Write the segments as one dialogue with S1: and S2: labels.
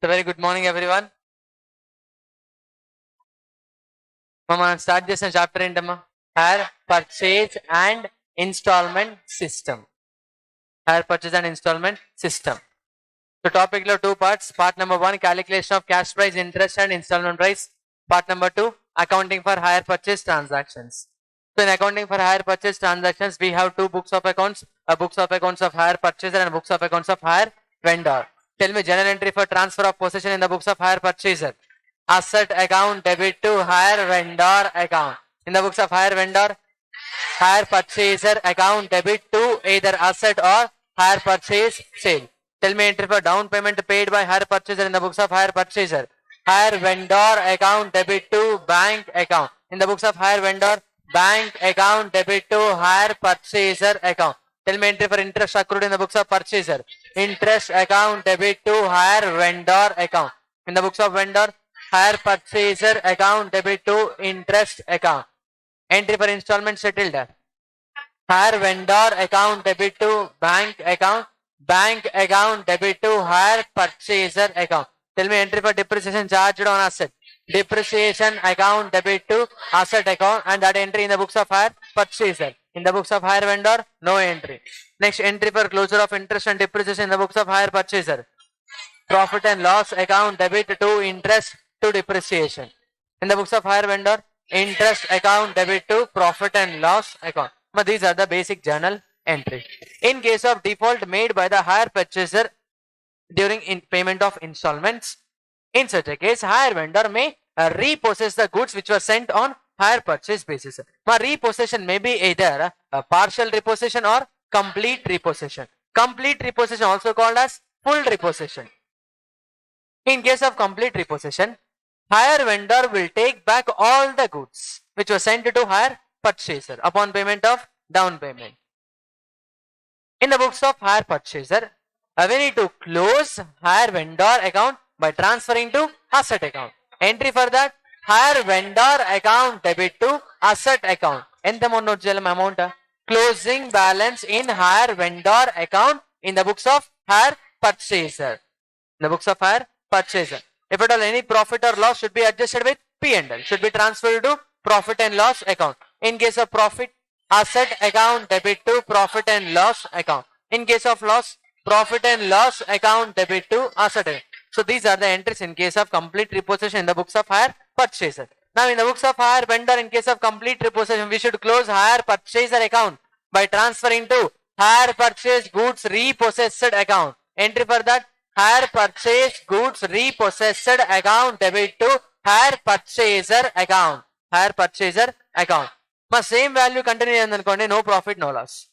S1: So very good morning everyone. మనం start చేసిన chapter ఏంటమ్మా? Hire purchase and instalment system. Hire purchase and instalment system. So topic లో 2 parts. Part number 1 calculation of cash price, interest and installment price. Part number 2 accounting for hire purchase transactions. So in accounting for hire purchase transactions we have 2 books of accounts, books of accounts of hire purchaser and books of accounts of hire vendor. Tell me journal entry for transfer of possession in the books of hire purchaser. Asset account debit to hire vendor account. In the books of hire vendor, hire purchaser account debit to either asset or hire purchase sale. Tell me entry for down payment paid by hire purchaser in the books of hire purchaser. Hire vendor account debit to bank account. In the books of hire vendor, bank account debit to hire purchaser account. Tell me entry for interest accrued in the books of purchaser. Interest account debit to hire vendor account. In the books of vendor, hire purchaser account debit to interest account. Entry for installment settled. Hire vendor account debit to bank account. Bank account debit to hire purchaser account. Tell me entry for depreciation charged on asset. Depreciation account debit to asset account, and that entry in the books of hire purchaser. In the books of hire vendor, no entry. Next entry for closure of interest and depreciation in the books of hire purchaser. Profit and loss account debit to interest to depreciation. In the books of hire vendor, interest account debit to profit and loss account. But these are the basic journal entry. In case of default made by the hire purchaser during payment of installments, in such a case, hire vendor may repossess the goods which were sent on hire purchase basis. Repossession may be either a partial repossession or complete repossession. Complete repossession also called as full repossession. In case of complete repossession, hire vendor will take back all the goods which were sent to hire purchaser upon payment of down payment. In the books of hire purchaser, we need to close hire vendor account by transferring to asset account. Entry for that, hire vendor account debit to asset account. Enta monno cheyalam amount? Closing balance in hire vendor account in the books of hire purchaser. In the books of hire purchaser. If at all any profit or loss should be adjusted with P&L, should be transferred to profit and loss account. In case of profit, asset account debit to profit and loss account. In case of loss, profit and loss account debit to asset account. So these are the entries in case of complete repossession in the books of hire purchaser. Now in the books of hire vendor, in case of complete repossession, we should close hire purchaser account by transferring to hire purchase goods repossessed account. Entry for that, hire purchase goods repossessed account debit to hire purchaser account. Hire purchaser account. My same value continue and no profit, no loss.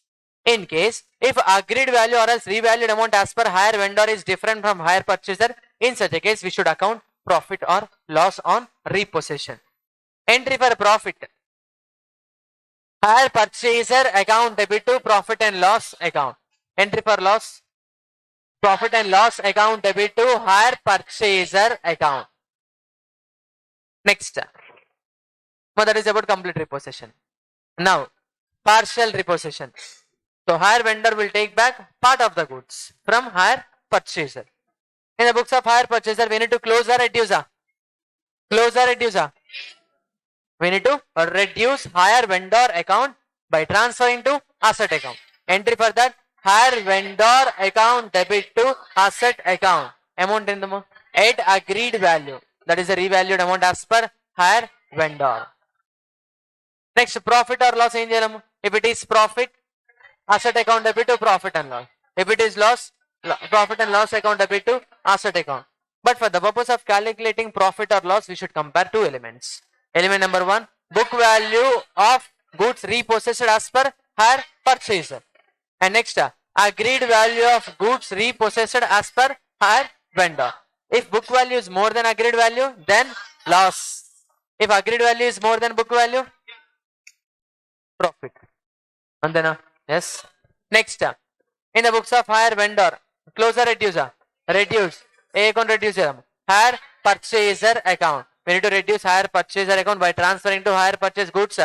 S1: In case if agreed value or else revalued amount as per hire vendor is different from hire purchaser, in such a case we should account profit or loss on repossession. Entry for profit, hire purchaser account debit to profit and loss account. Entry for loss, profit and loss account debit to hire purchaser account. Next, that is about complete repossession. Now partial repossession. So hire vendor will take back part of the goods from hire purchaser. In the books of hire purchaser, we need to close or reduce. Close or reduce. We need to reduce hire vendor account by transferring to asset account. Entry for that, hire vendor account debit to asset account. Amount in the at agreed value. That is the revalued amount as per hire vendor. Next, profit or loss. If it is profit, asset account debit to profit and loss. If it is loss, profit and loss account debit to asset account. But for the purpose of calculating profit or loss, we should compare 2 elements. Element number 1, book value of goods repossessed as per hire purchaser. And next, agreed value of goods repossessed as per hire vendor. If book value is more than agreed value, then loss. If agreed value is more than book value, profit. And then yes. Next, in the books of hire vendor, close or reduce? Reduce. A account reduce. Hire purchaser account. We need to reduce hire purchaser account by transferring to hire purchase goods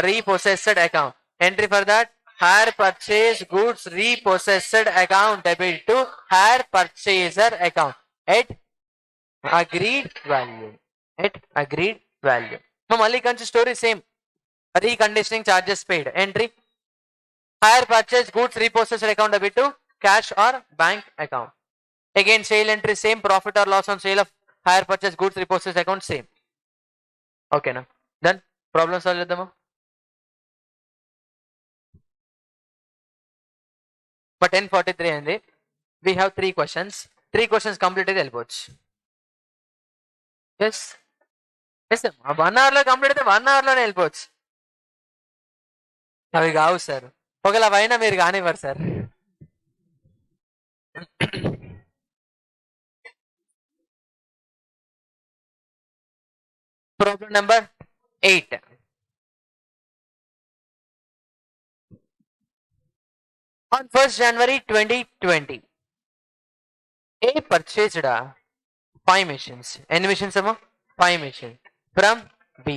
S1: repossessed account. Entry for that, hire purchase goods repossessed account debit to hire purchaser account at agreed value. At agreed value. Mali kanchi story same. Reconditioning charges paid. Entry. Hire purchase goods repossessed account debit to cash or bank account. Again sale entry same. Profit or loss on sale of hire purchase goods repossessed account same. Okay na. Then problem solve చేద్దామా? But 10:43 అయింది. We have 3 questions. 3 questions complete అయితే వెళ్ళిపోవచ్చు. Yes. Yes, 1 hour లో complete అయితే 1 hour లోనే వెళ్ళిపోవచ్చు. అవి కావు సార్. ఒకవేళ అవైనా మీరు కానివ్వరు sir. Problem number 8. On 1st January 2020, A purchased 5 machines. Any machines amma? 5 machines from B.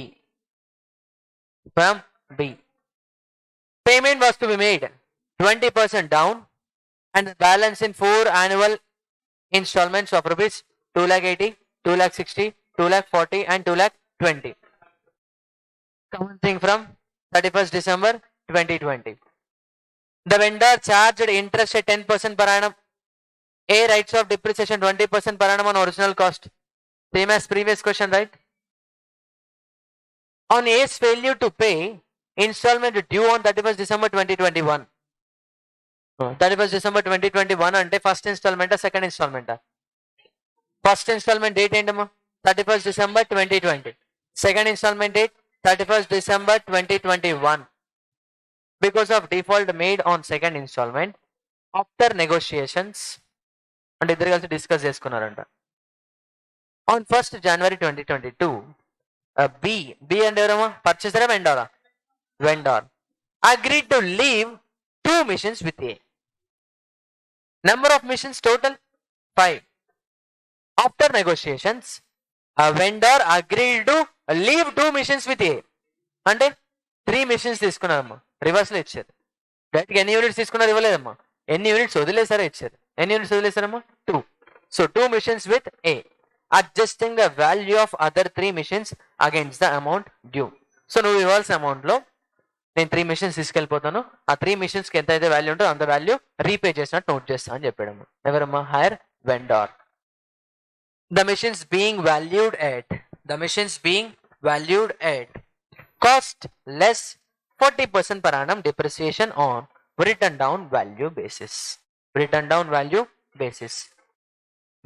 S1: From B. Payment was to be made 20% down and the balance in 4 annual installments of rupees 2,80,000, 2,60,000, 2,40,000 and 2,20,000. Commencing from 31st December 2020. The vendor charged interest at 10% per annum. A rates of depreciation 20% per annum on original cost. Same as previous question, right? On A's failure to pay, installment due on 31st December 2021. 31st December 2021 అంటే first ఇన్స్టాల్మెంటా second ఇన్స్టాల్మెంటా? First instalment date ఏంటమ్మా? 31st December 2020. Second instalment date 31st December 2021. Because of default made on second installment, after negotiations, అంటే ఇద్దరు కలిసి discuss చేసుకున్నారంట. On 1st January 2022, B అంటే ఎవరమ్మా? పర్చేసరా వెండారా? Vendor agreed to leave 2 machines with A. Number of machines total 5. After negotiations, a vendor agreed to leave 2 machines with A. అంటే 3 machines తీసుకున్నారమ్మా. Reverse లో ఇచ్చారు. Direct ఎన్ని units తీసుకున్నారు ఇవ్వలేదమ్మా. ఎన్ని యూనిట్స్ వదిలేసారో ఇచ్చారు. ఎన్ని units వదిలేసారమ్మా? 2. So 2 machines with A, adjusting the value of other 3 machines against the amount due. So నువ్వు ఇవ్వాల్సిన అమౌంట్ లో నేను 3 మిషన్స్ తీసుకెళ్ళిపోతాను. ఆ 3 మిషన్స్ కి ఎంత అయితే వాల్యూ ఉంటుందో అంత వాల్యూ రీపే చేసినట్టు నోట్ చేస్తా అని చెప్పాడమ్మా. ఎవరమ్మా? Hire vendor. The machines being valued at cost less 40% per annum depreciation on written down value basis.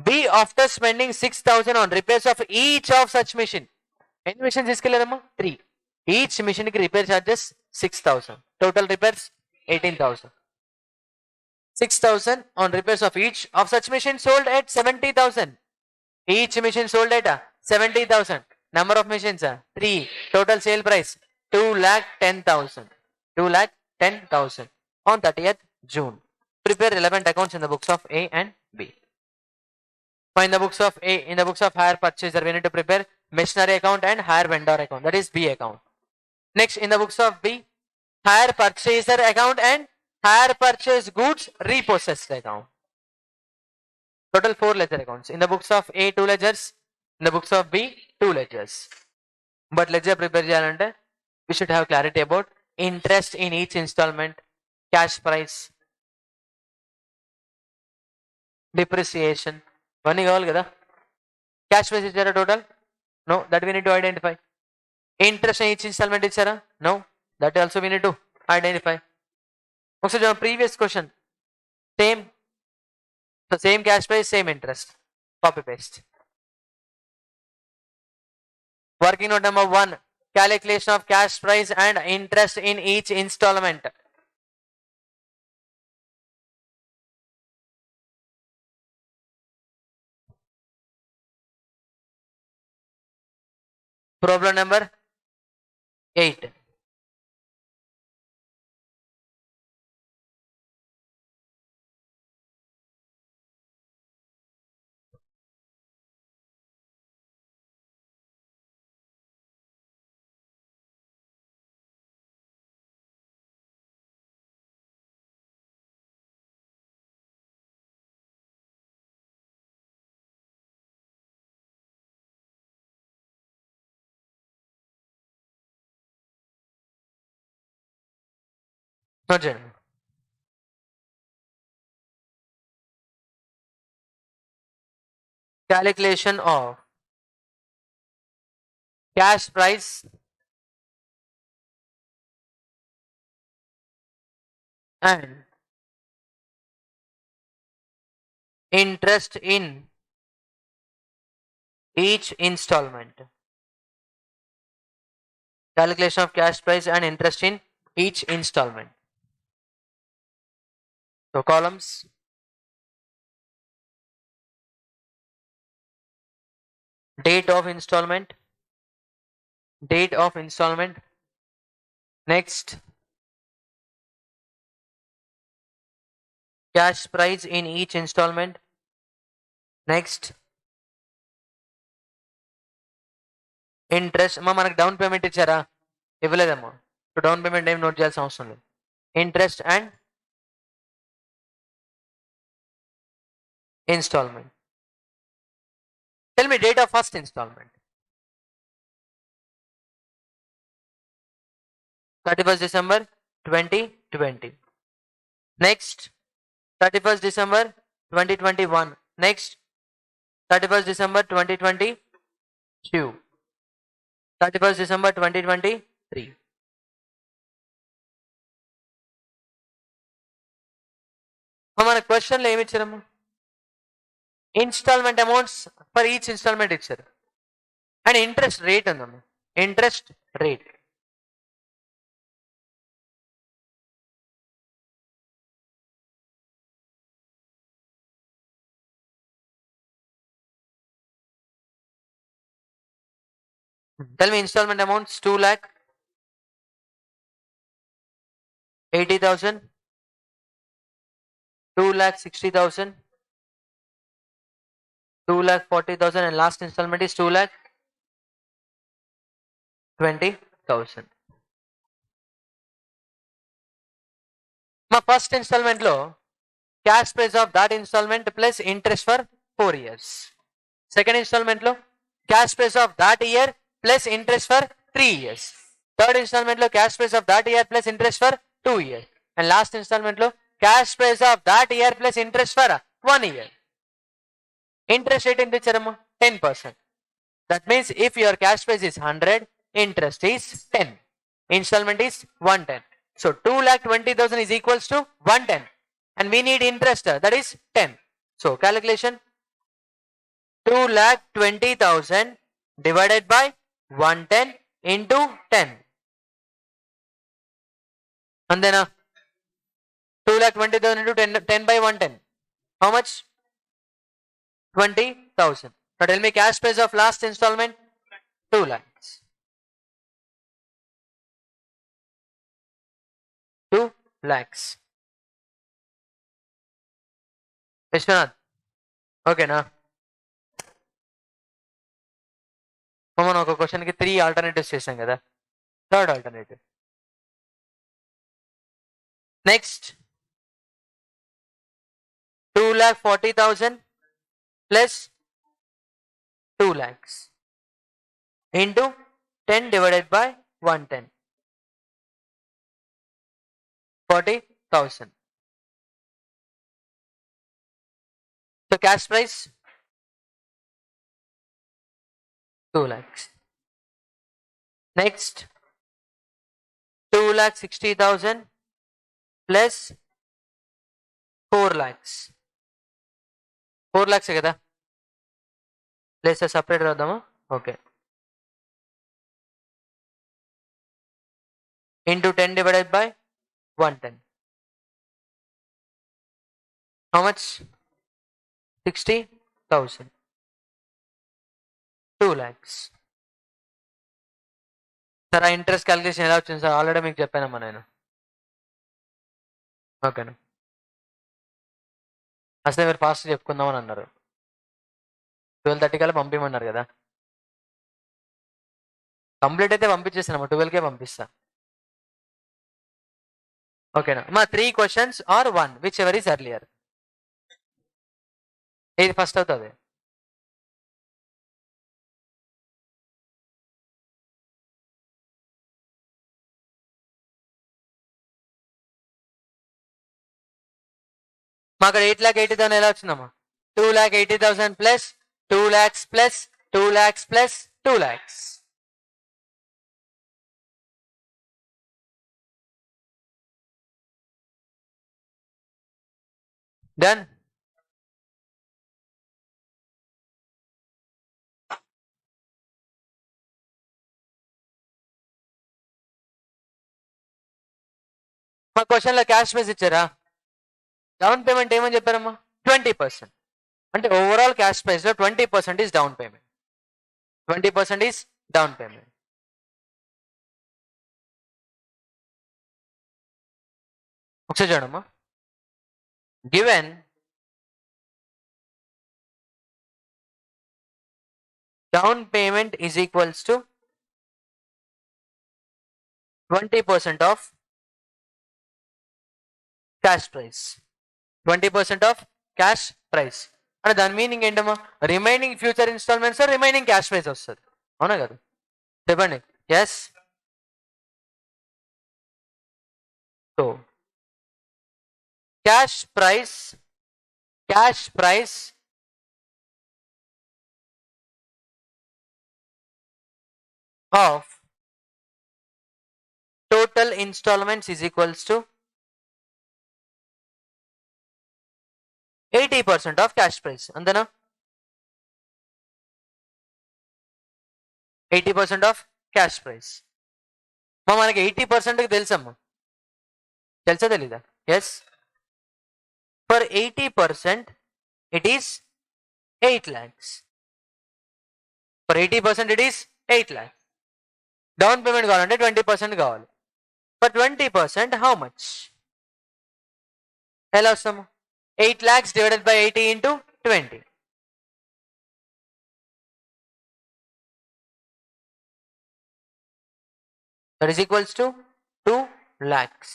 S1: B, after spending 6,000 on repairs of each of such machine. ఎన్ని machines తీసుకెళ్ళారమ్మా? 3. Each machine ki repair charges 6,000. Total repairs 18,000. 6,000 on repairs of each of such machine sold at 70,000. Each machine sold at 70,000. Number of machines 3. Total sale price 2,10,000. 2,10,000 on 30th June. Prepare relevant accounts in the books of A and B. In the books of A, in the books of hire purchaser, we need to prepare machinery account and hire vendor account. That is B account. Next, in the books of B, hire purchaser account and hire purchase goods repossessed account. Total 4 ledger accounts. In the books of A, 2 ledgers. In the books of B, 2 ledgers. But ledger prepare cheyalante, we should have clarity about interest in each installment, cash price, depreciation. One కావాలి కదా. Cash price ఇచ్చారా total? No, that we need to identify. Interest in each installment ఇచ్చారా? No, that also we need to identify. ఒకసారి previous question same, so same cash price, same interest, copy paste. Working note number 1, calculation of cash price and interest in each installment. Problem number 8. Note చేయండి. Calculation of cash price and interest in each installment. Calculation of cash price and interest in each installment. So columns, date of installment, next cash price in each installment, next interest. మనకు down payment ఇచ్చారా? ఇవ్వలేదమ్మా. So down payment ఏం note చేయాల్సిన అవసరం లేదు. Interest and instalment. Tell me date of first instalment. 31st December 2020. Next 31st December 2021. Next 31st December 2022. 31st December 2023. మన క్వశ్చన్లో ఏమి ఇచ్చారమ్మా? Instalment amounts for each instalment ఇచ్చారు అండ్ ఇంట్రెస్ట్ రేట్ ఉందమ్మా. Interest rate tell me installment amounts 2,80,000, 2,60,000, 2,40,000 and last installment is 2,20,000. మా first instalment లో cash price of that instalment plus interest for 4 years. Second instalment లో cash price of that year plus interest for 3 years. Third instalment లో cash price of that year plus interest for 2 years. And last instalment లో cash price of that year plus interest for 1 year. Interest rate ఎంత ఇచ్చారమ్మా? 10%. That means if your cash price is 100, interest is 10, installment is 110. So 2,20,000 is equals to 110 and we need interest, that is 10. So calculation 2,20,000 divided by 110 into 10. And then 2,20,000 into 10 by 110. How much? 20,000. Now tell me cash price of last installment. 2 lakhs. 2 lakhs. Vishwanath. Okay na? మనం ఒక question కి 3 alternatives చేసాం కదా. Third alternative. Next 2,40,000 plus 2 lakhs into 10 divided by 110. 40,000. So cash price 2 lakhs. Next 2,60,000 plus 4 lakhs. 4 lakhs కదా. Place separate రాద్దామా? Okay. into 10 divided by 110. How much? 60,000. 2 lakhs. Sir ఆ interest calculation ఎలా వచ్చింది సార్? ఆల్రెడీ మీకు చెప్పానమ్మా నేను. ఓకేనా? అసలు మీరు ఫాస్ట్ చెప్పుకుందామని అన్నారు. 12:30 కల్లా పంపించమన్నారు కదా. కంప్లీట్ అయితే పంపించేస్తానమ్మా. 12కే పంపిస్తా. ఓకేనా? మా 3 questions or 1 whichever is earlier. ఏది ఫస్ట్ అవుతుంది? మాకు 8,80,000 ఎలా వచ్చిందమ్మా? 2,80,000 plus 2 lakhs plus 2 lakhs plus 2 lakhs. Done. మా క్వశ్చన్ లో క్యాష్ ప్రైస్ ఇచ్చారా? డౌన్ పేమెంట్ ఏమని చెప్పారమ్మా? 20%. అంటే ఓవరాల్ క్యాష్ ప్రైస్ లో 20% is down payment. 20% is down payment. ఒకసారి చూడమ్మా. Given down payment is equals to 20% of cash price. 20% of cash price. అంటే దాని మీనింగ్ ఏంటమ్మా? Remaining future instalments remaining cash price వస్తుంది. అవునా కదా? చెప్పండి. Yes. So cash price of total installments is equals to 80% of cash price. అంతేనా? 80% of cash price. మనకి 80% తెలుసమ్మా. తెలుసా తెలీదా? Yes. For 80% it is 8 lakhs. For 80% it is 8 lakhs. Down payment కావాలంటే 20% కావాలి. For 20% how much? ఎలా వస్తాము? 8 lakhs divided by 80 into 20. That is equals to 2 lakhs.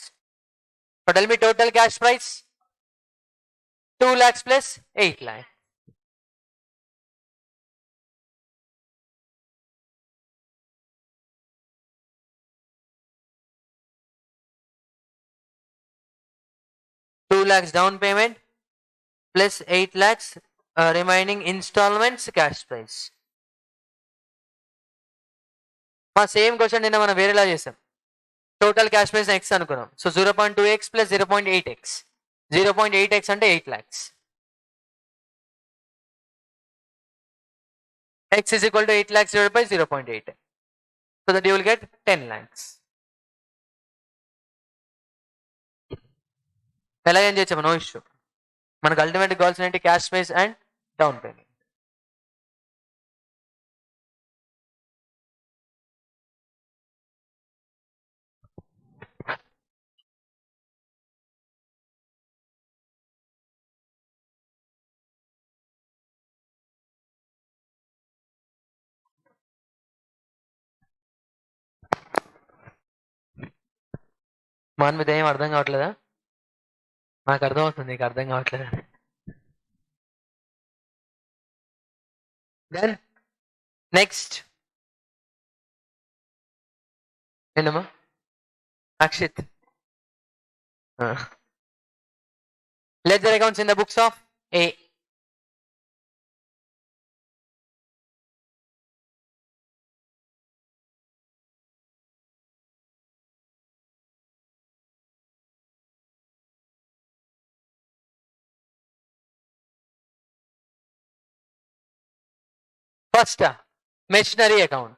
S1: So tell me total cash price. 2 lakhs plus 8 lakhs. Lakhs down payment plus 8 lakhs remaining installments cash price. మా same question నిన్న మనం వేరేలా చేసాం. Total cash prize X అనుకున్నాం. So 0.2x plus 0.8x. 0.8x అంటే 8 lakhs. x is equal to 8 lakhs divided by 0.8. So that you will get 10 lakhs. ఎలా ఏం చేయొచ్చు? No issue. మనకు అల్టిమేట్ కావాల్సిన ఏంటి? Cash prize and down payment. మన మీద ఏం అర్థం కావట్లేదా? నాకు అర్థం అవుతుంది, నీకు అర్థం కావట్లేదా? దెన్ నెక్స్ట్ ఏంటమ్మా? Akshit. Ledger accounts in the books of A. First, machinery account.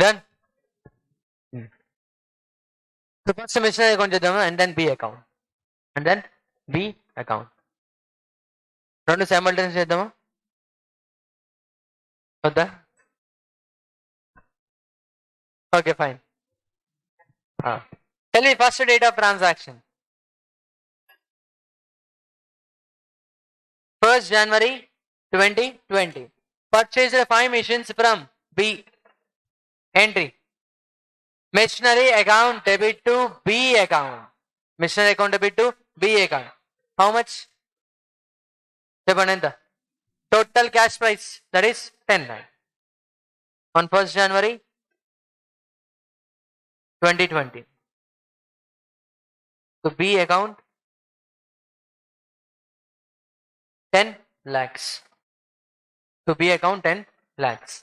S1: Done? So first machinery account చేద్దాము and then B account and then B account రెండు సైమల్టేనియస్ చేద్దామా వద్దా okay fine tell me first date of transaction 1st January 2020 purchased 5 machines from B entry machinery account debit to B account machinery account debit to B account how much చెప్పండి ఎంత total cash price that is 10 lakh on 1st January 2020 to B account 10 lakhs to B account 10 lakhs.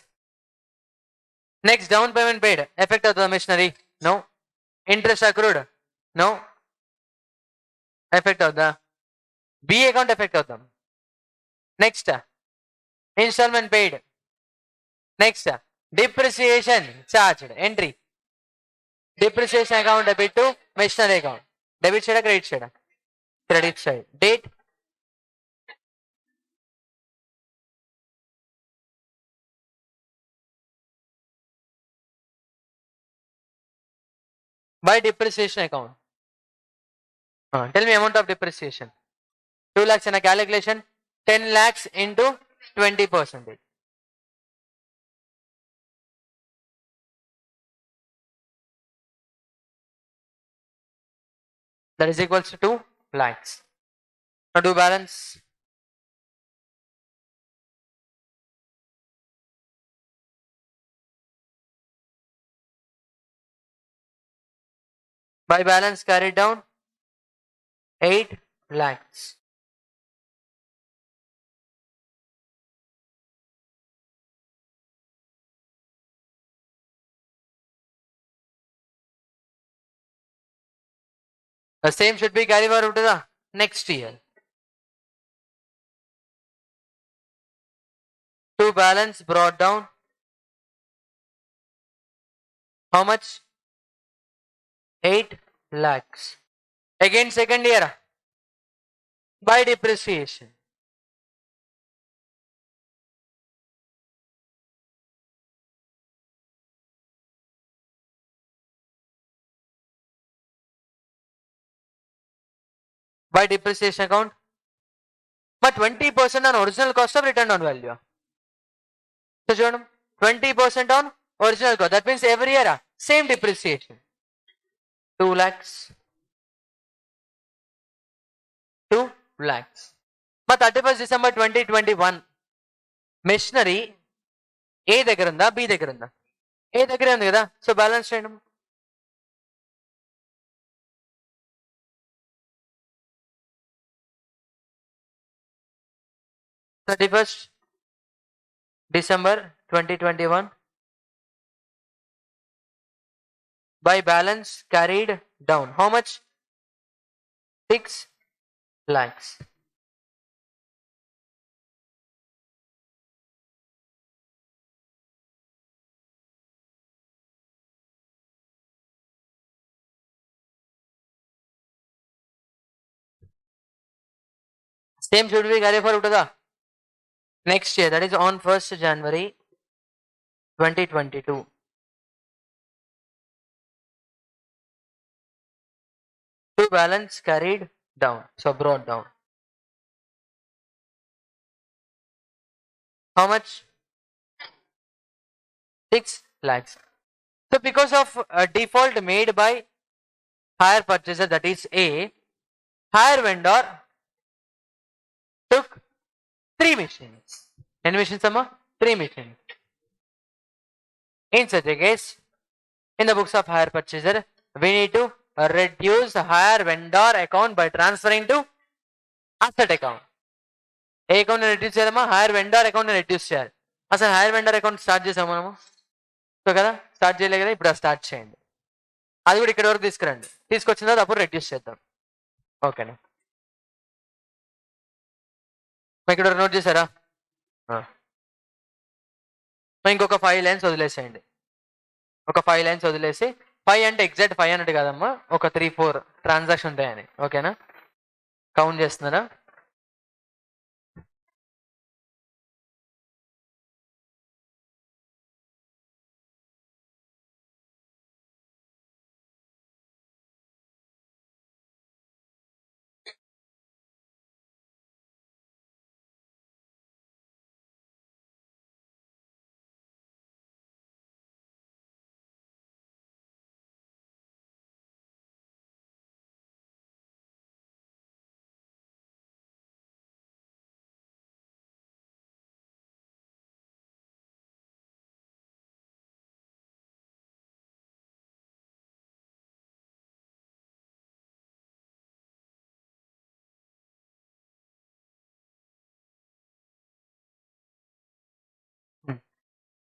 S1: Next, down payment paid. Effect of the machinery? No. Interest accrued? No. Effect of the B account effect of them. Next, installment paid. Next, depreciation charged. Entry. Depreciation account debit to machinery account. Debit side or credit side? Credit side. Date? By depreciation account. Tell me amount of depreciation. 2 lakhs in a calculation. 10 lakhs into 20%. That is equals to 2 lakhs. Now do balance. By balance carried down 8 lakhs. The same should be carried forward to the next year. To balance brought down how much? 8 lakhs. Again second year by depreciation. By depreciation account. But 20% on original cost of return on value. So 20% on original cost. That means every year same depreciation. 2 lakhs. 2 lakhs. But 31st December 2021 machinery A దగ్గర ఉందా B దగ్గర ఉందా A దగ్గరే ఉంది కదా so balance చేయండి 31st December 2021 by balance carried down how much 6 lakhs. Same should be carried forward to the next year, that is on 1st January 2022. To balance carried down, so brought down. How much? 6 lakhs. So because of a default made by hire purchaser, that is A, hire vendor took 3 machines. How many machines, Amma? 3 machines. In such a case, in the books of hire purchaser, we need to reduce hire vendor account by transferring to asset account. ఏ account reduce చేయాలమ్మా hire vendor account reduce చేయాలి అసలు hire vendor account start చేసాము మనము so కదా start చేయలే కదా ఇప్పుడు స్టార్ట్ చేయండి అది కూడా ఇక్కడ వరకు తీసుకురండి తీసుకొచ్చిన తర్వాత అప్పుడు రెడ్యూస్ చేద్దాం ఓకేనా ఇక్కడ నోట్ చేశారా ఇంకొక 5 లైన్స్ వదిలేసేయండి ఒక 5 లైన్స్ వదిలేసి 5 అంటే ఎగ్జాక్ట్ 5 అన్నట్టు కాదమ్మా, ఒక 3-4 ట్రాన్సాక్షన్ ఉంటాయని. ఓకేనా? కౌంట్ చేస్తున్నారా?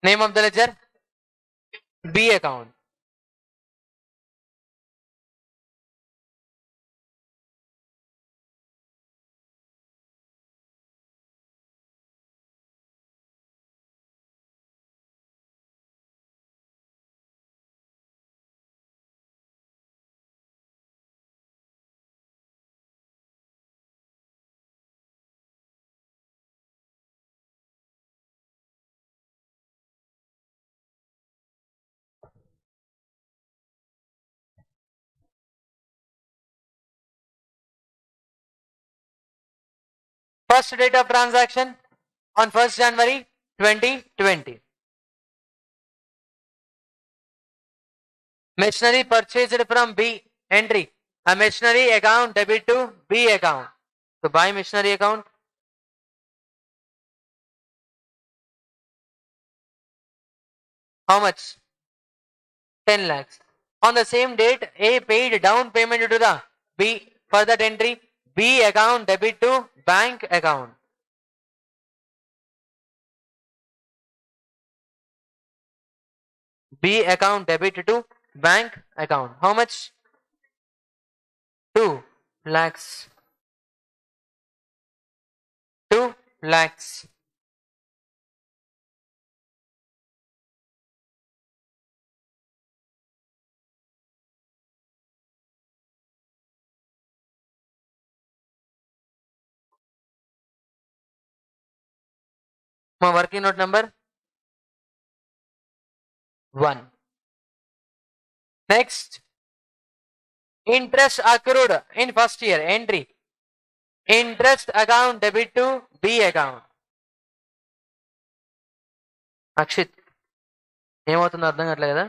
S1: Name of the ledger B account. First date of transaction on 1st January 2020. Machinery purchased from B. Entry. A machinery account debit to B account. So buy machinery account. How much? 10 lakhs. On the same date, A paid down payment to the B. For that entry, B account debit to bank account. B account debit to bank account. How much? 2 lakhs. 2 lakhs. My working note number 1. Next, interest accrued in first year. Entry. Interest account debit to B account. Akshit, ఏమవుతుందో అర్థం కావట్లేదు కదా?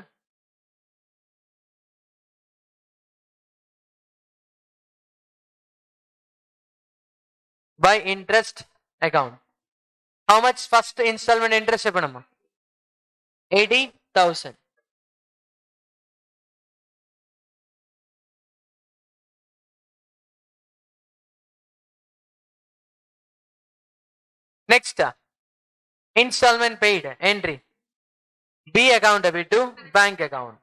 S1: By interest account. How much first installment interest చెప్పండమ్మా? 80,000. Next, installment paid. Entry. B account debit to bank account.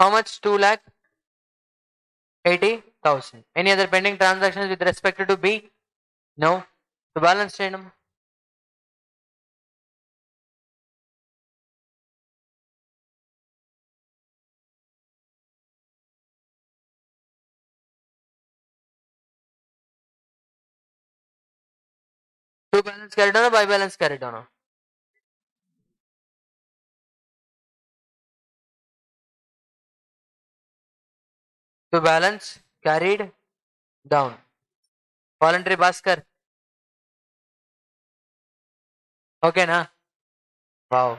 S1: How much? 2,80,000. Any other pending transactions with respect to B? No. So balance చేయండి. To balance carried on or by balance carried on? To balance carried down. Voluntary Bhaskar. Okay na? Wow.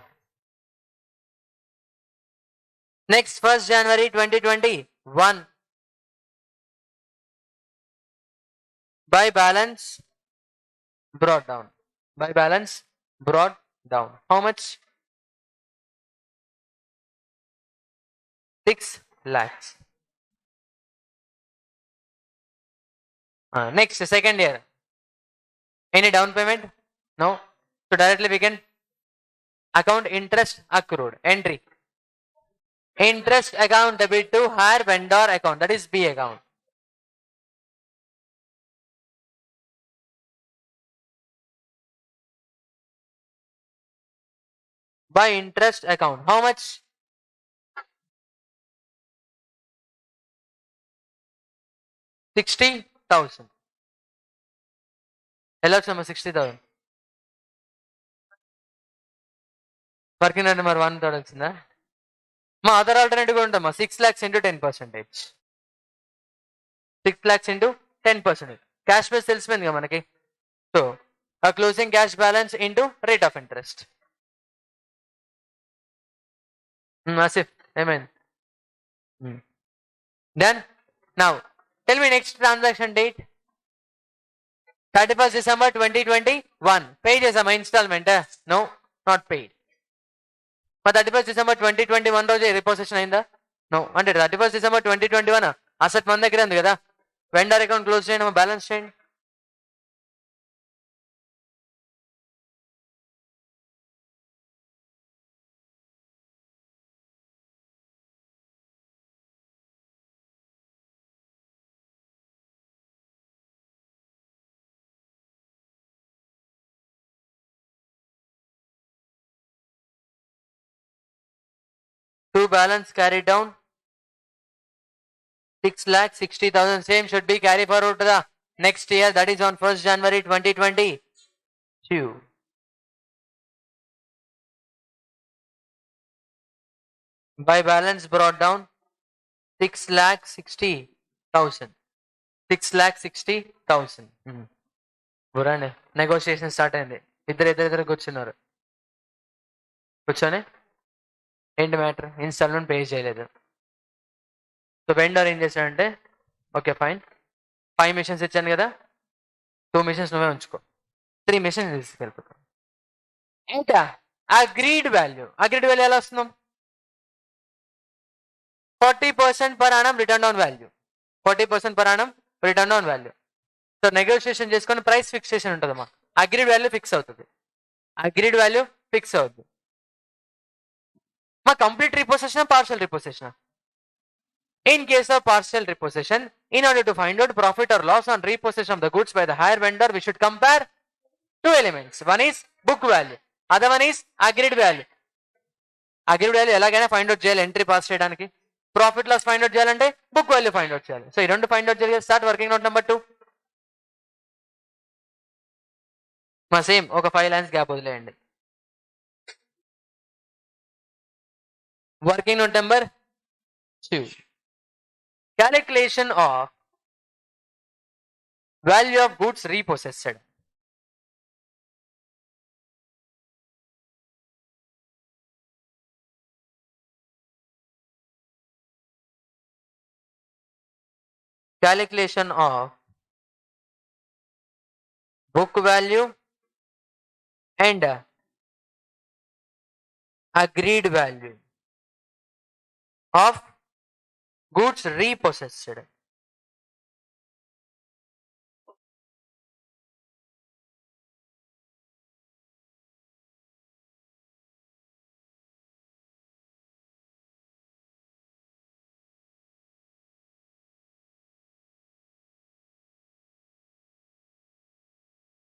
S1: Next, 1st January 2021. By balance brought down. By balance brought down. How much? 6 lakhs. Next, second year. Any down payment? No. So directly we can account interest accrued. Entry. Interest account debit to hire vendor account. That is B account. by interest account. How much? 60,000. ఎలా వచ్చామా 60,000? Working అంటే మరి 1 third వచ్చిందా? మా other alternative కూడా ఉంటామా 6 lakhs into 10%. 6 lakhs into 10%. Cash base తెలిసిపోయింది కదా మనకి. So a closing cash balance into rate of interest. Asif ఏమైంది? Done. Now tell me next transaction date. 31st December 2021. Pay చేసామా ఇన్స్టాల్మెంట్? No, not paid. మరి 31st December 2021 రోజు రిపోజిషన్ అయిందా? No. అంటే 31st December 2021 asset మన దగ్గర ఉంది కదా, వెండర్ అకౌంట్ క్లోజ్ చేయండి, బ్యాలెన్స్ చేయండి. To balance carried down 6,60,000. Same should be carry forward to the next year, that is on 1st January 2022. By balance brought down 6,60,000. 6,60,000. బురానే negotiation start అయింది. ఇద్దరు కూర్చున్నారు. కూర్చొని ఏంటి మ్యాటర్, ఇన్స్టాల్మెంట్ పే చేయలేదు. So vendor ఏం చేశాడంటే, ఓకే ఫైన్, 5 మిషన్స్ ఇచ్చాను కదా, 2 మిషన్స్ నువ్వే ఉంచుకో, 3 మిషన్స్ తీసుకెళ్ళిపోతాం. ఇంకా అగ్రీడ్ వాల్యూ ఎలా వస్తున్నాం? 40% per annum return on value. 40% per annum return on value. So negotiation చేసుకొని ప్రైస్ ఫిక్సేషన్ ఉంటుందమ్మా. అగ్రీడ్ వాల్యూ ఫిక్స్ అవుతుంది. మా complete repossession, partial repossession? In case of partial repossession, in order to find out profit or loss on repossession of the goods by the hire vendor, we should compare 2 elements. One is book value, other one is agreed value. Agreed value ఎలాగైనా find out చేయాలి entry pass చేయడానికి. Profit loss find out చేయాలంటే book value find out చేయాలి. So ఈ రెండు find out చేయాలి. Start working note number 2. మా same ఒక 5 lines గ్యాప్ వదిలేయండి. Working note number 2. Calculation of value of goods repossessed. Calculation of book value and agreed value of goods repossessed.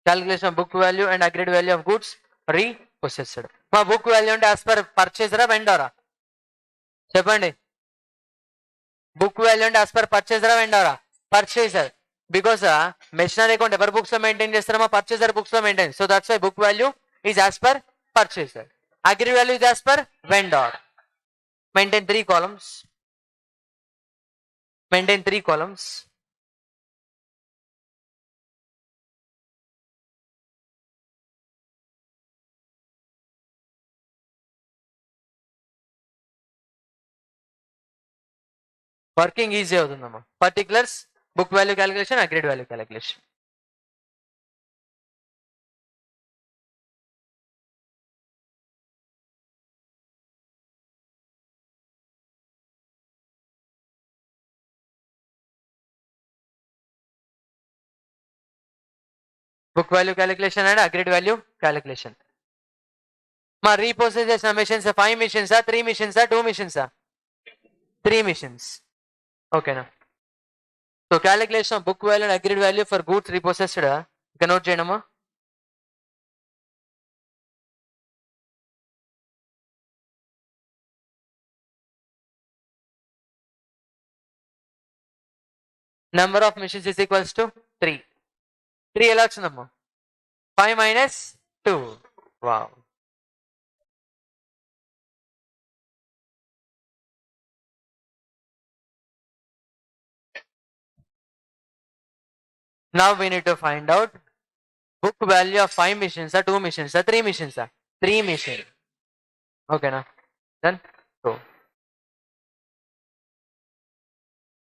S1: Calculation of book value and agreed value of goods repossessed. మా book value అంటే as per పర్చేసరా వెండరా? చెప్పండి. Book value అంటే as per పర్చేసరా వెండరా? Purchaser. Because machinery account ఎవరి books లో మెయింటైన్ చేస్తారమ్మా? పర్చేసర్ బుక్స్ లో maintain. So that's why book value is as per purchaser. Agree value is as per vendor. Maintain 3 columns. Working easy అవుతుందమ్మా. Particulars, book value calculation, agreed value calculation. Book value calculation and agreed value calculation. మా repossess చేసిన machines 5 మిషన్సా, 3 మిషన్సా, 2 మిషన్సా? 3 machines. ఓకేనా? So calculation of book value and agreed value for goods repossessed ఇక note చేయడమా. Number of machines is equals to 3. 3 ఎలా వచ్చిందమ్మా? 5 minus 2. Wow. Now we need to find out book value of 5 machines or 2 machines or 3 machines. 3 machines. Okay, now then go.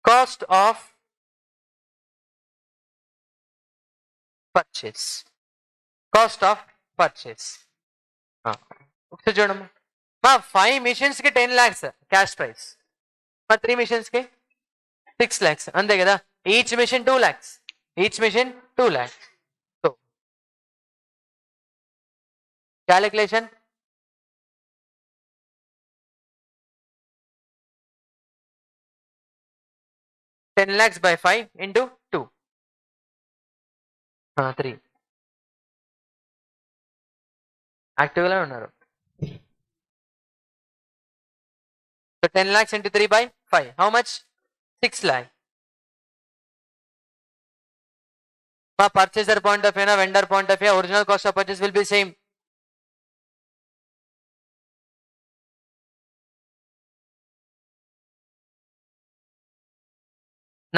S1: Cost of purchase. Cost of purchase. ఒకసారి చూడమ్మా. మా 5 machines కి 10 lakhs cash price. మా 3 machines కి 6 lakhs. అంతే కదా. Each machine 2 lakhs. Each machine 2 lakhs. So calculation. $10 lakhs by 5 into 2. 3. యాక్టివ్గా ఉన్నారు. So 10 lakhs into 3 by 5. How much? 6 lakh. My purchaser point of view, vendor point of view, original cost of purchase will be same.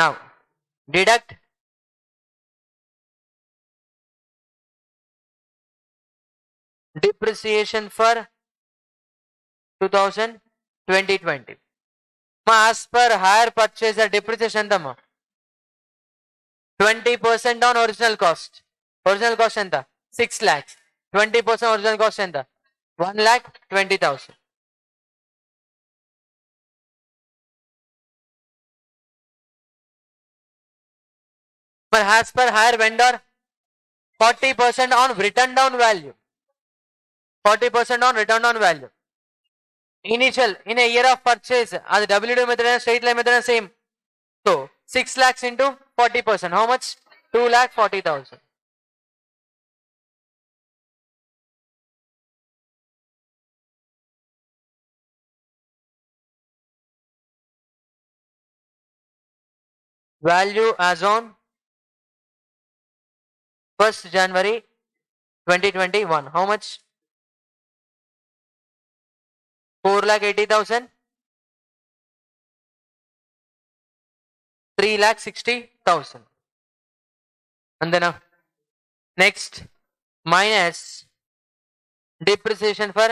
S1: Now deduct depreciation for 2020. As per hire purchaser depreciation ఎంతమ్మా? 20% on original cost. Original cost ఎంత? 6 lakhs. 20% original cost ఎంత? 1,20,000. But as per hire vendor 40% on written down value. 40% on written down value. Initial in a year of purchase, as WD method and straight line method are same. So 6 lakhs into 40%. How much? 2,40,000. Value as on 1st January 2021. How much? 4,80,000. 3,60,000. And then next minus depreciation for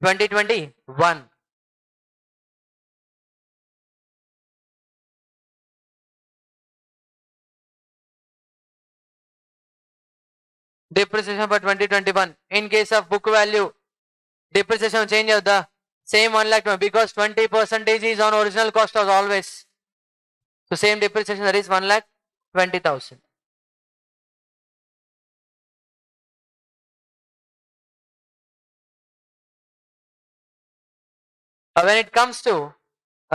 S1: 2021. Depreciation for 2021. In case of book value, depreciation change of the same 1 lakh because 20% is on original cost as always. So same depreciation, that is 1,20,000. When it comes to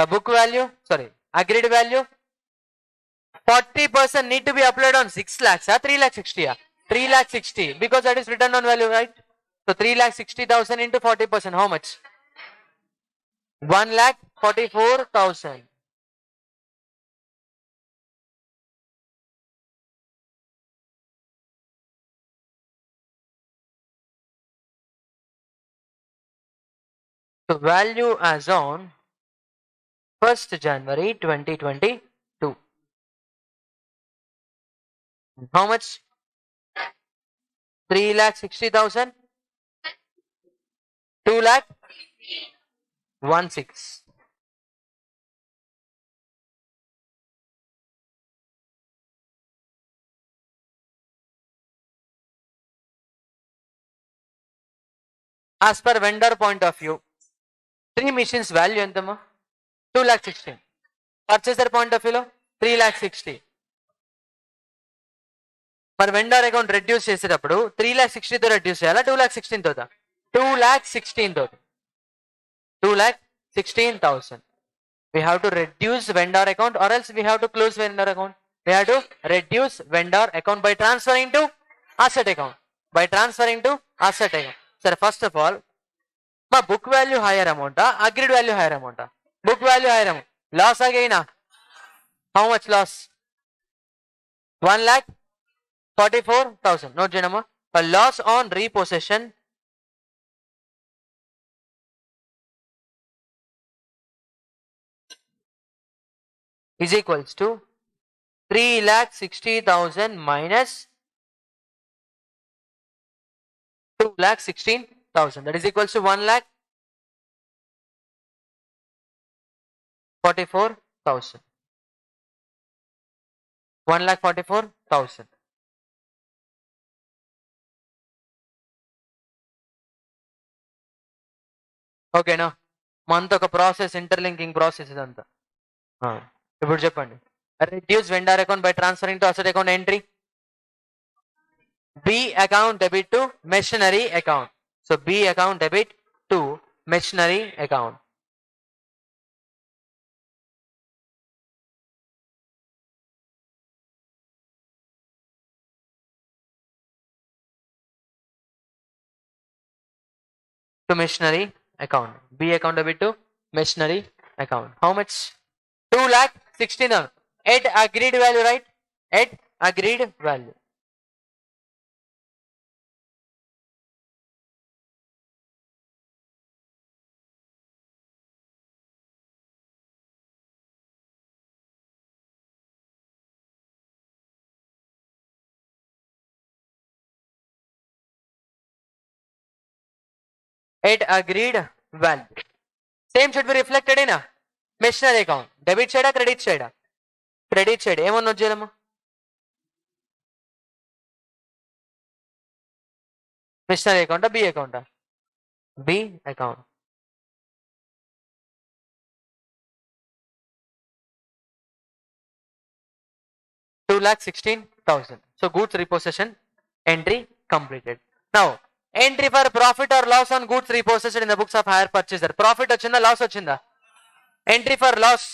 S1: book value, sorry, agreed value, 40% need to be applied on 6 lakhs, 3,60,000, 3,60,000 because that is written on value, right? So 3,60,000 into 40%, how much? 1,44,000. So value as on 1st January 2022. How much? 3,60,000. 2,16,000. As per vendor point of view, 3 machines value ఎంతమ్మా? 2,16,000. Purchaser point of view లో 3,60,000. మరి vendor account reduce చేసేటప్పుడు 3,60,000 తో reduce చేయాలా 2,16,000 తోదా? 2,16,000 తోటి. 2,16,000. We have to reduce vendor account or else we have to close vendor account. We have to reduce vendor account by transferring to asset account. By transferring to asset account. Sir, first of all, my book value higher amount, agreed value higher amount. Book value higher amount. Loss again. How much loss? 1,44,000. Note cheyadama. A loss on repossession is equals to 3,60,000 minus 2,16,000. That is equals to 1,44,000. 1,44,000. ఓకేనా? Month ఒక process, interlinking process ఇదంతా. ఇప్పుడు చెప్పండి. Reduce vendor account by transferring to asset account entry. B account debit to machinery account. So B account debit to machinery account. To machinery account. B account debit to machinery account. How much? 2,16,000 at agreed value, right? At agreed value. At agreed value. Same should be reflected in a machinery account. Debit side, credit side. Credit side. ఏమన్నా వచ్చేదమ్మా? Machinery account, B account. B account. $2,16,000. So goods repossession entry completed. Now entry for profit or loss on goods repossessed in the books of hire purchaser. Profit వచ్చిందా, loss వచ్చిందా? Entry for loss.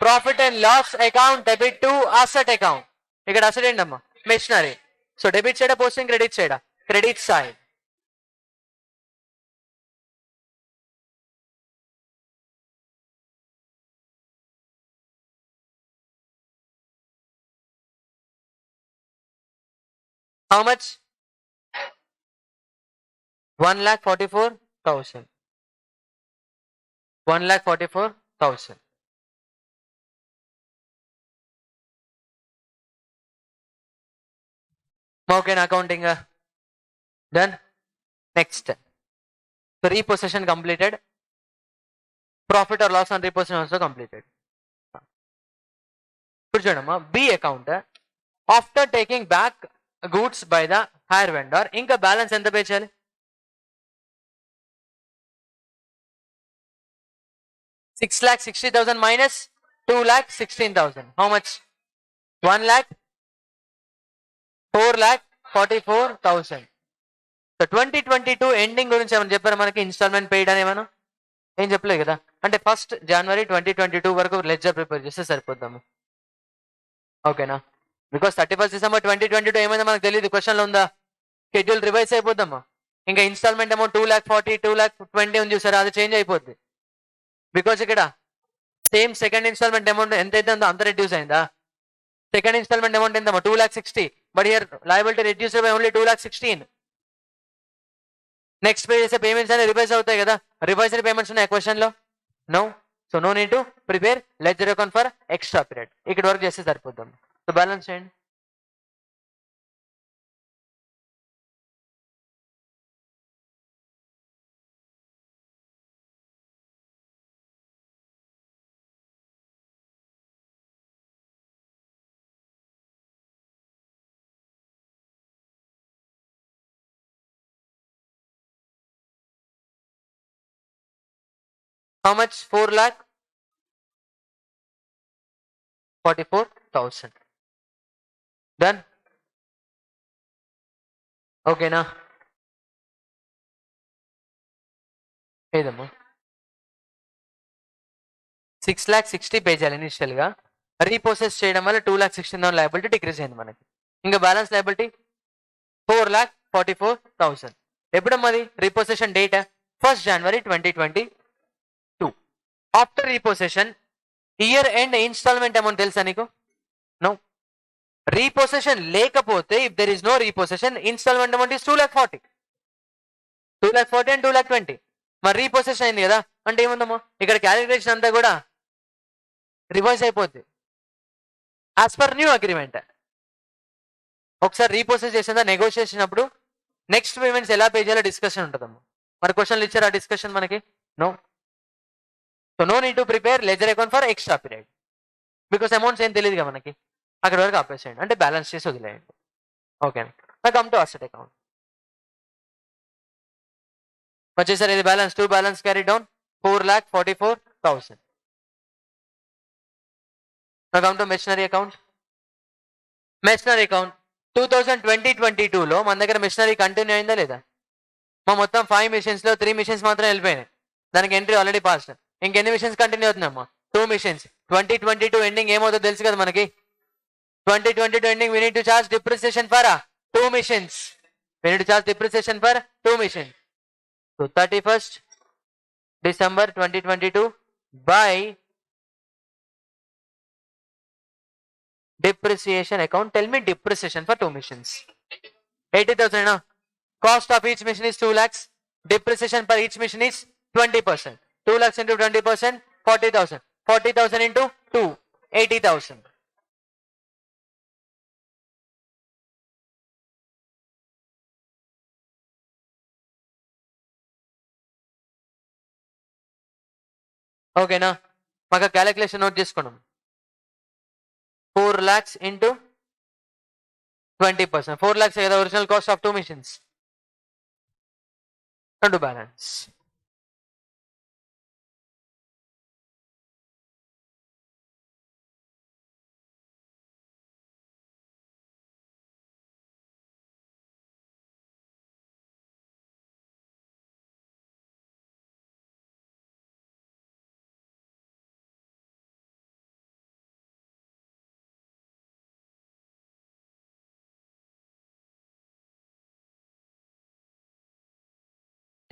S1: Profit and loss account debit to asset account. ఇక్కడ asset ఏంటమ్మా? Machinery. So debit side posting, credit side. Credit side. How much? 1,44,000. 1,44,000. Okay, accounting done. Next. So repossession completed. Profit or loss on repossession also completed. B account. After taking back goods by the hire vendor, ఇంకా balance ఎంత pay చేయాలి? 6,60,000 minus 2,16,000. How much? 1,04,44,000. So 2022 ending గురించి ఏమైనా చెప్పారు మనకి? Instalment paid అని ఏమైనా ఏం చెప్పలేదు కదా. అంటే 1st January 2022 వరకు లెడ్జర్ ప్రిపేర్ చేస్తే సరిపోద్దాము. ఓకేనా? బికాస్ 31st December 2022 ఏమైందో మనకు తెలియదు. క్వశ్చన్లో ఉందా? షెడ్యూల్ రివైజ్ అయిపోద్దమ్మా. ఇంకా ఇన్స్టాల్మెంట్ అమౌంట్ 2,40,000 2,20,000 ఉంది చూసారా, అది చేంజ్ అయిపోద్ది. బికాస్ ఇక్కడ సేమ్ సెకండ్ ఇన్స్టాల్మెంట్ అమౌంట్ ఎంత అయితే ఉందో అంత రెడ్యూస్ అయిందా? సెకండ్ ఇన్స్టాల్మెంట్ అమౌంట్ ఎంతమ్మా? 2,60,000. But here liability reduce by only 2,16,000. Next pay చేసే పేమెంట్స్ అనేది రివైజ్ అవుతాయి కదా. రివైజ్డ్ పేమెంట్స్ ఉన్నాయి క్వశ్చన్ లో? No. So no need to prepare ledger account for extra period. ఇక్కడ వరకు చేస్తే సరిపోద్దాం. సో బ్యాలెన్స్ చేయండి. How much? 4,44,000. Done. ఓకేనా? ఏదమ్మా? 6,60,000 పే చేయాలి ఇనిషియల్ గా. రీప్రోసెస్ చేయడం వల్ల 2,16,000 లయబిలిటీ డిక్రీజ్ అయింది మనకి. ఇంకా బ్యాలెన్స్ లయబిలిటీ 4,44,000. ఎప్పుడమ్మా అది? Repossession date 1st January 2022. After repossession year end installment amount తెలుసా నీకు? నో. రీపొసెషన్ లేకపోతే if there is no repossession installment amount is 2,40,000. 2,40,000 and 2,20,000. మరి రీపొసెషన్ అయింది కదా అంటే ఏముందమ్మా ఇక్కడ క్యాలిక్యులేషన్ అంతా కూడా రివర్స్ అయిపోద్ది యాజ్ పర్ న్యూ అగ్రిమెంట్. ఒకసారి రీపొసెస్ చేసిందా నెగోషియేషన్ అప్పుడు నెక్స్ట్ పేమెంట్స్ ఎలా పే చేయాలో డిస్కషన్ ఉంటుందమ్మా. మరి క్వశ్చన్లు ఇచ్చారు ఆ డిస్కషన్ మనకి no. So no need to prepare ledger account for extra period because amounts ఏం తెలియదుగా మనకి. అక్కడ వరకు ఆపేసేయండి అంటే బ్యాలెన్స్ చేసి వదిలేయండి. Okay come to asset account. వచ్చేసరి ఇది balance 2 balance carry down 4,44,000. Come to machinery account. Machinery account 2020-22లో మన దగ్గర మెషినరీ కంటిన్యూ అయిందా లేదా? మా మొత్తం 5 మిషన్స్ లో 3 మిషన్స్ మాత్రం వెళ్ళిపోయినాయి. దానికి ఎంట్రీ ఆల్రెడీ పాస్. ఇంకెన్ని మిషన్స్ కంటిన్యూ అవుతున్నాయమ్మా? 2 మిషన్స్. 2022 ఎండింగ్ ఏమవుతుందో తెలుసు కదా మనకి. 2022 ending we need to charge depreciation for 2 missions. We need to charge depreciation for 2 missions. So 31st December 2022 by depreciation account. Tell me depreciation for 2 missions. 80,000 na? Cost of each mission is 2 lakhs. Depreciation per each mission is 20%. 2 lakhs into 20%, 40,000. 40,000 into 2, 80,000. ఓకేనా? మాకు calculation note చేసుకున్నాం. 4 lakhs into 20%. 4 lakhs కదా original cost of 2 machines. రెండు balance.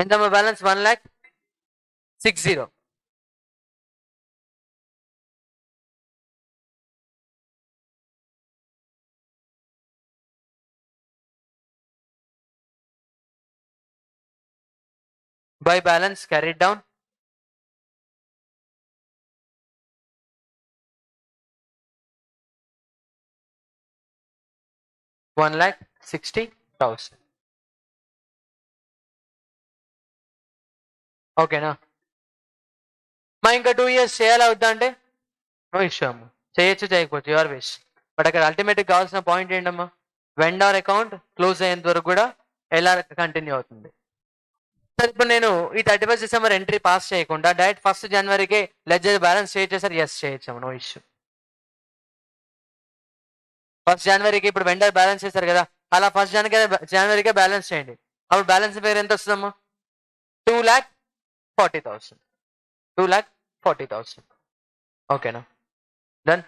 S1: ఎంత balance? 1,60,000. By balance carried down 1,60,000. ఓకేనా? మా ఇంకా 2 years చేయాలా వద్దా అంటే నో ఇష్యూ అమ్మా. చేయొచ్చు చేయకపోవచ్చు యువర్ విష్. బట్ అక్కడ అల్టిమేట్గా కావాల్సిన పాయింట్ ఏంటమ్మా? వెండార్ అకౌంట్ క్లోజ్ అయ్యేంత వరకు కూడా ఎలా కంటిన్యూ అవుతుంది. సార్ ఇప్పుడు నేను ఈ 31st December ఎంట్రీ పాస్ చేయకుండా డైరెక్ట్ 1st Januaryకే లెడ్జర్ బ్యాలెన్స్ చేయొచ్చా సార్? ఎస్ చేయొచ్చు, నో ఇష్యూ. 1st Januaryకి ఇప్పుడు వెండర్ బ్యాలెన్స్ చేశారు కదా, అలా 1st Januaryకే బ్యాలెన్స్ చేయండి. అప్పుడు బ్యాలెన్స్ పేరు ఎంత వస్తుందమ్మా? 2,40,000. 2,40,000. ఓకేనా? డన్.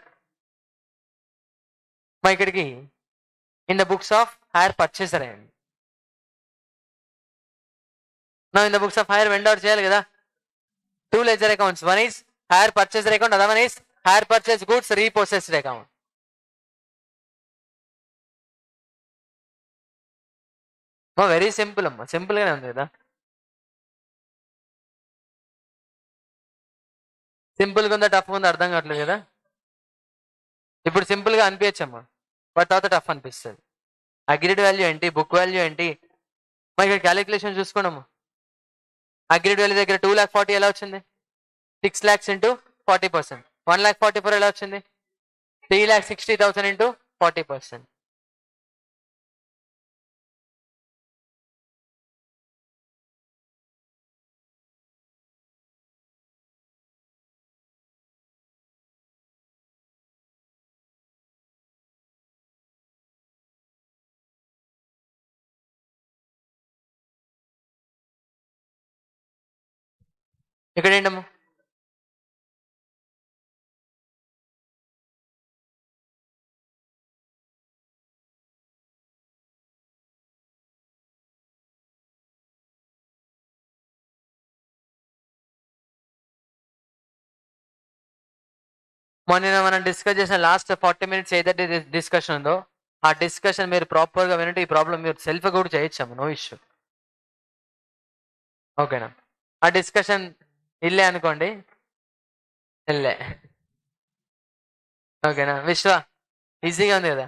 S1: మా ఇక్కడికి in the books of hire purchaser అయ్యండి. నా in the books of hire vendor చేయాలి కదా. 2 ledger accounts. One is hire purchaser account, other one is hire purchase goods repossessed account. Very simple అమ్మా, సింపుల్ గానే ఉంది కదా. సింపుల్గా ఉందా టఫ్ ఉందా అర్థం కావట్లేదు కదా. ఇప్పుడు సింపుల్గా అనిపించమ్మా, బట్ తర్వాత టఫ్ అనిపిస్తుంది. అగ్రిడ్ వాల్యూ ఏంటి, బుక్ వాల్యూ ఏంటి, మరి ఇక్కడ క్యాలిక్యులేషన్ చూసుకోండమ్మా. అగ్రిడ్ వాల్యూ దగ్గర 2,40,000 ఎలా వచ్చింది? 6 lakhs into 40%. 1,44,000 ఎలా వచ్చింది? 3,60,000 into 40%. ఇక్కడ ఏంటమ్మా? మొన్న మనం డిస్కస్ చేసిన లాస్ట్ 40 minutes ఏదైతే డిస్కషన్ ఉందో ఆ డిస్కషన్ మీరు ప్రాపర్గా వినంటే ఈ ప్రాబ్లం మీరు సెల్ఫ్ కూడా చేయొచ్చాము, నో ఇష్యూ. ఓకేనా? ఆ డిస్కషన్ ఇల్లే అనుకోండి, ఇల్లే. ఓకేనా? విశ్వ ఈజీగా ఉంది కదా?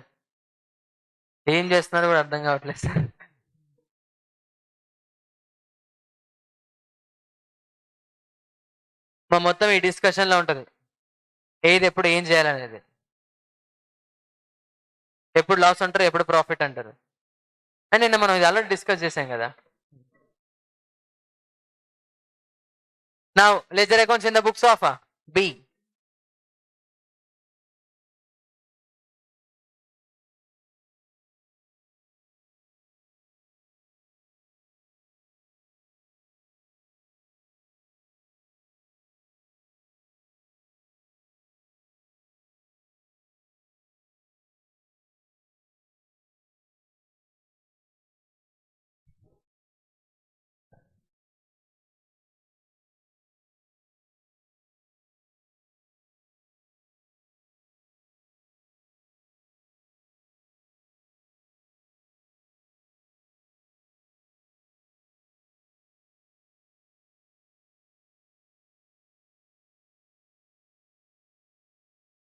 S1: ఏం చేస్తున్నారో కూడా అర్థం కావట్లేదు సార్. మా మొత్తం ఈ డిస్కషన్లో ఉంటుంది, ఏది ఎప్పుడు ఏం చేయాలనేది. ఎప్పుడు లాస్ అంటారు, ఎప్పుడు ప్రాఫిట్ అంటారు. అని నిన్న మనం ఇది ఆల్రెడీ డిస్కస్ చేసాం కదా. Now, ledger accounts in the books of B.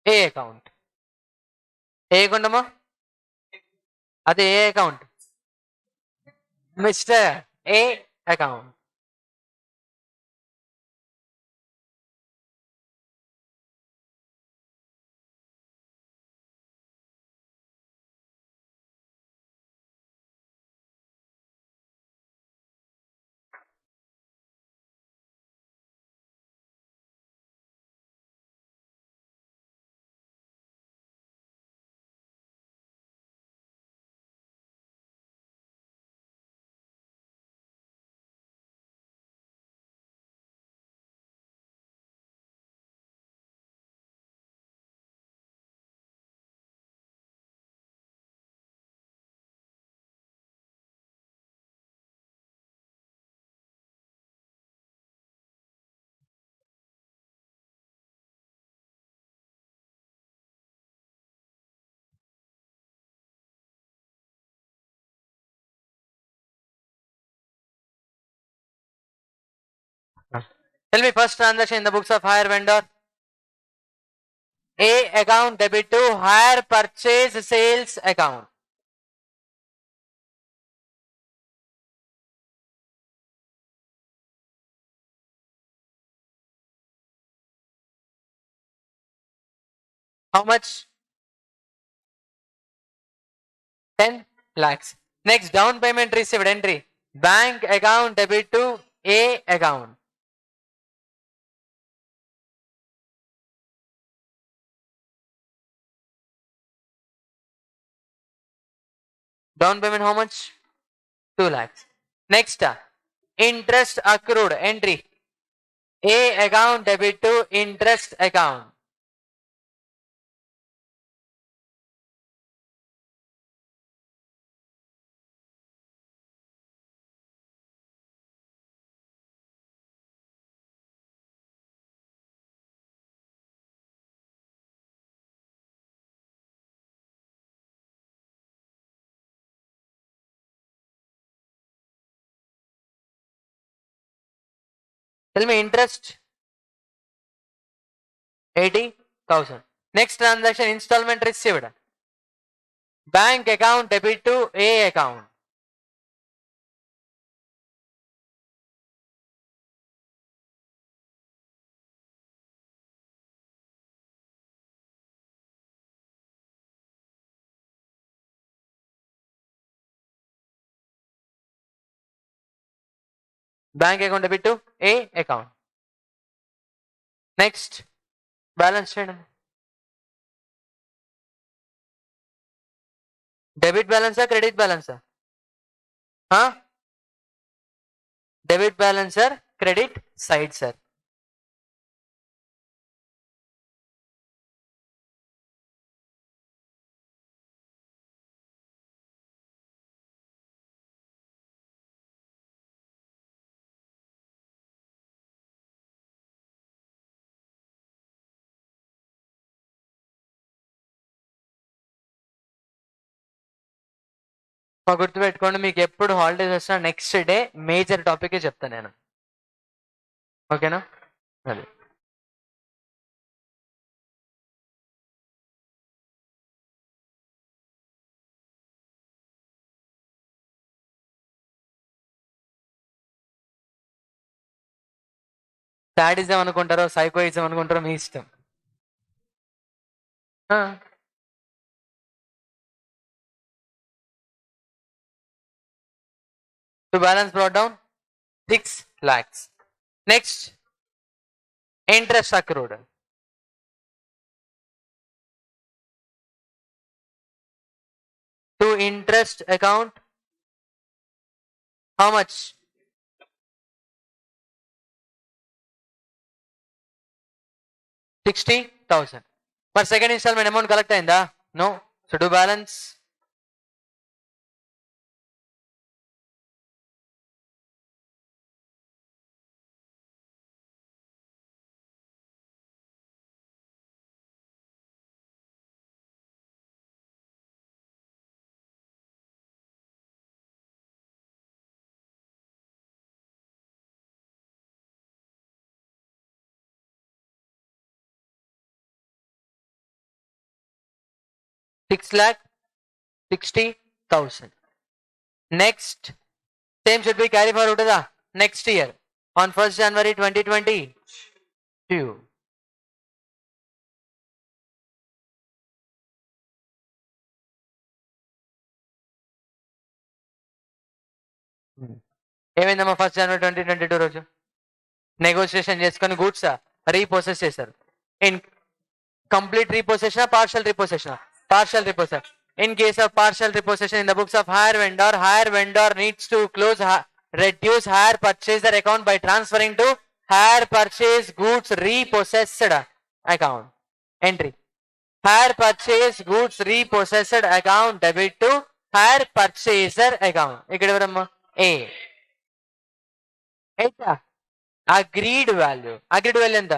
S1: A account. A కొండమా, అదే A account. Mister A account. Tell me first transaction in the books of hire vendor. A account debit to hire purchase sales account. How much? 10 lakhs. Next, down payment received entry. Bank account debit to A account. Down payment how much? 2 lakhs. Next, interest accrued entry. A account debit to interest account. Tell me interest. 80,000. Next transaction installment received. Bank account debit to A account. Bank account debit to A account. Next, balance sheet. Debit balance or credit balance? Huh? Debit balance or credit side, sir. మా గుర్తుపెట్టుకోండి, మీకు ఎప్పుడు holidays వచ్చినా next day major టాపికే చెప్తాను నేను. ఓకేనా? అది sadism అనుకుంటారో సైకోయిజం అనుకుంటారో మీ ఇష్టం. To balance brought down 6 lakhs. Next interest accrued. To interest account how much? 60,000. మరి సెకండ్ ఇన్స్టాల్మెంట్ అమౌంట్ కలెక్ట్ అయిందా? No. So to balance $6,60,000. Next, same should be carry forward to the next year on 1st January 2022. ఏమైందమ్మా 1st January 2022 రోజు? Negotiation చేసుకొని goods repossess చేశారు. In complete repossession, partial repossession? Partial repossession. In case of partial repossession in the books of hire vendor needs to reduce hire purchaser account by transferring to hire purchase goods repossessed account. Entry. Hire purchase goods repossessed account debit to hire purchaser account. ఇక్కడ ఎవరమ్మా? A. ఎయిటా? Agreed value. Agreed value ఎంత?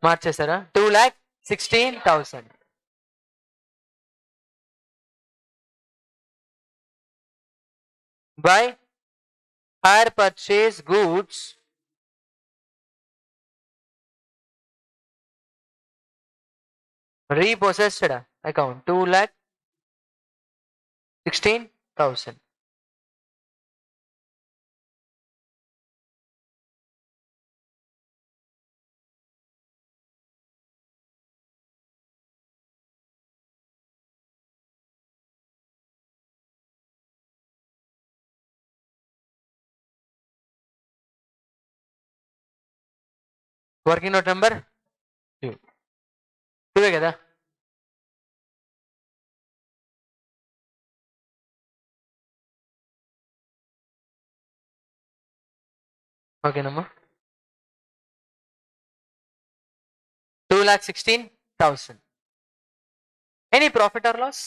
S1: మార్చేసారా? 2,16,000. By hire purchase goods repossessed account 2,16,000. Working note number 2 కదా? ఓకేనమ్మా. 2,16,000. Any profit or loss?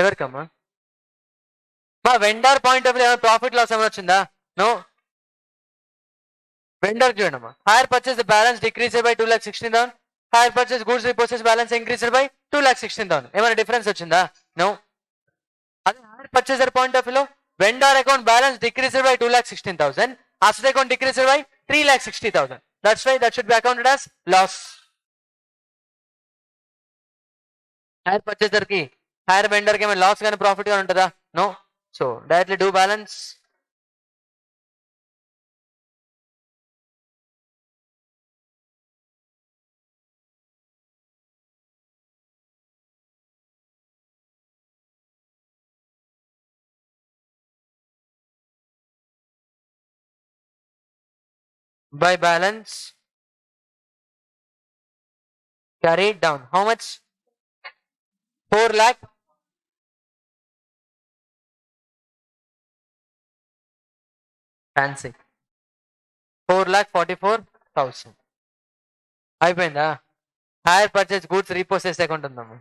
S1: ఎవరికమ్మా? మా vendor point of view profit loss ఏమైనా వచ్చిందా? నో. వెండర్ చూడమ్మా. Hire purchase balance decrease by 2,16,000. Hire purchase goods repurchase balance increase by 2,16,000. ఏమైనా difference వచ్చిందా? No. అదే హైర్ పర్చేసర్ పాయింట్ ఆఫ్ వ్యూలో vendor account balance decrease by 2,16,000. Asset account decrease by 3,60,000. That's why that should be accounted as loss. Hire purchaser కి hire vendor కి ఏమైనా loss కానీ profit కానీ ఉంటుందా? No. So directly do balance by balance carried down. How much? 4 lakh. Fancy. 4,44,000. అయిపోయిందా? Hire purchase goods రీపోసెస్ account ఉందమ్మా.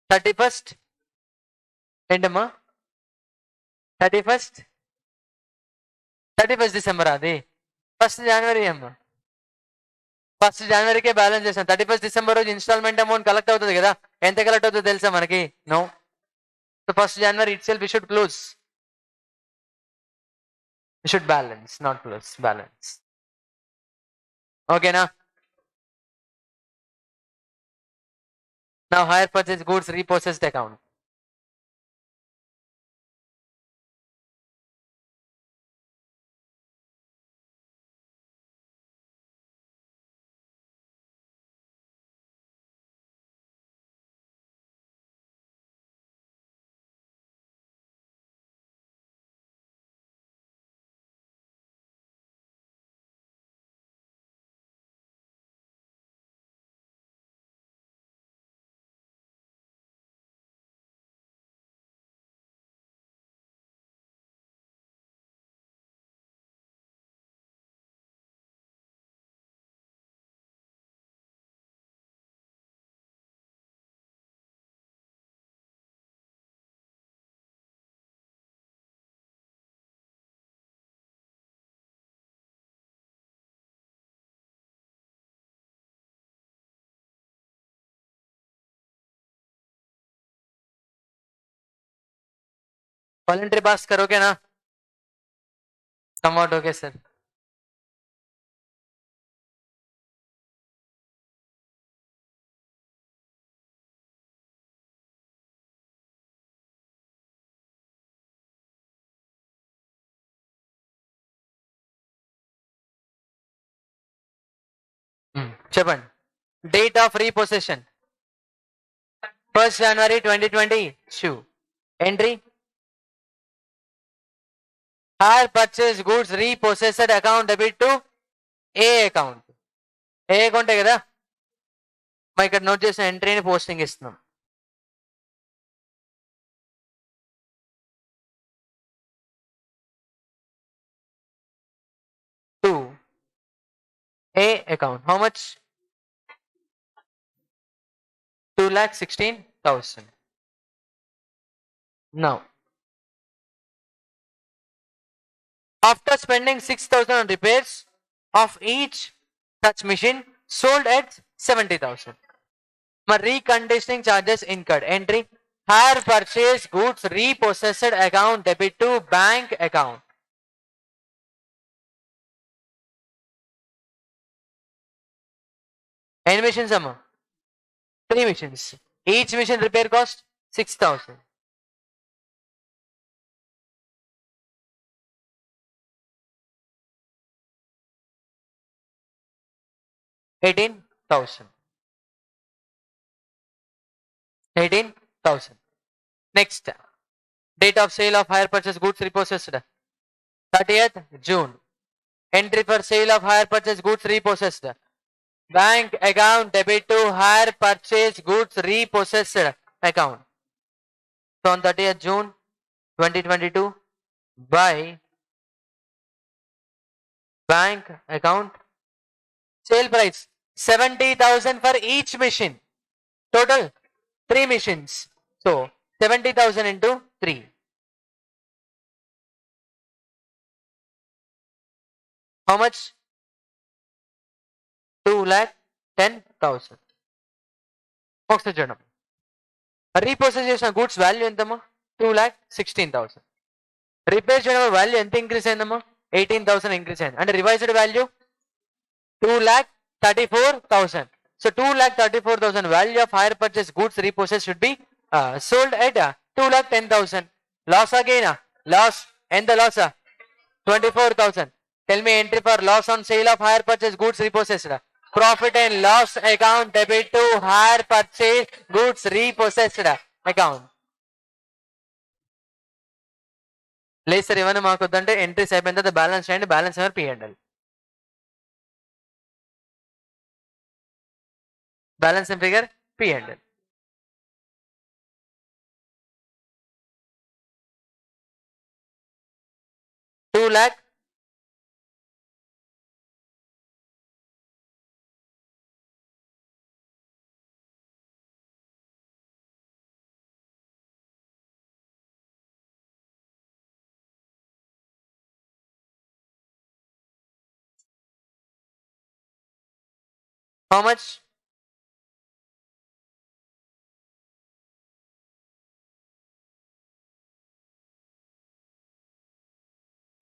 S1: 31st ఏంటమ్మా? 31st December అది 1st January అమ్మా. ఫస్ట్ జనవరికే బ్యాలెన్స్ చేసాం. 31st డిసెంబర్ రోజు ఇన్స్టాల్మెంట్ అమౌంట్ కలెక్ట్ అవుతుంది కదా, ఎంత కలెక్ట్ అవుతుందో తెలుసా మనకి? No. So first January itself we should close, we should balance, not close, balance. ఓకేనా? Now hire purchase goods repossessed account. Voluntary Bhaskar, okay na? Somewhat okay, sir. చెప్పండి. Date of repossession 1st January 2022. Entry hire purchase goods repossessed account debit to A account. ఏ అకౌంటే కదా, మా ఇక్కడ note చేసిన ఎంట్రీని posting ఇస్తున్నాం. To A account. How much? 2,16,000. Now, after spending 6,000 on repairs of each such machine, sold at 70,000. My reconditioning charges incurred. Entry hire purchase goods repossessed account debit to bank account. Any machines amma? 3 machines. Each machine repair cost 6,000. $18,000. 18,000. Next, date of sale of hire purchase goods repossessed 30th June. Entry for sale of hire purchase goods repossessed. Bank account debit to hire purchase goods repossessed account. So on 30th June 2022, by bank account, sale price 70,000 for each machine. Total 3 machines. So 70,000 into 3. How much? 2,10,000. ఒకసారి చూడండి. రీప్రొసెస్ చేసిన goods value ఎంతమ్మా? 2,16,000. Repair చేయడం value ఎంత increase అయిందమ్మా? 18,000 increase అయింది. అంటే revised value 2,34,000. So 2,34,000 value of hire purchase goods repossessed should be sold at 2,10,000. Loss again, loss and the loss 24,000. Tell me entry for loss on sale of hire purchase goods repossessed. Profit and loss account debit to hire purchase goods repossessed account. లేదు sir ఏమైనా మాకు వద్దంటే entries అయిపోయిన తర్వాత balance చేయండి, balance ఎవరు పియండి. Balance figure పియండి. $2,00,000. How much?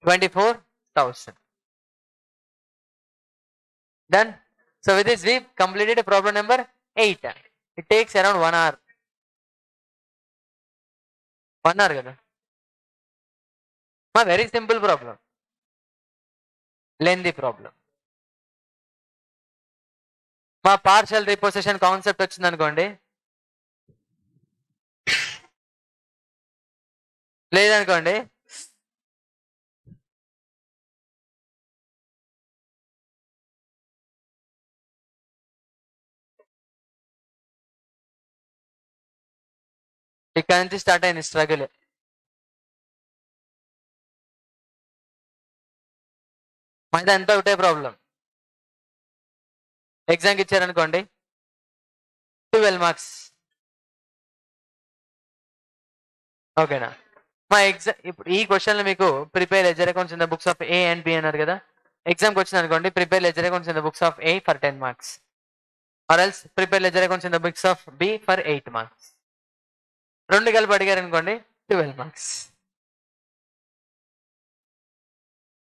S1: $24,000. Done. So with this we completed problem number 8. It takes around 1 hour. 1 hour kada. Very simple problem. Lengthy problem. మా పార్షల్ రిపోజిషన్ కాన్సెప్ట్ వచ్చింది అనుకోండి, లేదనుకోండి ఇక్కడ నుంచి స్టార్ట్ అయింది స్ట్రగుల్. ఇదంతా ఒకటే ప్రాబ్లం. ఎగ్జామ్కి ఇచ్చారనుకోండి 12 మార్క్స్. ఓకేనా? మా ఎగ్జామ్ ఇప్పుడు ఈ క్వశ్చన్లు మీకు prepare ledger accounts in the books of A and B అన్నారు కదా. ఎగ్జామ్కి వచ్చింది అనుకోండి prepare ledger accounts in the books of A for 10 marks or else prepare ledger accounts in the books of B for 8 marks. 2 కలిపి అడిగారు అనుకోండి 12 marks.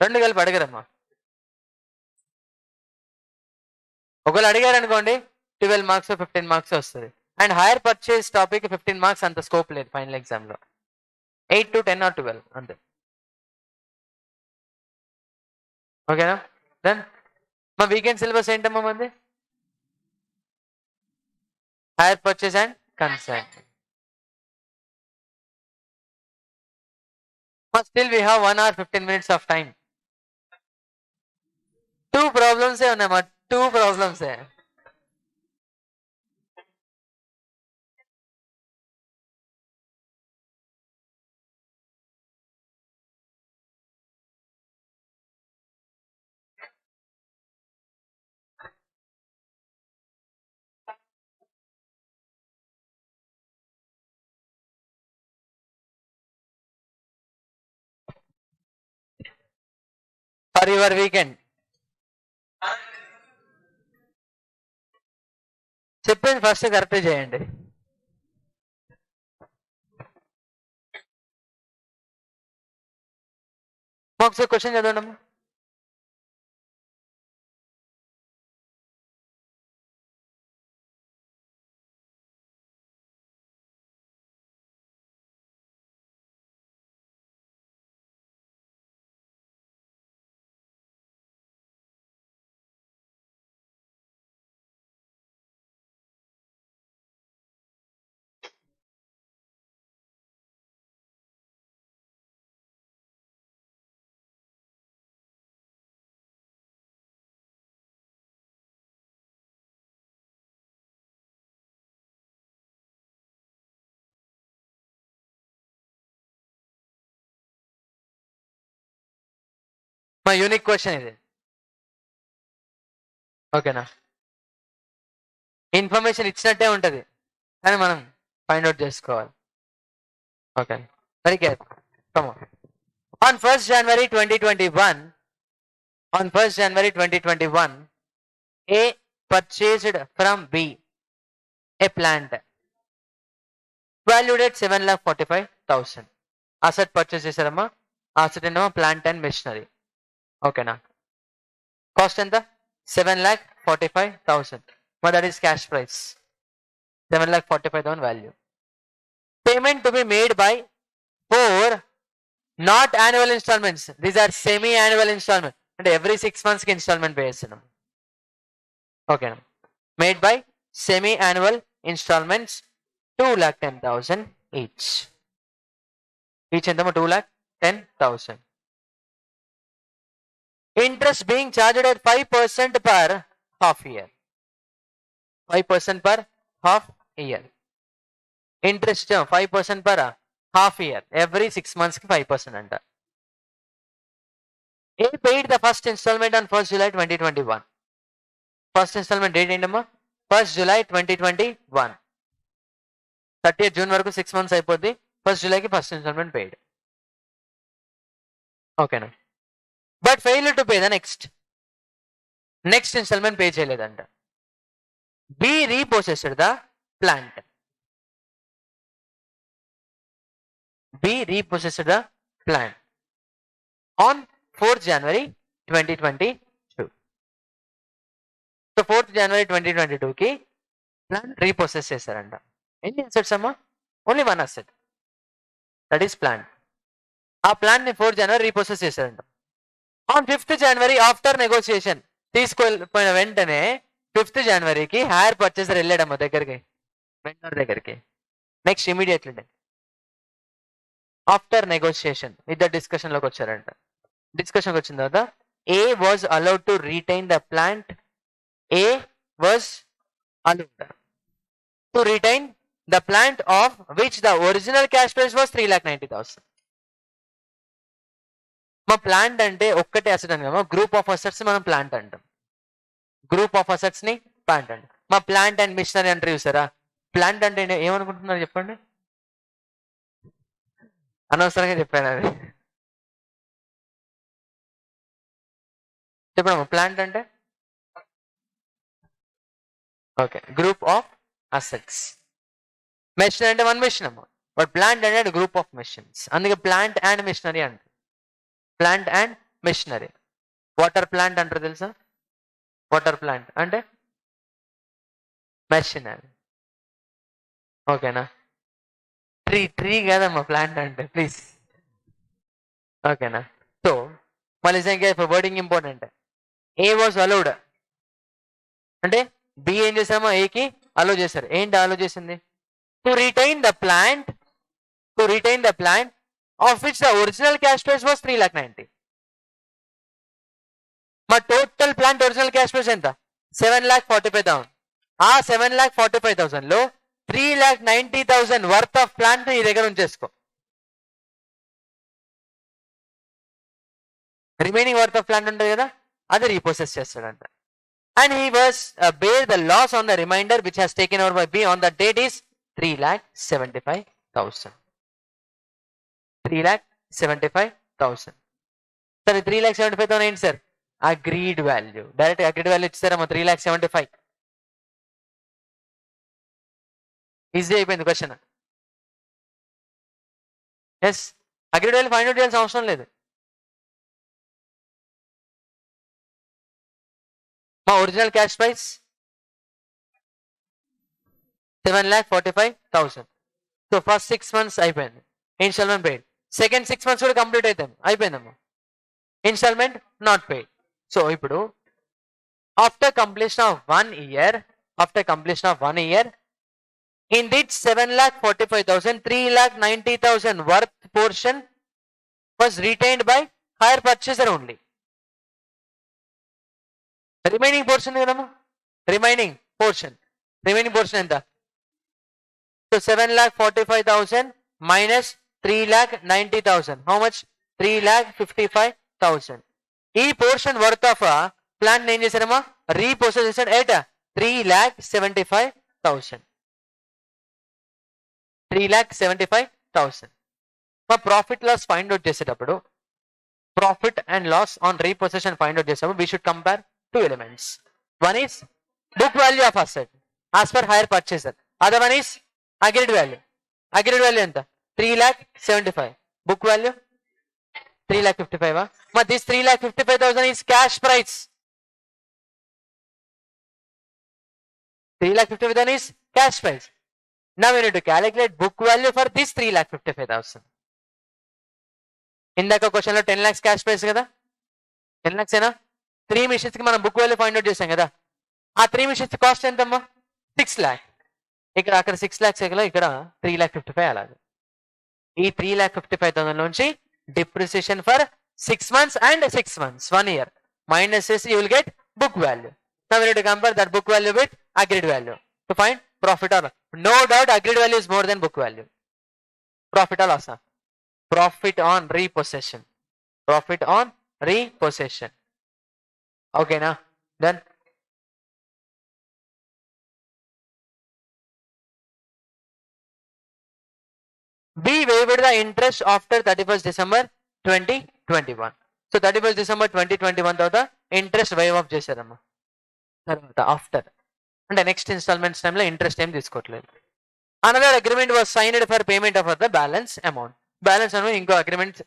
S1: 2 కలిపి అడిగారమ్మా. ఒకవేళ అడిగారు అనుకోండి 12 మార్క్స్ 15 మార్క్స్ వస్తుంది. And higher purchase topic 15 marks అంత స్కోప్ లేదు ఫైనల్ ఎగ్జామ్ లో. 8 to 10 or 12 అంతే. ఓకేనా? దెన్ మా వీకెండ్ సిలబస్ ఏంటమ్మా మంది? Hire purchase and consign. Still we have 1 hour 15 minutes of time. 2 problems ఉన్నాయమ్మా, 2 problems. For your weekend. చెప్పింది ఫస్ట్ కరెక్ట్ చేయండి. ఒకసారి క్వశ్చన్ చదవండి. మా యూనిక్ క్వశ్చన్ ఇది. ఓకేనా? ఇన్ఫర్మేషన్ ఇచ్చినట్టే ఉంటది కానీ మనం ఫైండ్ అవుట్ చేసుకోవాలి. Okay, very careful. Come on. On 1st January 2021, on 1st January 2021, A purchased from B a plant valued at 7,45,000. Asset purchase చేశారమ్మా. asset ఏమో ప్లాంట్ అండ్ మెషినరీ. ఓకేనా? కాస్ట్ ఎంత? 7,45,000. మరి that is cash price. 7,45,000 value. Payment to be made by 4 not annual installments. These are semi annual installment. అంటే every 6 months కి installment pay చేస్తున్నాం. ఓకేనా? Made by semi annual installments 2,10,000 each. Each ఎంతమో 2,10,000. Interest being charged at 5% per half year. 5% per half year. Interest 5% per half year. Every 6 months ki 5% anta. A paid the first installment on 1st July 2021. First installment date ఏంటమ్మా? 1st July 2021. 30th June వరకు 6 months అయిపోద్ది. 1st July కి first installment paid. ఓకేనా? But fail to pay the next installment pay చేయలేదంట. B repossessed the plant. B repossessed the plant on 4th January 2022. So 4th January 2022 కి plant రీపొసెస్ చేశారంట. ఎన్ని assets అమ్మా? Only one asset, that is plant. ఆ plant ని 4th January repossess చేశారంట. On 5th January after negotiation, తీసుకెళ్ళిపోయిన వెంటనే 5th January కి హైర్ పర్చేసర్ వెళ్ళాడమ్మా దగ్గరికి, వెండర్ దగ్గరికి. నెక్స్ట్ ఇమీడియట్లీ ఆఫ్టర్ నెగోసియేషన్ ఇద్దరు డిస్కషన్ లోకి వచ్చారంట. డిస్కషన్కి వచ్చిన తర్వాత A was allowed to retain the plant. A was allowed to retain the plant of which the original cash price was 3,90,000. మా ప్లాంట్ అంటే ఒక్కటే అసెట్ అని కదా, గ్రూప్ ఆఫ్ అసెట్స్ మనం ప్లాంట్ అంటాం. గ్రూప్ ఆఫ్ అసెట్స్ ని ప్లాంట్ అంటాం. మా ప్లాంట్ అండ్ మిషనరీ అంటారు చూసారా. ప్లాంట్ అంటే ఏమనుకుంటున్నారు చెప్పండి? అనవసరంగా చెప్పాను అది. చెప్పండి, ప్లాంట్ అంటే okay, group of assets. Machine అంటే వన్ మెషిన్ అమ్మ, బట్ ప్లాంట్ అంటే గ్రూప్ ఆఫ్ మెషిన్స్. అందుకే ప్లాంట్ అండ్ మెషినరీ అంటారు. Plant and machinery. Water plant అంటారు తెలుసా? వాటర్ ప్లాంట్ అంటే మెషినరీ. ఓకేనా? ట్రీ కాదమ్మా ప్లాంట్ అంటే, ప్లీజ్. ఓకేనా? సో మళ్ళీ ఇంకా wording important. A was allowed అంటే బి ఏం చేసామో ఏకి అలో చేశారు. ఏంటి అలో చేసింది? To retain the plant of which the original cash price was 3,90,000. మా total plant original cash price ఎంత? 7,45,000. ఆ 7,45,000 లో 3,90,000 వర్త్ ఆఫ్ ప్లాంట్ నీ దగ్గర ఉంచేసుకో. రిమైనింగ్ వర్త్ ఆఫ్ ప్లాంట్ ఉంటుంది కదా, అది రీపొసెస్ చేస్తాడంట. And he was bear the loss on the remainder which has taken over by B on the date is 3,75,000. 3,75,000. Sir, 3,75,000 ఏంటి sir? Agreed value. Direct agreed value ఇచ్చారమ్మా 3,75,000. Easy అయిపోయింది question. Yes, agreed value find out చేయాల్సిన అవసరం లేదు. మా original cash price 7,45,000. So first 6 months అయిపోయింది, installment paid. Second 6 months కూడా complete అయిపోయిందమ్మా, ఇన్స్టాల్మెంట్ నాట్ పెయిడ్. సో ఇప్పుడు after completion of 1 year, in which 7,45,000, 3,90,000 worth portion was retained by hire purchaser only. Remaining portion కదమ్మా, remaining portion ఎంత? So 7,45,000 minus 3,90,000, how much? 3,55,000. ఈ portion worth of plan ఏం చేశారమ్మా? రీపోసెస్ చేశాడు at 3,75,000. 3,75,000. మా profit loss find out చేసేటప్పుడు, profit and loss on repossession find out చేసేటప్పుడు we should compare two elements. One is book value of asset as per hire purchaser. Other one is agreed value. Agreed value enta? 3,75,000. Book value 3,55,000. But this 3,55,000 is cash price. 3,55,000 is cash price. Now we need to calculate book value for this 3,55,000. ఇందాక question లో 10 lakhs cash prize కదా, 10 lakhs ఏనా? 3 machines కి మనం book value find out చేసాం కదా. ఆ 3 machines cost ఎంతమ్మా? 6 lakhs. ఇక్కడ అక్కడ 6 lakhs, ఇక్కడ 3,55,000. అలాగే ఈ 3,55,000 నుంచి depreciation for 6 months and 6 months, 1 year minus చేసి you will get book value. Now we need to compare that book value with agreed value to find profit or loss. No doubt agreed value is more than book value. Profit or loss? Profit on repossession. Profit on repossession. Okay, now done. B waived the interest after 31st December 2021. So 31st December 2021 తర్వాత interest vive of చేశారమ్మా. తర్వాత after అంటే next instalments టైంలో interest ఏం తీసుకోవట్లేదు. Another agreement was signed for payment of the balance amount. Balance అని ఇంకో agreement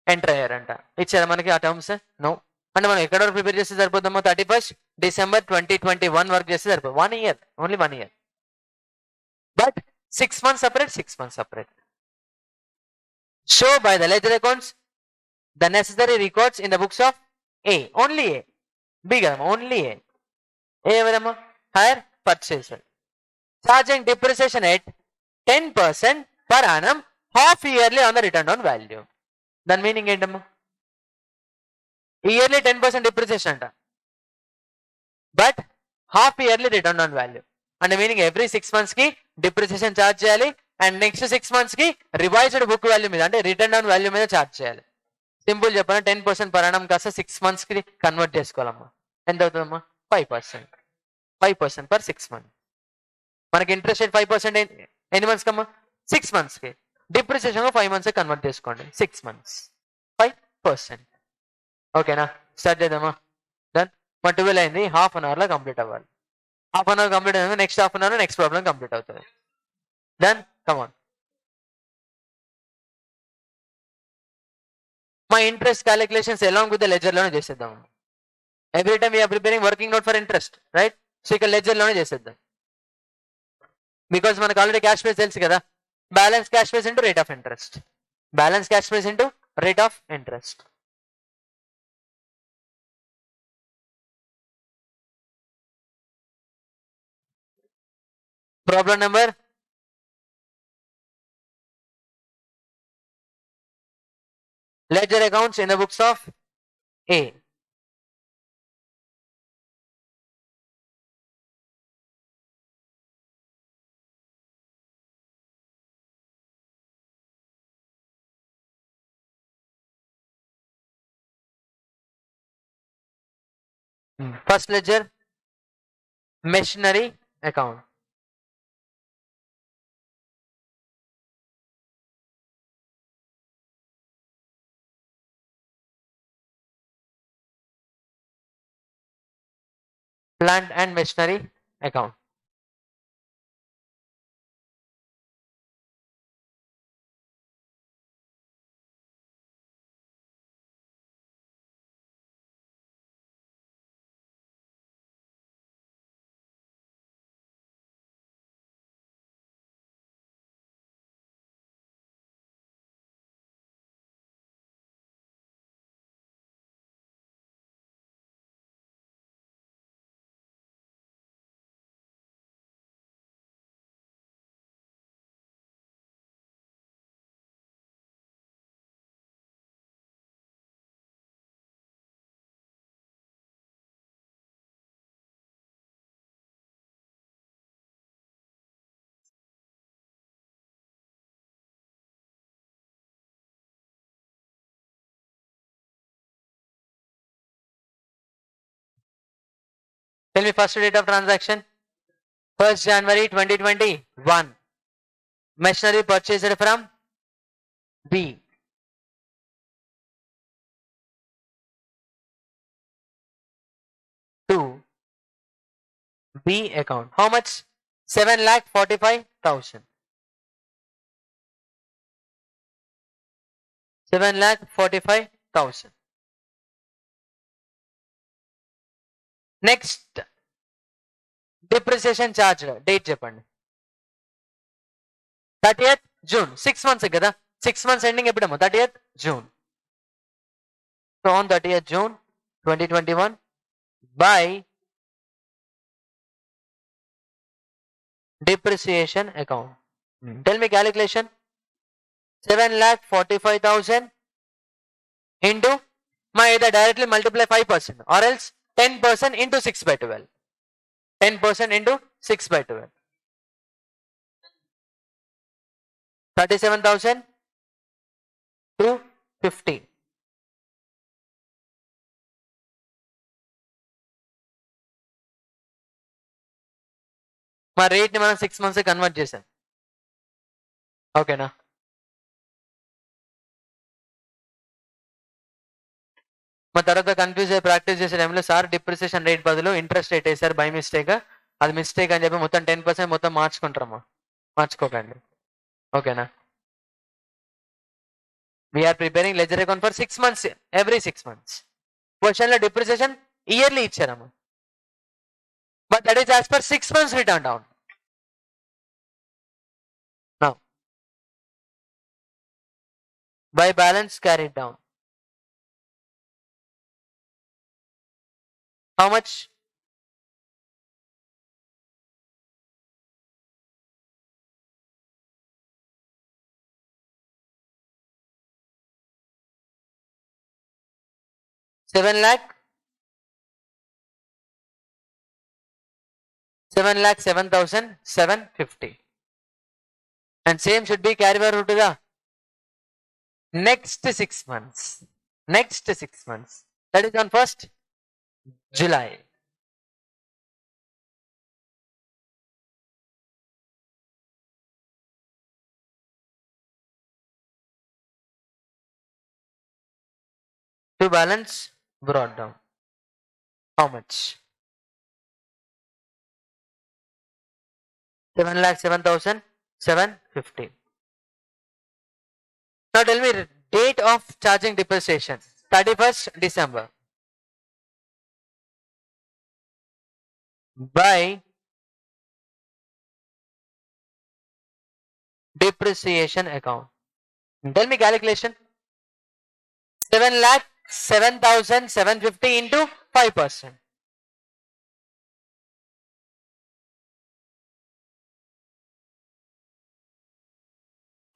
S1: enter అయ్యారంట. ఇచ్చారా మనకి ఆ టర్మ్స్? నో. అంటే మనం ఎక్కడ వరకు ప్రిపేర్ చేస్తే సరిపోతామో 31st December 2021 వరకు చేస్తే సరిపోతుంది. 1 year, only 1 year. But 6 months separate, 6 months separate. Show by the ledger accounts the necessary records in the books of A. Only A. B కదమ్మా, ఓన్లీ A. ఏ ఎవరమ్మా? Hire purchaser. Charging depreciation at 10% per annum half yearly on the return on value. దాని meaning ఏంటమ్మా? Yearly 10% depreciation అంట, but half yearly return on value. అంటే meaning every 6 months కి depreciation charge చేయాలి and next 6 months కి revised book value మీద అంటే return on value మీద ఛార్జ్ చేయాలి. సింపుల్ చెప్పాలి, 10% పర్ annum కాస్త 6 months కి కన్వర్ట్ చేసుకోవాలమ్మా. ఎంత అవుతుందమ్మా? 5%. 5% per 6 months. మనకి ఇంట్రెస్ట్ రేట్ 5% ఎన్ని మంత్స్ కమ్మా? 6 months కి. డిప్రిసియేషన్ 5 months కన్వర్ట్ చేసుకోండి. 6 months 5%. ఓకేనా? స్టార్ట్ చేద్దామా? డన్. మా 12 అయింది, హాఫ్ అన్ అవర్లో కంప్లీట్ అవ్వాలి. హాఫ్ అన్ అవర్ కంప్లీట్ అయింది, next half an hour next problem complete అవుతుంది. Done, come on. మా interest calculations along with the ledger లోనే చేసేద్దాం. Every time we are preparing working note for interest, right? So ఇక్కడ ledger లోనే చేసేద్దాం. Because మనకు already cash price తెలుసు కదా, balance cash price into rate of interest. Balance cash price into rate of interest. Problem number ledger accounts in the books of A. First ledger, machinery account. Plant and machinery account. Tell me first date of transaction. 1st January 2021. Machinery purchased from B. To B account. How much? 7,45,000. 7,45,000. Next depreciation charge date చెప్పండి. 30th June. 6 months కదా, 6 months ending ఎప్పుడేమో 30th June. So on 30th June 2021 by depreciation account. Tell me calculation. 7,45,000 into either directly multiply 5% or else 10% into 6/12. 10% into 6/12. 37,250. మా rate ని మనం 6 months convert చేసాం. ఓకేనా? మా తర్వాత కన్ఫ్యూజ్ అయ్యి ప్రాక్టీస్ చేసే టైంలో సార్ డిప్రిసియేషన్ రేట్ బదులు ఇంట్రెస్ట్ రేట్ వేసారు బై మిస్టేక్, అది మిస్టేక్ అని చెప్పి మొత్తం 10% మొత్తం మార్చుకుంటారమ్మా. మార్చుకోకండి. ఓకేనా? We're preparing ledger account for 6 months, every 6 months. Question లో డిప్రిసియేషన్ ఇయర్లీ ఇచ్చారమ్మా, but that is as per 6 months written down. Now, by balance carried down. How much? seven lakh 7,750. And same should be carried over to the next 6 months. Next 6 months. That is on 1st July. To balance brought down. How much? 7,07,750. Now tell me date of charging depreciation. 31st December. By depreciation account. Tell me calculation. 7,07,750 into 5%.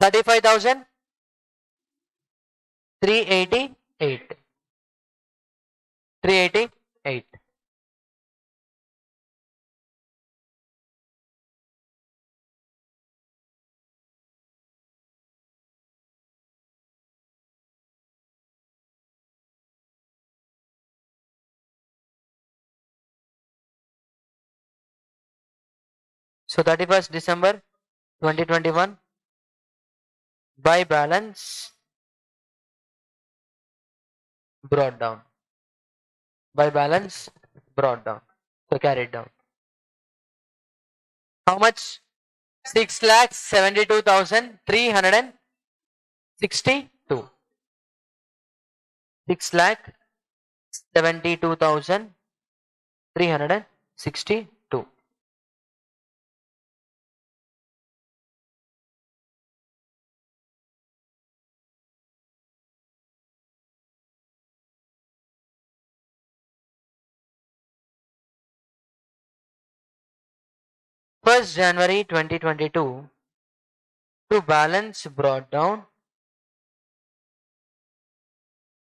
S1: 35,388. 388. So 31st December 2021 by balance brought down. By balance brought down. So carried down. How much? 6,72,362. 6,72,362. First January 2022 to balance brought down.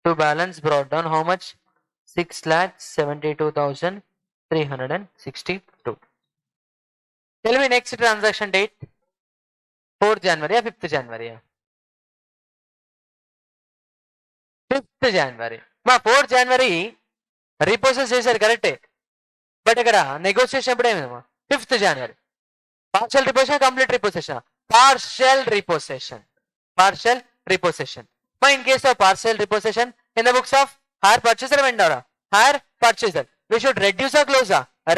S1: To balance brought down how much? 6,72,362. Tell me next transaction date. 4th January or 5th January? 5th January. మా 4th January రీప్రోసెస్ చేశారు కరెక్టే, but ఇక్కడ negotiation ఎప్పుడు ఏమైందమ్మా? 5th January. Partial repossession, complete repossession? Partial repossession. Partial repossession. In case of partial repossession in the books of hire purchaser vendor, hire purchaser, we should reduce or close?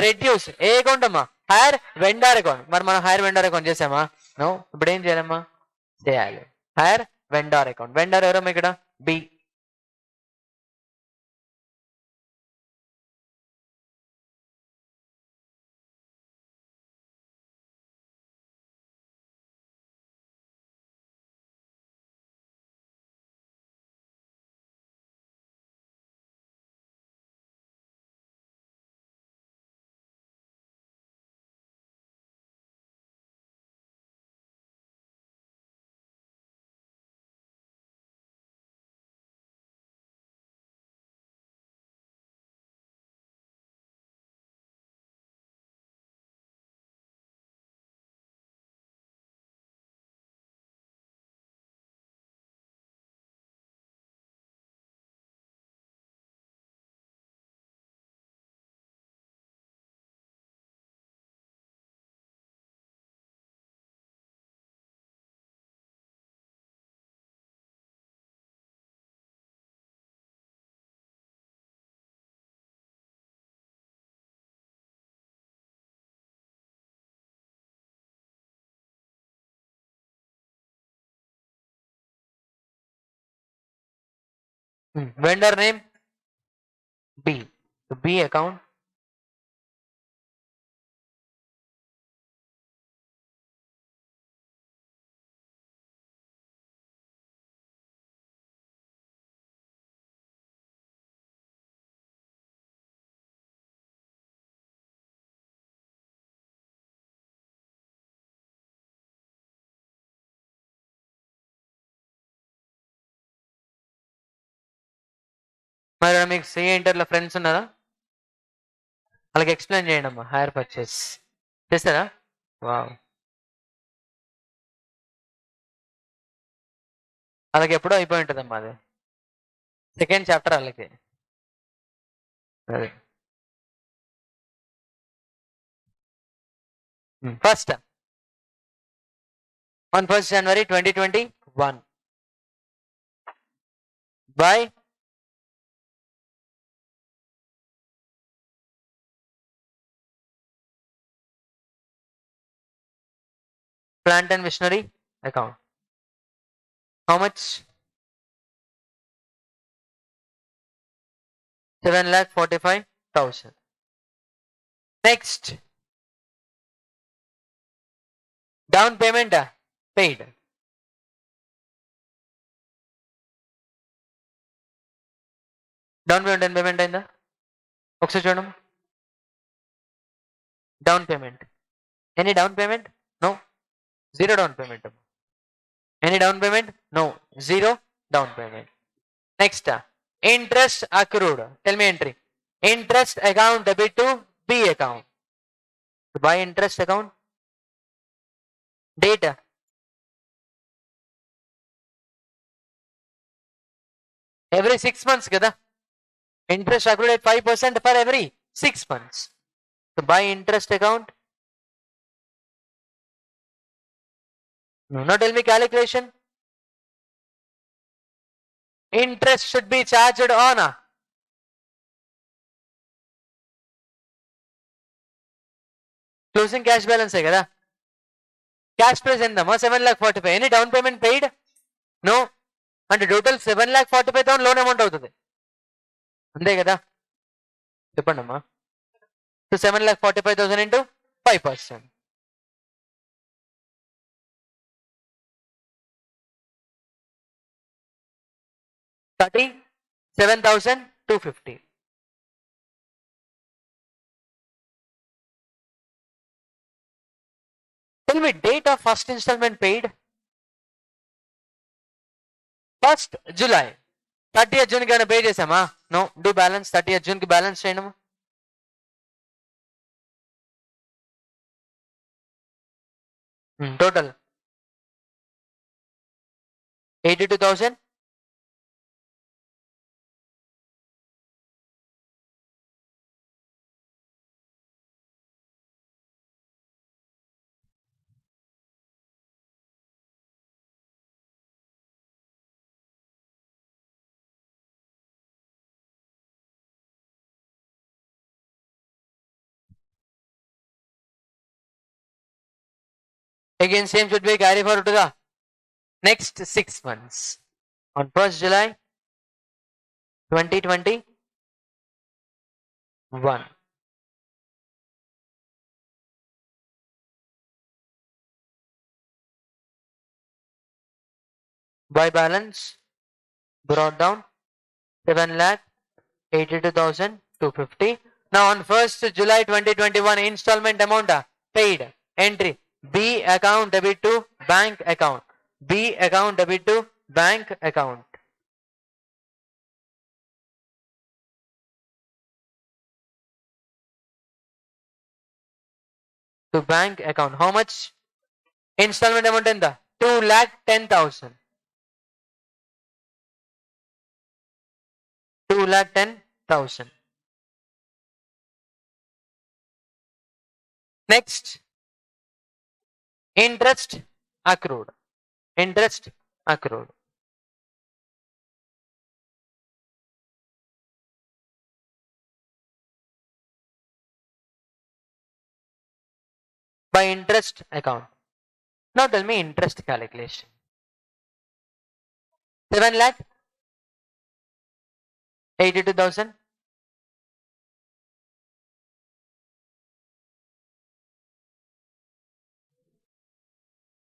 S1: Reduce. ఏ account అమ్మా? Hire vendor account. మరి మనం hire vendor account చేసామా? No. ఇప్పుడు ఏం చేయాలమ్మా? చేయాలి hire vendor account. Vendor ఎవరమ్మా ఇక్కడ? B. Vendor name B. So B account. మరి మీకు సిఏ ఇంటర్లో ఫ్రెండ్స్ ఉన్నారా? వాళ్ళకి ఎక్స్ప్లెయిన్ చేయండి అమ్మా. హైర్ పర్చేస్ చేస్తారా? వావ్. వాళ్ళకి ఎప్పుడో అయిపోయి ఉంటుందమ్మా అది. సెకండ్ చాప్టర్ వాళ్ళకి. అదే first on 1st January 2021 by plant and machinery account. How much? 7,45,000. Next, down payment paid. Down payment ఎంత పేమెంట్ అయిందా ఒకసారి చూడడం. Down payment, any down payment? No, zero down payment. Any down payment? No, zero down payment. Next, interest accrued. Tell me entry. Interest account debit to B account. By interest account. Date every 6 months కదా. Interest accrued at 5% for every 6 months. So by interest account. No, now tell me calculation. Interest should be charged on closing cash balance కదా. Cash price ఎంతమ్మా? 7,45,000. Any down payment paid? No. అంటే total 7,45,000 loan amount అవుతుంది అంతే కదా. చెప్పండి అమ్మా. So 7,45,000 into 5%. 37,250. Tell me date of first installment paid. 1st July. 30th June కి ఏమైనా పే చేసామా? No. Due balance. 30th June కి బ్యాలెన్స్ చేయడము. Total 82,000. Again same should be carry forward to the next 6 months. On 1st July 2021. By balance brought down 7,82,250. Now on 1st July 2021 installment amount paid. Entry B account debit to bank account. B account debit to bank account. To bank account. How much? Installment amount in the 2,10,000. 2,10,000. Next, interest accrued. Interest accrued. By interest account. Now tell me interest calculation. 7 lakh 82,000.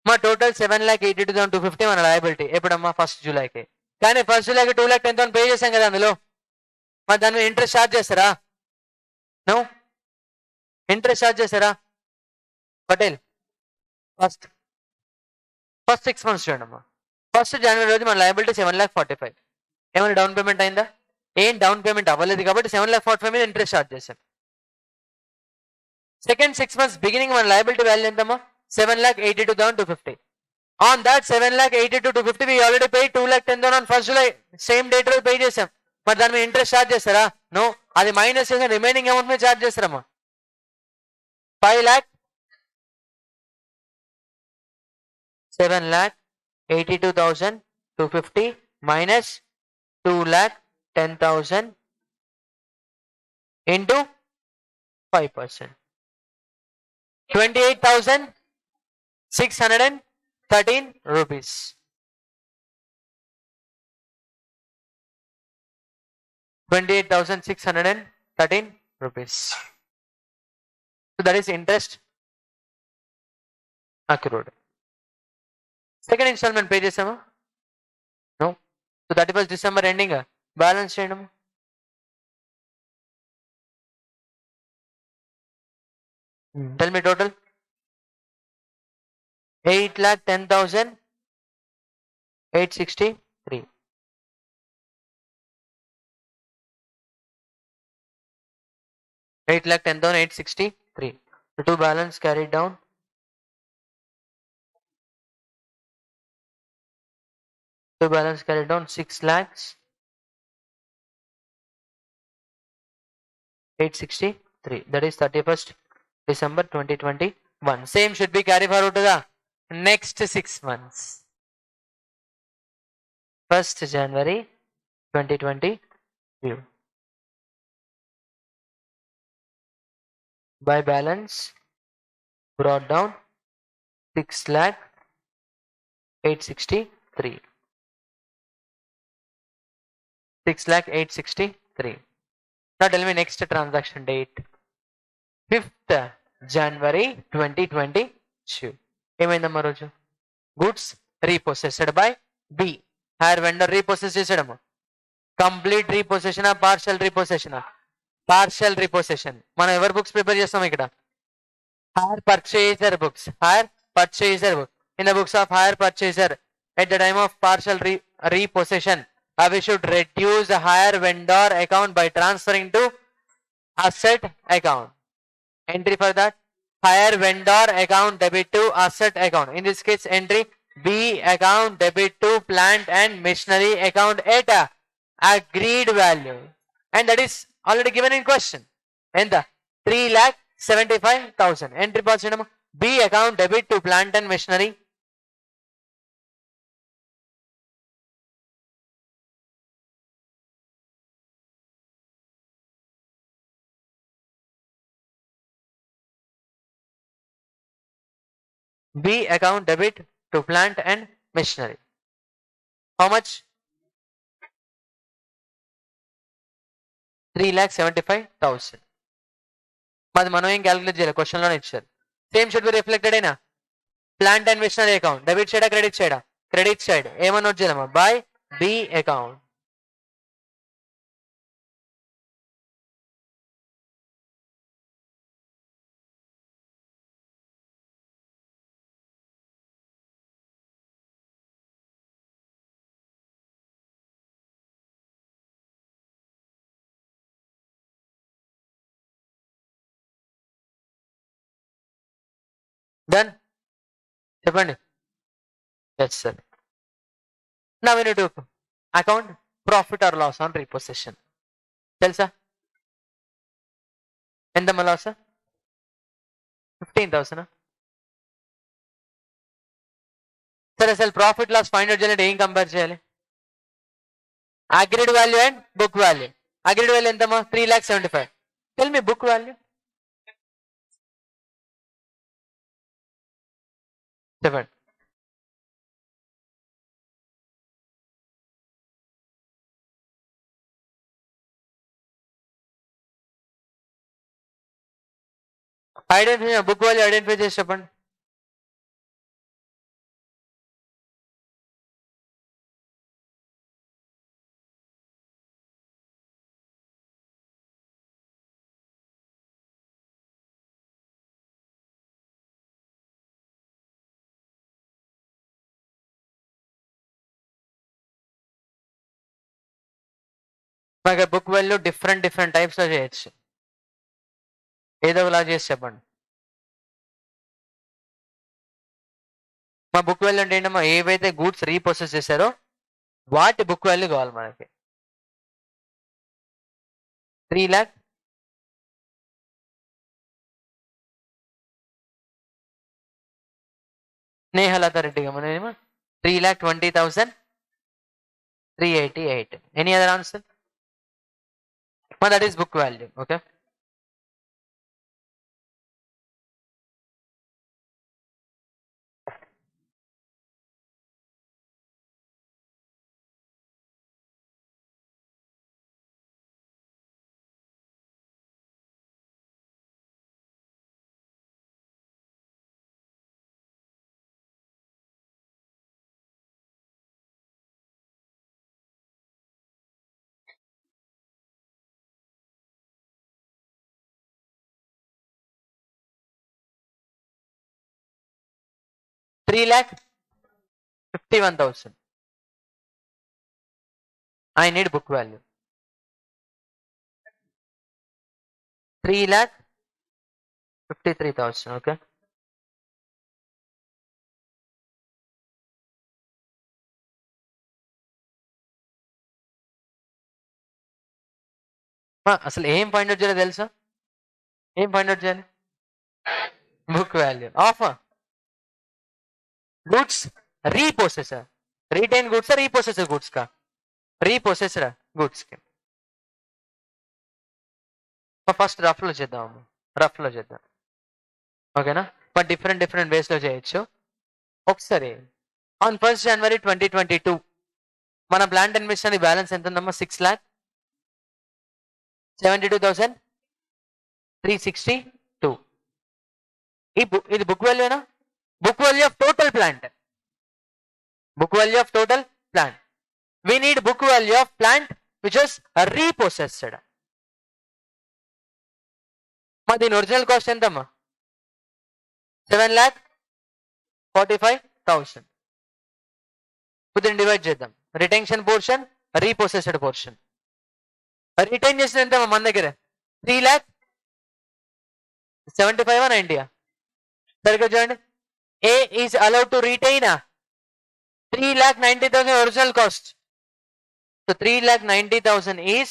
S1: మా total 7,82,250 మన liability ఎప్పుడమ్మా first జూలైకి. కానీ first జూలైకి 2,10,000 pay చేశాం కదా అందులో. మరి దాని మీద interest charge చేస్తారా? నో. ఇంట్రెస్ట్ ఛార్జ్ చేస్తారా పటేల్? ఫస్ట్ 6 months చూడండి అమ్మా. ఫస్ట్ జనవరి రోజు మన లయబిలిటీ 7,45,000. ఏమైనా డౌన్ పేమెంట్ అయిందా? ఏం డౌన్ పేమెంట్ అవ్వలేదు కాబట్టి 7,45,000 మీద ఇంట్రెస్ట్ ఛార్జ్ చేశాం. సెకండ్ 6 months బిగినింగ్ మన లయబిలిటీ వాల్యూ ఎంతమ్మా? 7,82,250. On that 7,82,250 we already paid 2,10,000 on first July. Same date రోజు పే చేసాం. మరి దాని మీద ఇంట్రెస్ట్ ఛార్జ్ చేస్తారా? నో. అది మైనస్ చేసిన రిమైనింగ్ అమౌంట్ మీద ఛార్జ్ చేస్తారమ్మా. 7,82,250 minus 2,10,000 into 5%. 28,613 rupees. 28,613 rupees. So that is interest accrued. Second installment pay chesama? No. So 31st December ending balance cheyandam. Tell me total. 8,10,863. 8,10,863. The two balance carried down. Two balance carried down 6,08,63. That is 31st December 2021. Same should be carried forward to the next 6 months. 1st January 2022. By balance brought down 6,08,63. 6,08,63. Now tell me next transaction date. 5th January 2022. ఏమైందమ్మా రోజు? Goods repossessed by B. Hire vendor repossess చేసాడమ్మా. Complete repossession partial repossession? Partial repossession. మనం ఎవరి books prepare చేస్తాం ఇక్కడ? Hire purchaser books. Hire purchaser book. In the books of hire purchaser at the time of partial repossession we should reduce the higher vendor account by transferring to asset account. Entry for that: higher vendor account debit to asset account. In this case entry B account debit to plant and machinery account at agreed value, and that is already given in question. And the 3,75,000. Entry pass cheyadam. B account debit to plant and machinery. B account debit to plant and machinery. How much? 3,75,000. మరి మనం ఏం calculate చేయాలి? Question లోనే ఇచ్చారు. Same should be reflected అయినా plant and machinery account. Debit సైడా credit సైడా? Credit side. ఏమని నోట్ చేయాలమ్మా? By B account. డన్. చెప్పండి. Yes sir. నా we need to account profit or loss on repossession. తెలుసా ఎంతమ్మా లాస్? 15,000. సరే అసలు ప్రాఫిట్ లాస్ ఫైండ్ అవుట్ చేయాలంటే ఏం కంపేర్ చేయాలి? Agreed value and book value. Agreed value ఎంతమ్మా? 3,75,000. Tell me book value. చెప్పండి. ఐడెంటిఫై బుక్ వాల్యూ ఐడెంటిఫై చేసి చెప్పండి. మనకి బుక్ వాల్యూ డిఫరెంట్ టైప్స్ లో చేయొచ్చు. ఏదో ఒకలా చేసి చెప్పండి. మా బుక్ వాల్యూ అంటే ఏంటమ్మా, ఏవైతే గూడ్స్ రీప్రొసెస్ చేశారో వాటి బుక్ వాల్యూ కావాలి మనకి. 3 lakh స్నేహలత రెడ్డి మన 3,20,388. Any other answer? That is book value. Okay, $3,51,000. I need book value. 3,53,000. Okay. అసలు ఏం పాయింట్ అవుట్ చేయాలో తెలుసా? ఏం పాయింట్ అవుట్ చేయాలి? Book value of goods repossessed. Retain goods repossessed goods కా? రీప్రొసెసర్ గుడ్స్ కి. ఫస్ట్ రఫ్ లో చేద్దాం. ఓకేనా? బట్ డిఫరెంట్ వేస్ లో చేయొచ్చు. ఒకసారి ఆన్ 1st January 2022 మన ప్లాంట్ అండ్ మిషన్ బ్యాలెన్స్ ఎంత ఉందమ్మా? 6,72,362. ఇది బుక్ వాల్యూనా? Book value of total plant. Book value of total plant. We need book value of plant which was repossessed. దీని ఒరిజినల్ కాస్ట్ ఎంతమ్మా? 7,45,000. దీన్ని డివైడ్ చేద్దాం. Retention portion, repossessed portion. Retain చేసిన ఎంతమ్మా మన దగ్గర? 3,75,000 90. సరిగ్గా చూడండి. A is allowed to retain 3,90,000 original cost. So 3,90,000 is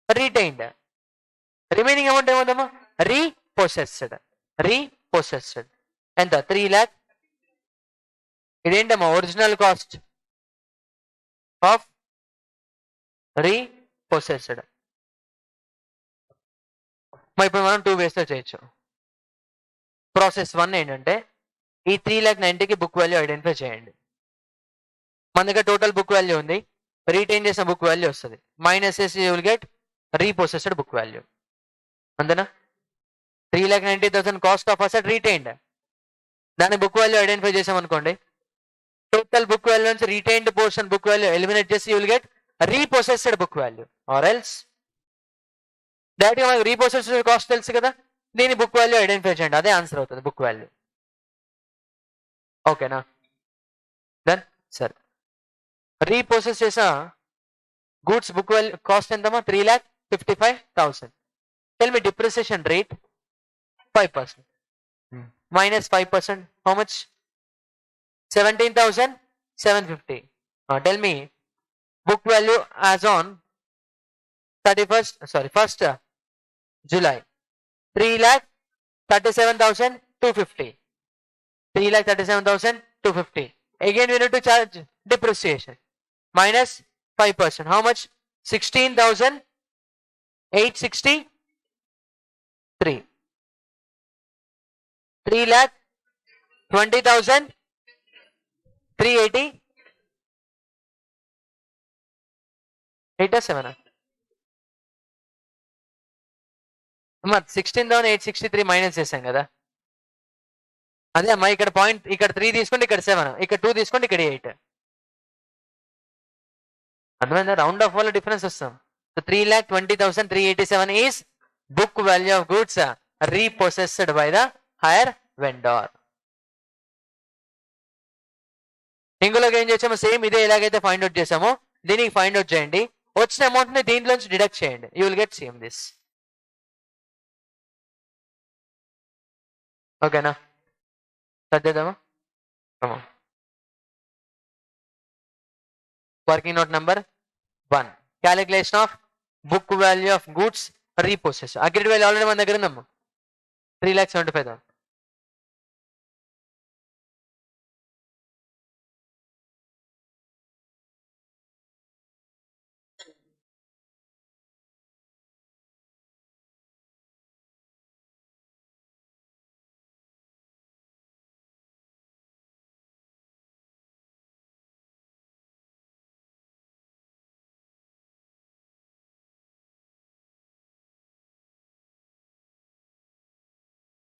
S1: retained. Remaining amount ఏమవుతామా? రీపొసెస్డ్. ఎంత? 3 lakh. ఇదేంటమ్మా? Original cost of repossessed. ఇప్పుడు మనం 2 వేస్ లో చేయొచ్చు. ప్రాసెస్ 1 ఏంటంటే ఈ 3,90,000కి బుక్ వాల్యూ ఐడెంటిఫై చేయండి. మన దగ్గర టోటల్ బుక్ వాల్యూ ఉంది, రీటైన్ చేసిన బుక్ వాల్యూ వస్తుంది. మైనస్ చేసి you will get repossessed book value. అంతేనా? 3,90,000 కాస్ట్ ఆఫ్ అసెట్ రీటైన్డ్. దాని బుక్ వాల్యూ ఐడెంటిఫై చేసాం అనుకోండి. టోటల్ బుక్ వాల్యూ నుంచి retained portion book value eliminate చేసి you will get repossessed book value. Or else direct గా మనకు రీపొసెస్డ్ cost తెలుసు కదా, దీని బుక్ వాల్యూ ఐడెంటిఫై చేయండి. అదే ఆన్సర్ అవుతుంది బుక్ వాల్యూ. ఓకేనా? దెన్ సరే, రీపొసెస్ చేసా గూడ్స్ బుక్ వాల్యూ కాస్ట్ ఎంతమా? 3,55,000. Tell me depreciation rate 5%. Minus 5%, how much? 17,750. Tell me book value as on 1st July. 3,37,250. 3,37,250. Again we need to charge depreciation. Minus 5%. How much? 16,863. 3,20,380. 8 or 7? అమ్మా 16,863 minus చేసాం కదా. అదే అమ్మా ఇక్కడ point, ఇక్కడ 3 తీసుకోండి, ఇక్కడ 7, ఇక్కడ 2 తీసుకోండి, ఇక్కడ 8. అర్థమైందా? రౌండ్ ఆఫ్ వల్ల డిఫరెన్స్ వస్తాం. So 3,20,387 is book value of goods repossessed by the hire vendor. ఇందులోకి ఏం చేసామో సేమ్ ఇదే ఎలాగైతే ఫైండ్ అవుట్ చేసామో దీనికి ఫైండ్ అవుట్ చేయండి. వచ్చిన అమౌంట్ ని దీంట్లోంచి డిడక్ట్ చేయండి. You will get same this. ఓకేనా? సర్దేద్దామా? Working note number 1, calculation of book value of goods repossess. Agreed value already మన దగ్గర ఉందమ్మా, 3,75,000.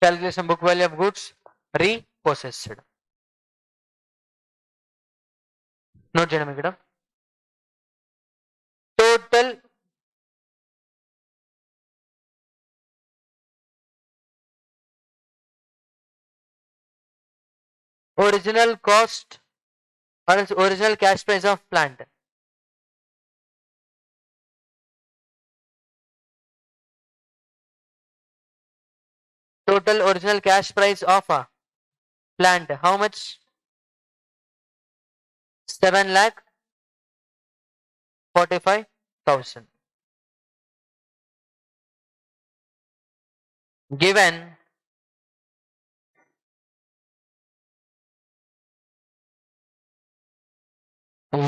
S1: Calculation book value of goods repossessed. Note చేయడం ఇక్కడ. Total original cost or else original cash price of plant. Total original cash price of a plant. How much? 7,45,000. Given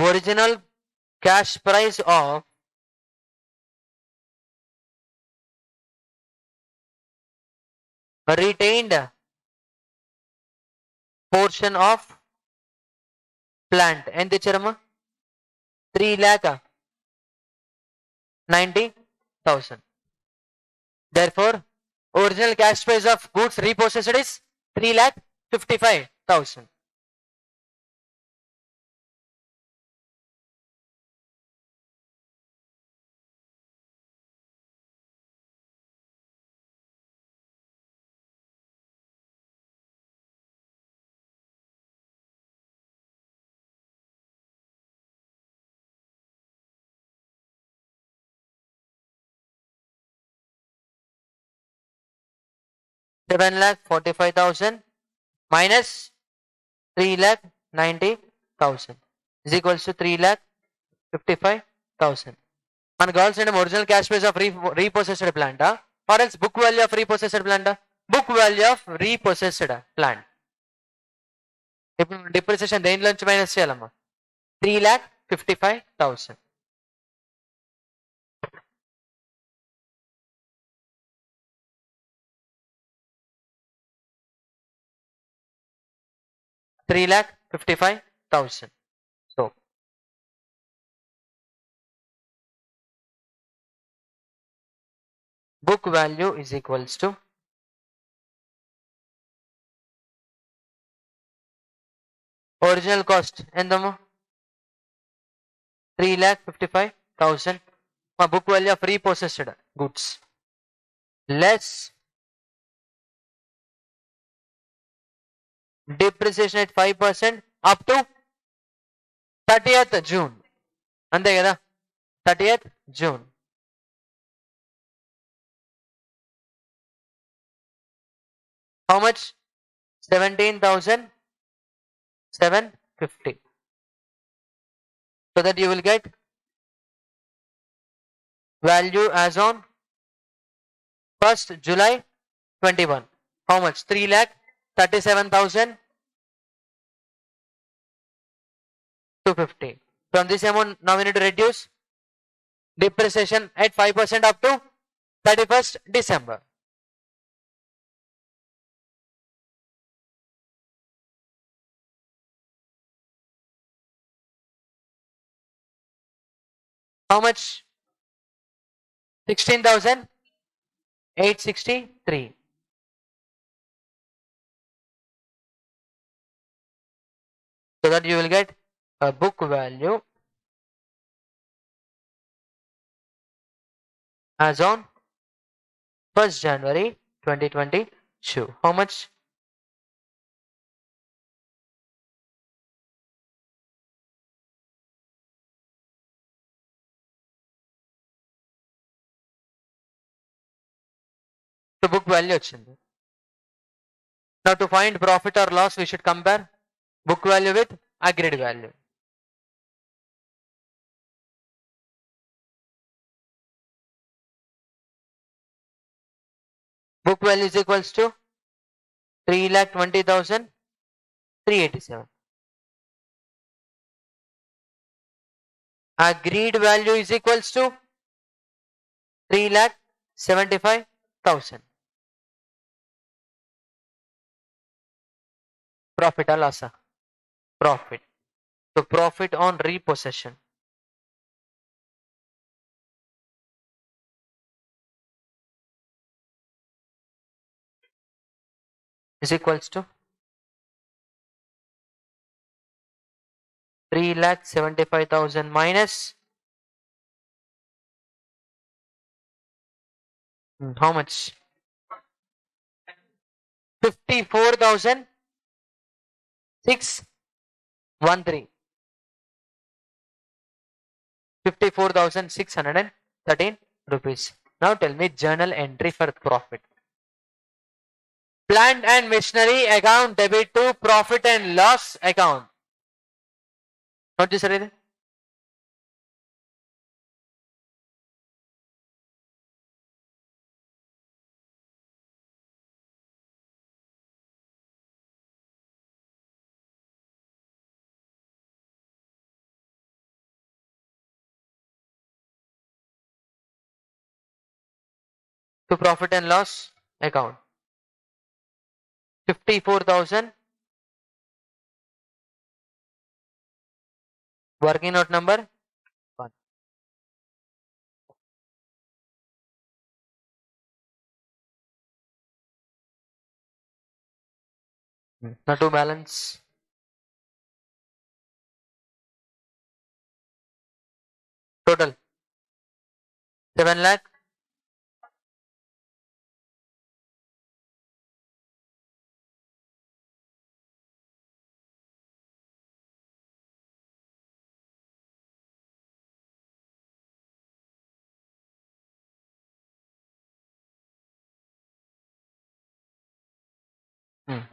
S1: original cash price of retained portion of plant. ఎంత ఇచ్చారమ్మా? 3,90,000. Therefore, original cash price of goods repossessed is 3,55,000. $7,45,000 minus 3,90,000 is equals to 3,55,000. మనకు కావాల్సిన original cash price of repossessed plant or else book value of repossessed plant? Book value of repossessed plant. ఇప్పుడు depreciation దేనిలోంచి minus చేయాలమ్మా? 3,55,000. $3,55,000. So book value is equals to original cost endamma 3,55,000. My book value of repossessed goods less depreciation at 5% up to 30th June. అంతే కదా? 30th June. How much? 17,750. So that you will get value as on 1st July 21. How much? 3,37,250. From this amount now we need to reduce depreciation at 5% up to 31st December. How much? 863. So that you will get a book value as on 1st January 2022. How much? So book value వచ్చింది. Now to find profit or loss, we should compare book value with agreed value. Book value is equals to 3,20,387. Agreed value is equals to 3,75,000. Profit or loss? Profit. So profit on repossession is equals to 3,75,000 minus how much? 54,613. 54,613 rupees. Now tell me journal entry for profit. Plant and machinery account debit to profit and loss account. What is it? To profit and loss account. 54,000. Working note number 1. Now to balance. Total 7 lakh.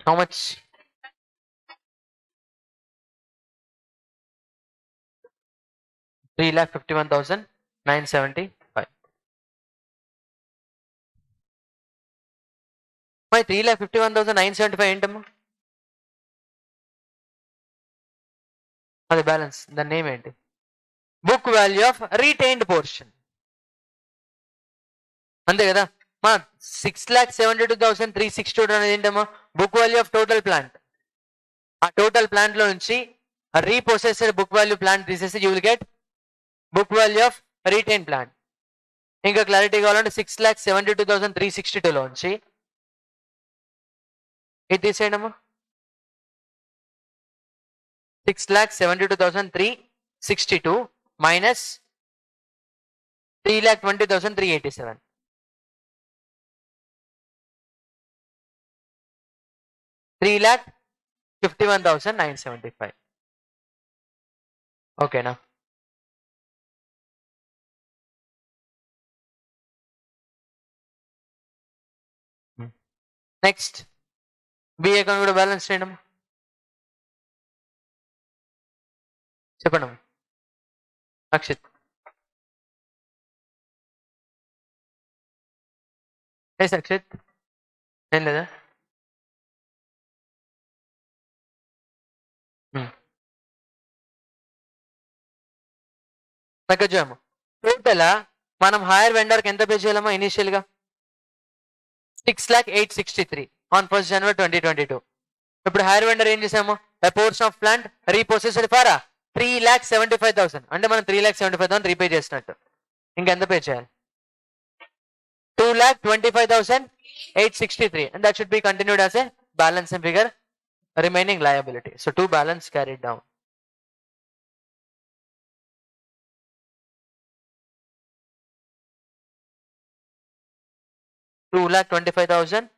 S1: How much? 3,51,975. My 3,51,975 ఏంటమ్మా? అది balance. దాని name ఏంటి? Book value of retained portion. అంతే కదా? మా 6,72,362 అనేది ఏంటమ్మా? Book value of total plant. ఆ టోటల్ ప్లాంట్ లో నుంచి రీప్రొసెస్డ్ బుక్ వాల్యూ ప్లాంట్ తీసేసి you will get book value of retain plant. ఇంకా క్లారిటీ కావాలంటే 6,72,362 లోంచి ఇది తీసేయండి అమ్మా. 6,72,362 minus 3,20,387. 3,51,975. ఓకేనా? నెక్స్ట్ బి అకౌంట్ కూడా బ్యాలెన్స్ చేయడం చెప్పండి అక్షిత్. అక్షిత్ ఏం లేదా? తగ్గజాము టోటల్ మనం హైర్ వెండర్కి ఎంత పే చేయాలమ్మా ఇనిషియల్ గా? 6,0863 ఆన్ 1st January 2022. ఇప్పుడు హైర్ వెండర్ ఏం చేసాము? a portion of plant repossessed for 3,75,000. అంటే మనం 3,75,000 రీపే చేసినట్టు. ఇంకెంత పే చేయాలి? 2,25,863, and that should be continued as a balance and figure remaining liability. So 2 balance carried down. Two lakh 25,000.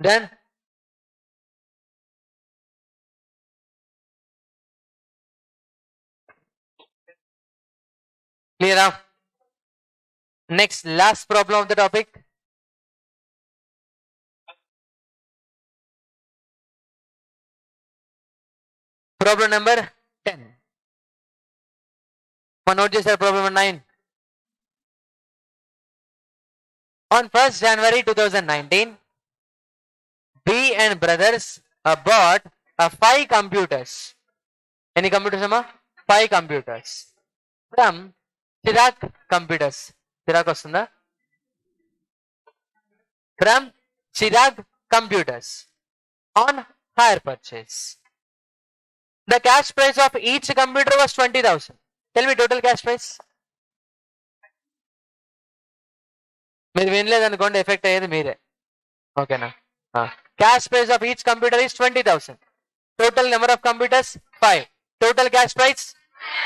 S1: Then clear up. Next, last problem of the topic. Problem number 10. Note this problem number 9. On 1st January 2019, B and brothers bought 5 computers. Any computers, Amma? 5 computers from CHEDE computers. CHEDE vastunda? From CHEDE computers on hire purchase. The cash price of each computer was 20,000. Tell me total cash price. మీరు వినలేదనుకోండి, effect అయ్యేది మీరే. ఓకేనా? Cash price of each computer is 20,000. Total number of computers 5. Total cash price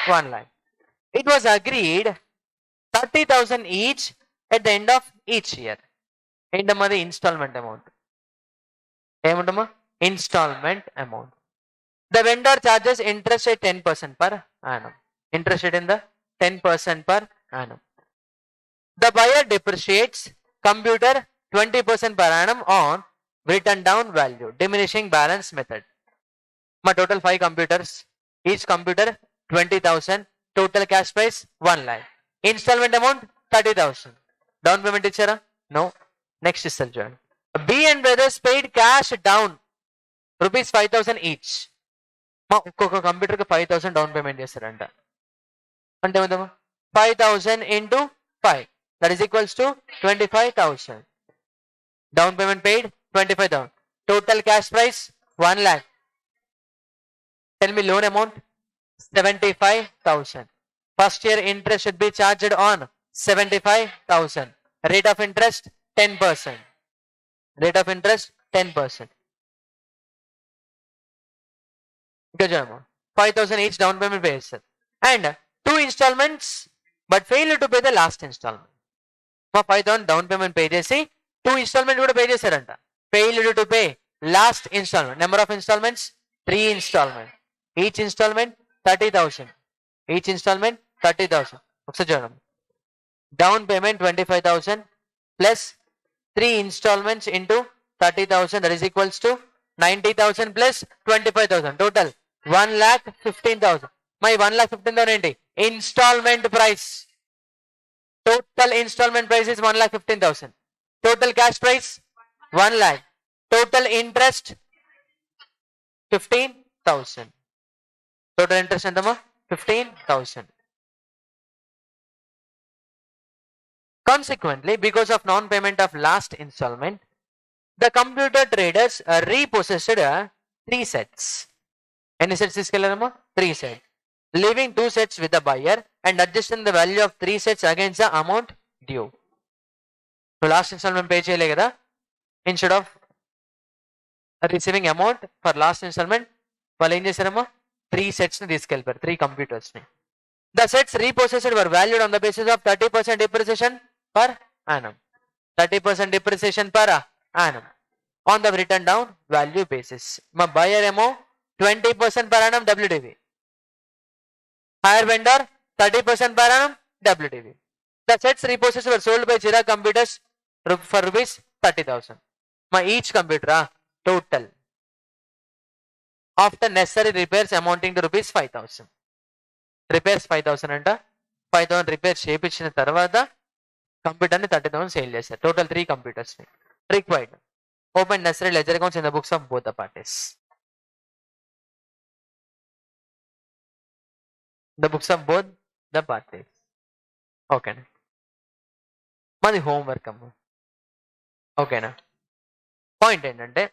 S1: 1 lakh. It was agreed 30,000 each at the end of each year. ఏంటమ్మా అది? Installment amount. ఏముంటమ్మా? Installment amount. The vendor charges interest at 10% per annum. Interest rate in the 10% per annum. The buyer depreciates computer 20% per annum on written down value, diminishing balance method. My total 5 computers, each computer 20,000, total cash price 1 lakh. Installment amount 30,000. Down payment ichara? No. Next is join. B and brothers paid cash down rupees 5,000 each. మా ఒక్కొక్క కంప్యూటర్కి 5,000 down payment చేస్తారంట. అంటే ఏమవుతామా? 5,000 into 5, that is equals to 25,000. Down payment paid 25,000. Total cash price 1 lakh. Tell me loan amount 75,000. First year interest should be charged on 75,000. Rate of interest 10%. Rate of interest 10%. 5,000 each down payment pay చేస్తారు. And 2 installments but failure to pay the last installment. 5,000 down payment pay చేసి 2 installment కూడా pay చేశారంట. Failure to pay last installment. Number of installments 3 installment. Each installment 30,000. Each installment 30,000. ఒకసారి చూడండి. Down payment 25,000 plus 3 installments into 30,000, that is equals to 90,000 plus 25,000. Total 1,15,000. My 1,15,000 ఏంటి? Installment price. Total installment price is 1,15,000. Total cash price 1 lakh. Total interest 15,000. Total interest ఎంతమ్మా? 15,000. Consequently, because of non-payment of last installment, the computer traders repossessed 3 sets. Any sets తీసుకెళ్ళారమ్మా? 3 sets. Leaving 2 sets with the buyer and adjusting the value of 3 sets against the amount due. So last installment pay చేయలే కదా? Instead of receiving amount for last installment, వాళ్ళు ఏం చేశారమ్మా? 3 sets ని తీసుకెళ్ళిపోయారు, 3 computers ని. The sets repossessed were valued on the basis of 30% depreciation per annum. 30% depreciation per annum on the written down value basis. My buyer ఏమో 20% per annum WDV. Hire vendor 30% per annum WDV. The sets repossessed were sold by CHEDE computers for rupees 30,000. My each computer total after necessary repairs amounting to rupees 5,000. Repairs 5,000 అంట. 5,000 repair చేయించిన తర్వాత కంప్యూటర్ని 30,000 sale చేశారు. Total 3 కంప్యూటర్స్ని. Required. Open necessary ledger accounts in the books of both the parties. The books of both the purchase. ఓకేనా, మాది homework అమ్మ. ఓకేనా, point ఏంటంటే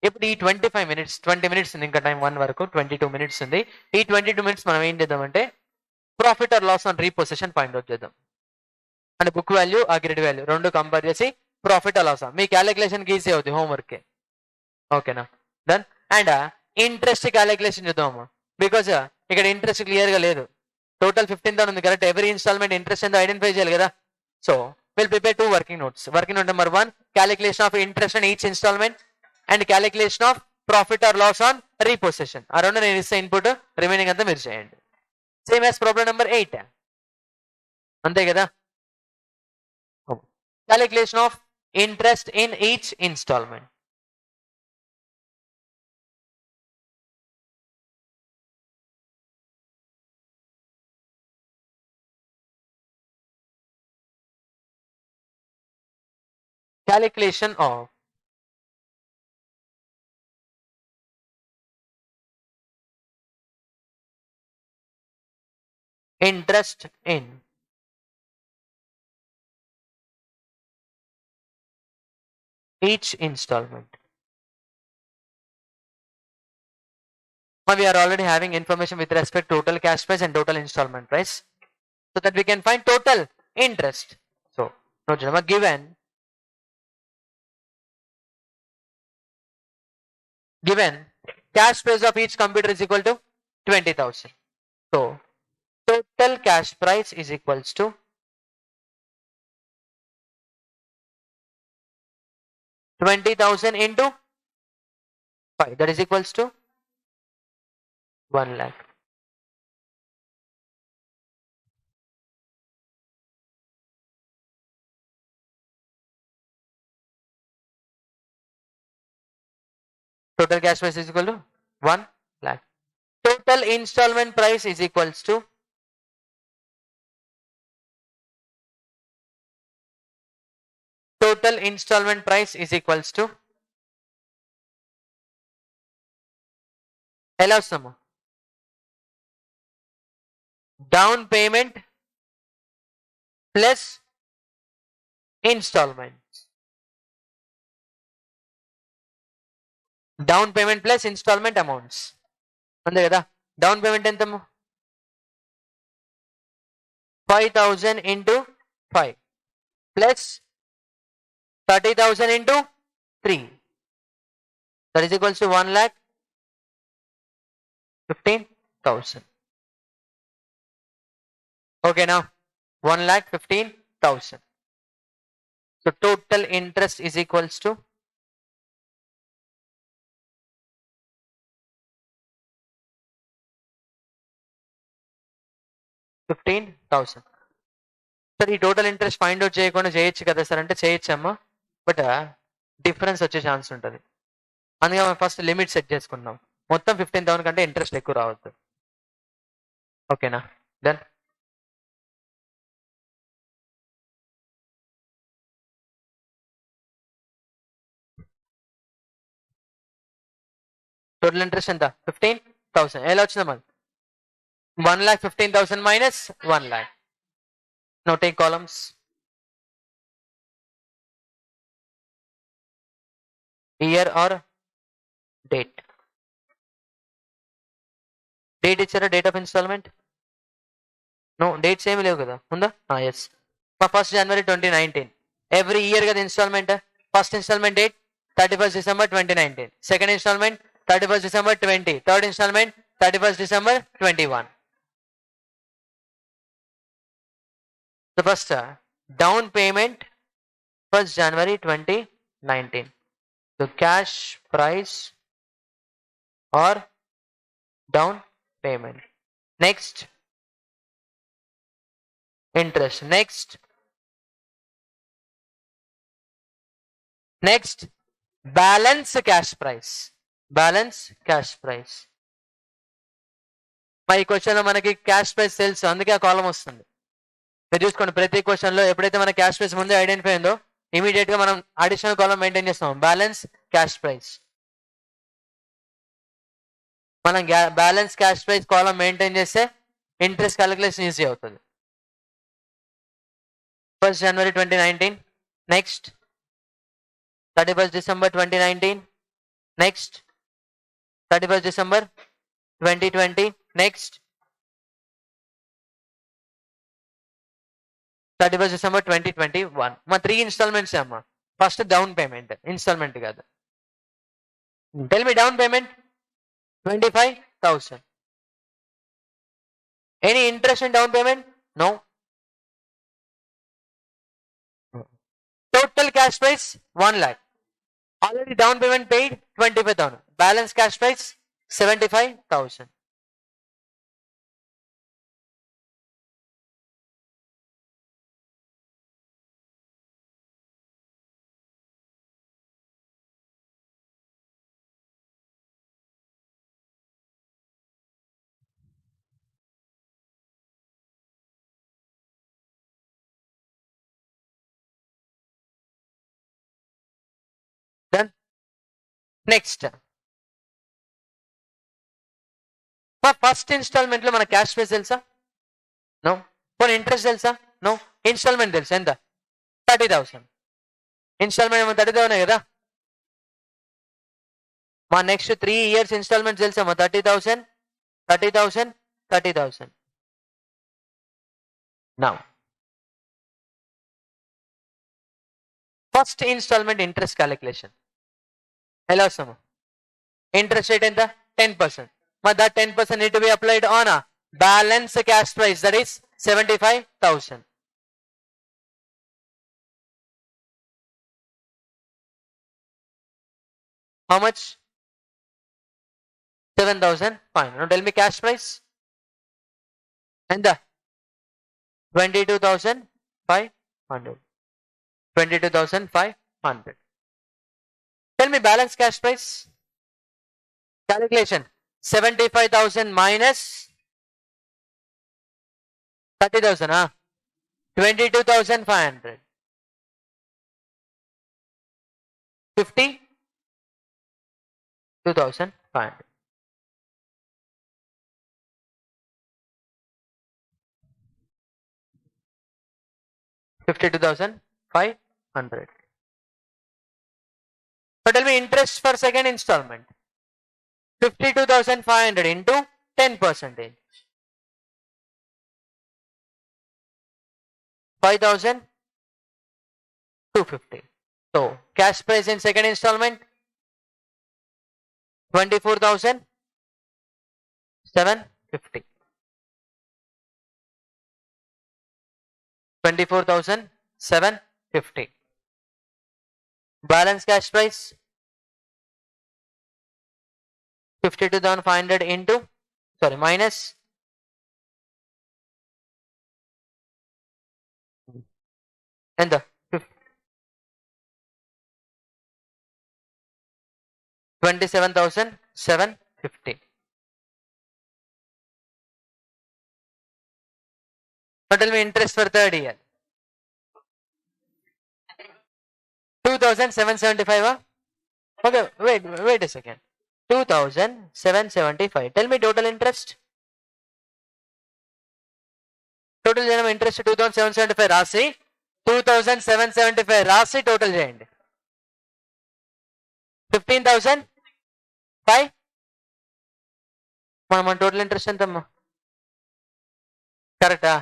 S1: ఇప్పుడు ఈ 25 minutes 20 minutes ఉంది, ఇంకా టైం 1 వరకు 22 minutes ఉంది. ఈ 22 minutes మనం ఏం చేద్దామంటే profit or loss on repossession find out చేద్దాం. అంటే బుక్ వాల్యూ అగ్రిడ్ వాల్యూ రెండు కంపేర్ చేసి ప్రాఫిట్ ఆర్ లాస్ మీ క్యాలిక్యులేషన్కి ఈజీ అవుతుంది హోంవర్క్. ఓకేనా, డన్. అండ్ ఇంట్రెస్ట్ క్యాలిక్యులేషన్ చూద్దాము, బికాజ్ ఇక్కడ ఇంట్రెస్ట్ క్లియర్ గా లేదు. టోటల్ 15,000 ఉంది కరెక్ట్. ఎవ్రీ ఇన్స్టాల్మెంట్ ఇంట్రెస్ట్ ఎంతో ఐడెంటిఫై చేయాలి కదా. So will prepare 2 working notes. Working note number 1 calculation of interest and each installment and calculation of profit or loss on repossession. ఆ రెండు నేను ఇస్తే ఇన్పుట్, రిమైనింగ్ అంతా మీరు చేయండి. సేమ్ యాజ్ ప్రాబ్లం నెంబర్ 8, అంతే కదా. Calculation of interest in each installment. Calculation of interest in each installment. Now we are already having information with respect to total cash price and total installment price, so that we can find total interest. So now given cash price of each computer is equal to 20,000. So total cash price is equals to 20,000 into 5, that is equals to 1 lakh. Total cash price is equal to 1 lakh. Total installment price is equals to total installment price is equals to ఎలా వస్తాము, down payment plus installment. Down payment plus installment amounts, అంతే కదా. Down payment ఎంత, 5,000 into 5 plus 30,000 into 3, that is equals to 1,15,000. Okay, now 1,15,000. So total interest is equals to 15,000. Sir ఈ total interest find out చేయకుండా చేయొచ్చు కదా sir అంటే చేయొచ్చమ్మా, but difference వచ్చే chance ఉంటుంది. అందుకే మనం ఫస్ట్ లిమిట్ సెట్ చేసుకుందాం. మొత్తం 15,000 కంటే ఇంట్రెస్ట్ ఎక్కువ రావద్దు. ఓకేనా, డన్. టోటల్ ఇంట్రెస్ట్ ఎంత, 15,000. ఎలా వచ్చిందమ్మా, 1,15,000 minus 1 lakh. Now take columns. Year or date. Date ఇచ్చారా, date of installment? No, dates ఏమి లేవు కదా, ఉందా? Yes, 1st January 2019. Every year కదా ఇన్స్టాల్మెంట్. First instalment date 31st December 2019. Second installment 31st December 20. Third installment 31st December 21. The first down payment 1st January 2019. So cash price or down payment. Next interest. Next balance cash price. మా ఈ question లో మనకి cash price తెలుసు, అందుకే ఆ కాలం వస్తుంది. మీరు చూసుకోండి, ప్రతి క్వశ్చన్ లో ఎప్పుడైతే మన క్యాష్ ప్రైస్ ముందే ఐడెంటిఫై అయిందో ఇమీడియట్ గా మనం అడిషనల్ కాలం మెయింటైన్ చేస్తాం, బ్యాలెన్స్ క్యాష్ ప్రైస్. మనం balance cash price column maintain చేస్తే ఇంట్రెస్ట్ క్యాలిక్యులేషన్ ఈజీ అవుతుంది. 1st January 2019, next 31st December 2019, next 31st December 2020, next 31st December 2021. మా 3 ఇన్స్టాల్మెంట్స్ అమ్మా. ఫస్ట్ డౌన్ పేమెంట్, ఇన్స్టాల్మెంట్ కాదు. Tell me down payment 25,000. Any interest in down payment? No. Total cash price 1 lakh. Already down payment paid 25,000. Balance cash price 75,000. Done. Next. First instalment లో మన cash price తెలుసా? No. పోనీ interest తెలుసా? No. Installment తెలుసా ఎంత? 30,000. Instalment ఏమో 30,000 కదా. మా నెక్స్ట్ 3 years ఇన్స్టాల్మెంట్ తెలుసా? 30,000, 30,000, 30,000. Now first installment interest calculation ఎలా వస్తాము? ఇంట్రెస్ట్ రేట్ ఎంత? 10%. But that 10% need to be applied on a balance cash price, that is 75,000. How much? 7,500. Now tell me cash price. And the 22,500. 22,500. Tell me balance cash price. Calculation. 75,000 minus 30,000, 22,500. 52,500. $52,500. So tell me interest for second installment. 52,500 into 10%. 5,250. So cash price in second installment 24,750. 24,750. Balance cash price 52,500 into, sorry, minus and the 27,750. Now tell me interest for third year. 2,775. Okay, wait a second. 2,775. Tell me total interest. Total interest 2,775 రాసి 2,775 రాసి total చేయండి. 15,005. మన total interest ఎంతమ్మా? కరెక్టా?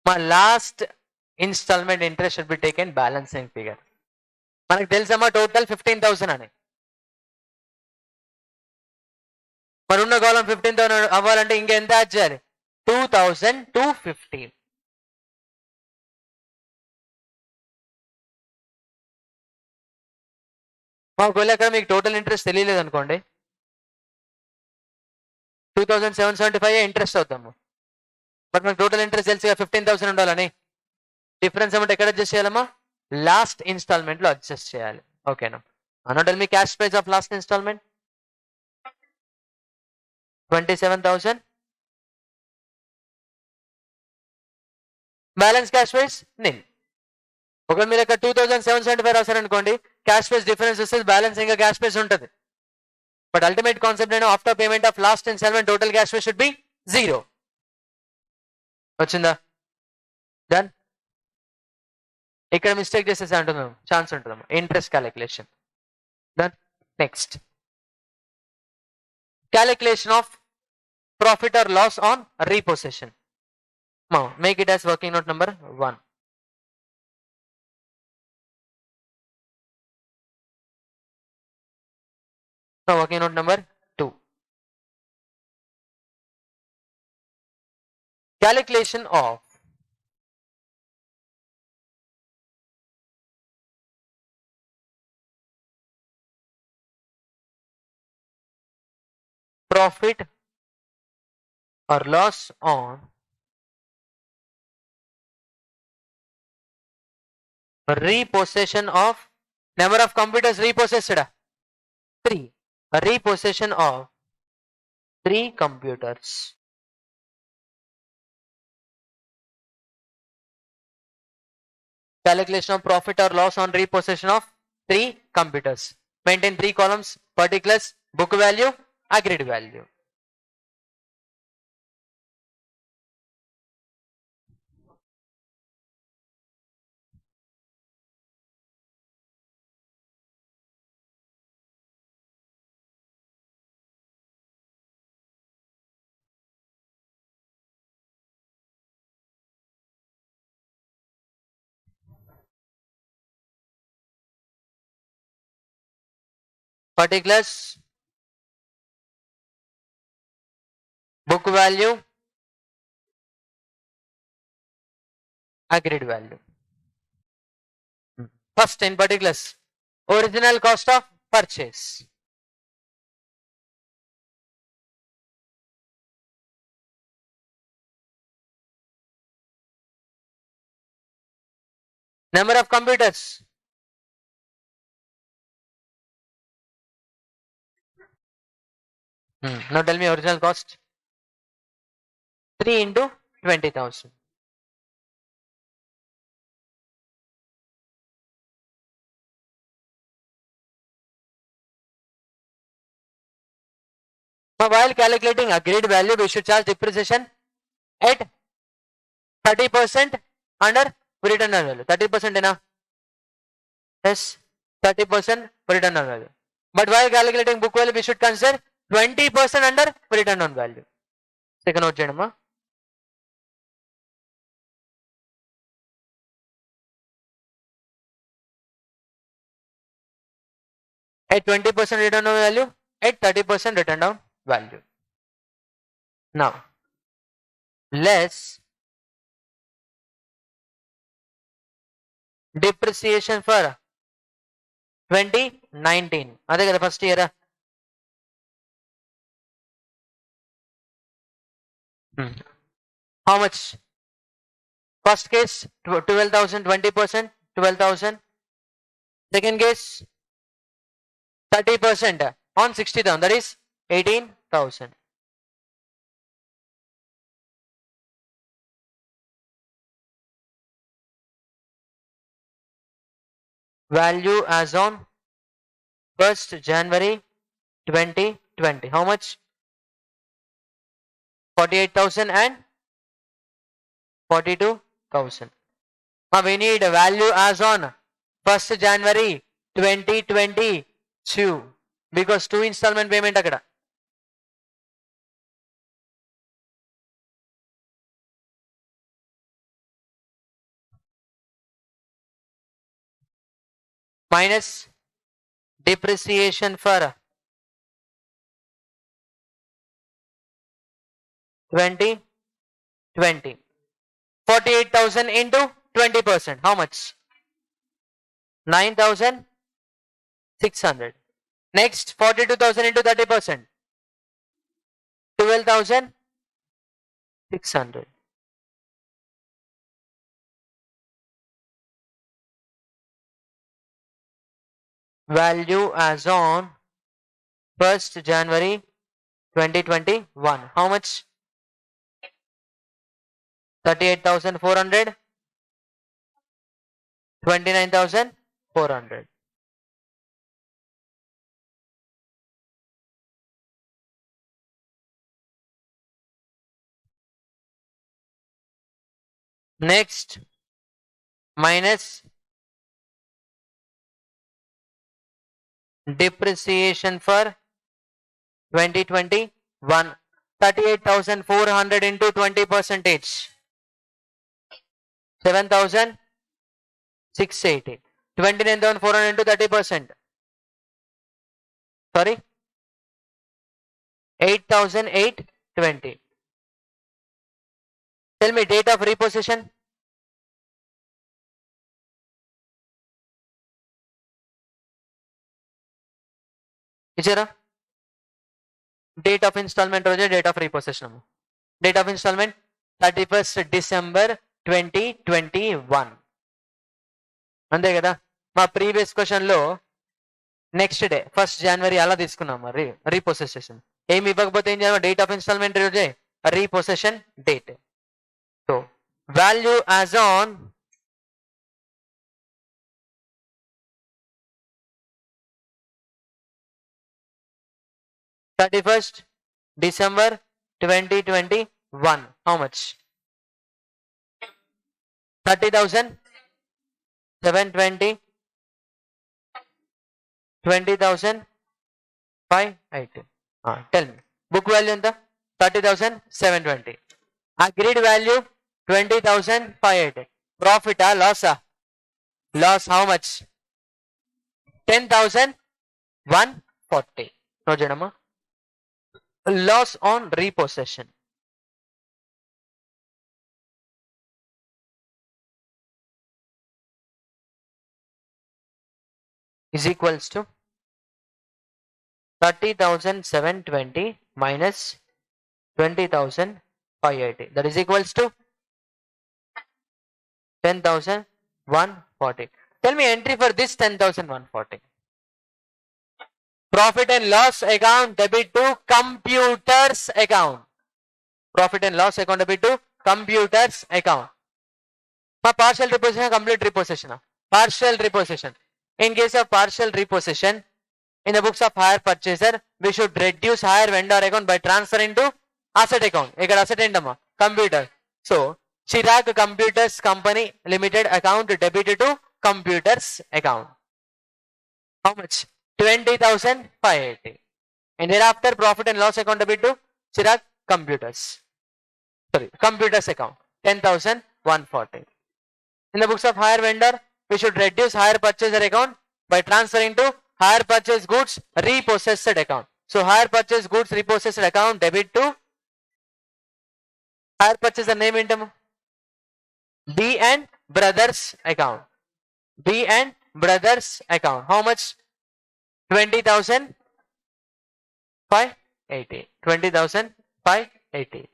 S1: మా last installment interest should be taken balancing figure. మనకు తెలుసమ్మా total 15,000 అని. మరి ఉన్న కాలం 15,000 అవ్వాలంటే ఇంకా ఎంత యాడ్ చేయాలి? 2,250. ఒకవేళ అక్కడ మీకు టోటల్ ఇంట్రెస్ట్ తెలియలేదు అనుకోండి, 2,775 ఇంట్రెస్ట్ అవుతాము. బట్ మనకు టోటల్ ఇంట్రెస్ట్ తెలిసి 15,000 ఉండాలని. డిఫరెన్స్ అమౌంట్ ఎక్కడ అడ్జస్ట్ చేయాలమ్మా? లాస్ట్ ఇన్స్టాల్మెంట్ లో అడ్జస్ట్ చేయాలి. ఓకేనా? Now tell me cash price of last installment 27,000. Balance cash price nil. ఒకవేళ మీరు ఇక్కడ 2,775 రాశారనుకోండి, క్యాష్ ప్రైస్ డిఫరెన్స్ వస్తే బ్యాలెన్స్ ఇంకా క్యాష్ ప్రైస్ ఉంటుంది. But ultimate concept after payment of last installment total cash flow should be 0. వచ్చిందా? Done. ఇక్కడ mistake చేసేసి అంటున్నాం, ఛాన్స్ ఉంటుందమ్మా. Interest calculation. Done. Next. Calculation of profit or loss on repossession. Now, make it as working note number 1. Now, working note number 2. Calculation of profit or loss on repossession of number of computers repossessed 3. Repossession of 3 computers. Calculation of profit or loss on repossession of 3 computers. Maintain 3 columns: particulars, book value, agreed value. Particulars, book value, agreed value. First, in particulars, original cost of purchase. Number of computers. Now tell me original cost. 3 into 20,000. Now while calculating agreed value, we should charge depreciation at 30% under return on value. 30% enough? Yes, 30% return on value. But while calculating book value, we should consider 20% under return on value. Second note cheyadamma. At 20% return on value, at 30% return on value. Now, less depreciation for 2019. అదే కదా first year. How much? First case 12,000, 20%, 12,000. Second case 30% on 60,000, that is 18,000. Value as on 1st January 2020. How much? 48,000 and 42,000. Now we need a value as on 1st January 2022 because 2 installment payment akkada. Minus depreciation for 2020. 48,000 into 20%. How much? 9,600. Next, 42,000 into 30%. 12,600. Value as on 1st January 2021. How much? 38,400. 29,400. Next, minus depreciation for 2021. 38,400 into 20 percentage. 7,680. 29,400 into 30%. Sorry. 8,820. Tell me date of repossession. Ichara? Date of installment roje, date of repossession. Date of installment 31st December 2021. అంతే కదా మా previous question లో next day 1st January అలా తీసుకున్నాం మరి రీపొసెషన్ ఏమి ఇవ్వకపోతే ఏం చేయాలి డేట్ ఆఫ్ ఇన్స్టాల్మెంట్ రోజే repossession date so value as on December 2021 how much 30,720 20,580 tell me book value enta 30,720 agreed value 20,580 profit loss loss how much 10,140 nojenama loss on repossession is equals to 30,720 minus 20,580 that is equals to 10,140. Tell me entry for this 10,140. Profit and loss account debit to computers account. Profit and loss account debit to computers account. Partial repossession, complete repossession. Partial repossession. In case of partial repossession, in the books of hire purchaser, we should reduce hire vendor account by transferring to asset account. Ikkada asset endama computer. So Chirag Computers Company Limited account debited to computers account. How much? 20,580. And thereafter profit and loss account debit to Chirag Computers. Sorry, computers account 10,140. In the books of hire vendor, we should reduce hire purchaser account by transferring to hire purchase goods repossessed account. So hire purchase goods repossessed account debit to hire purchaser name intama B and brothers account. B and brothers account. How much? 20,580. 20,580.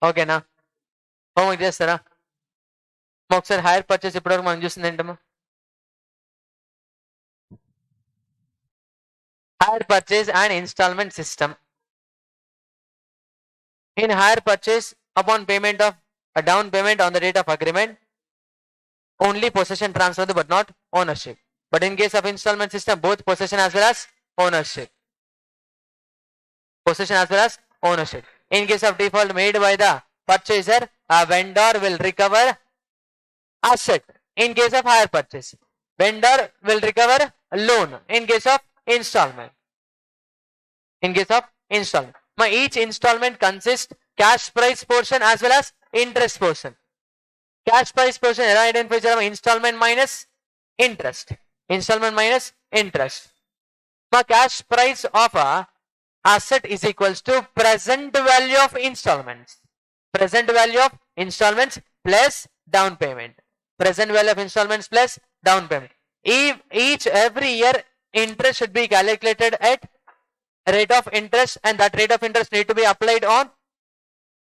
S1: Okay na? Homework chestara? ఒకసారి hire purchase ఇప్పటివరకు మనం చూసింది ఏంటమ్మా hire purchase and installment system. In hire purchase, upon payment of a down payment on the date of agreement, only possession transferred but not ownership. But in case of installment system, both possession as well as ownership. Possession as well as ownership. In case of default made by the purchaser, a vendor will recover asset. In case of hire purchase, vendor will recover loan. In case of installment. In case of installment. Each installment consists cash price portion as well as interest portion. Cash price portion identify installment minus interest. Installment minus interest. Cash price of a asset is equals to present value of installments. Present value of installments plus down payment. Present value of installments plus down payment. Every year interest should be calculated at rate of interest, and that rate of interest need to be applied on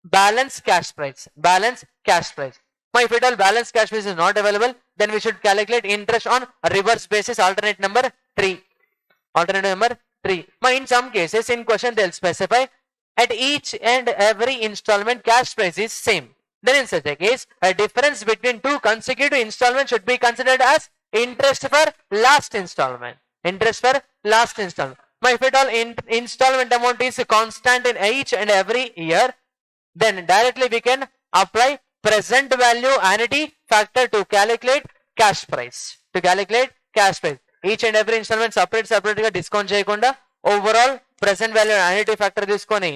S1: balance cash price. Balance cash price. If at all balance cash price is not available, then we should calculate interest on reverse basis, alternate number 3. Alternate number 3. In some cases in question they will specify at each and every installment cash price is same. Then in such a case, a difference between two consecutive installments should be considered as interest for last installment. Interest for last installment. If at all installment amount is constant in each and every year, then directly we can apply present value annuity factor to calculate cash price. To calculate cash price. Each and every installment separate గా discount చేయకుండా overall present value annuity factor తీసుకొని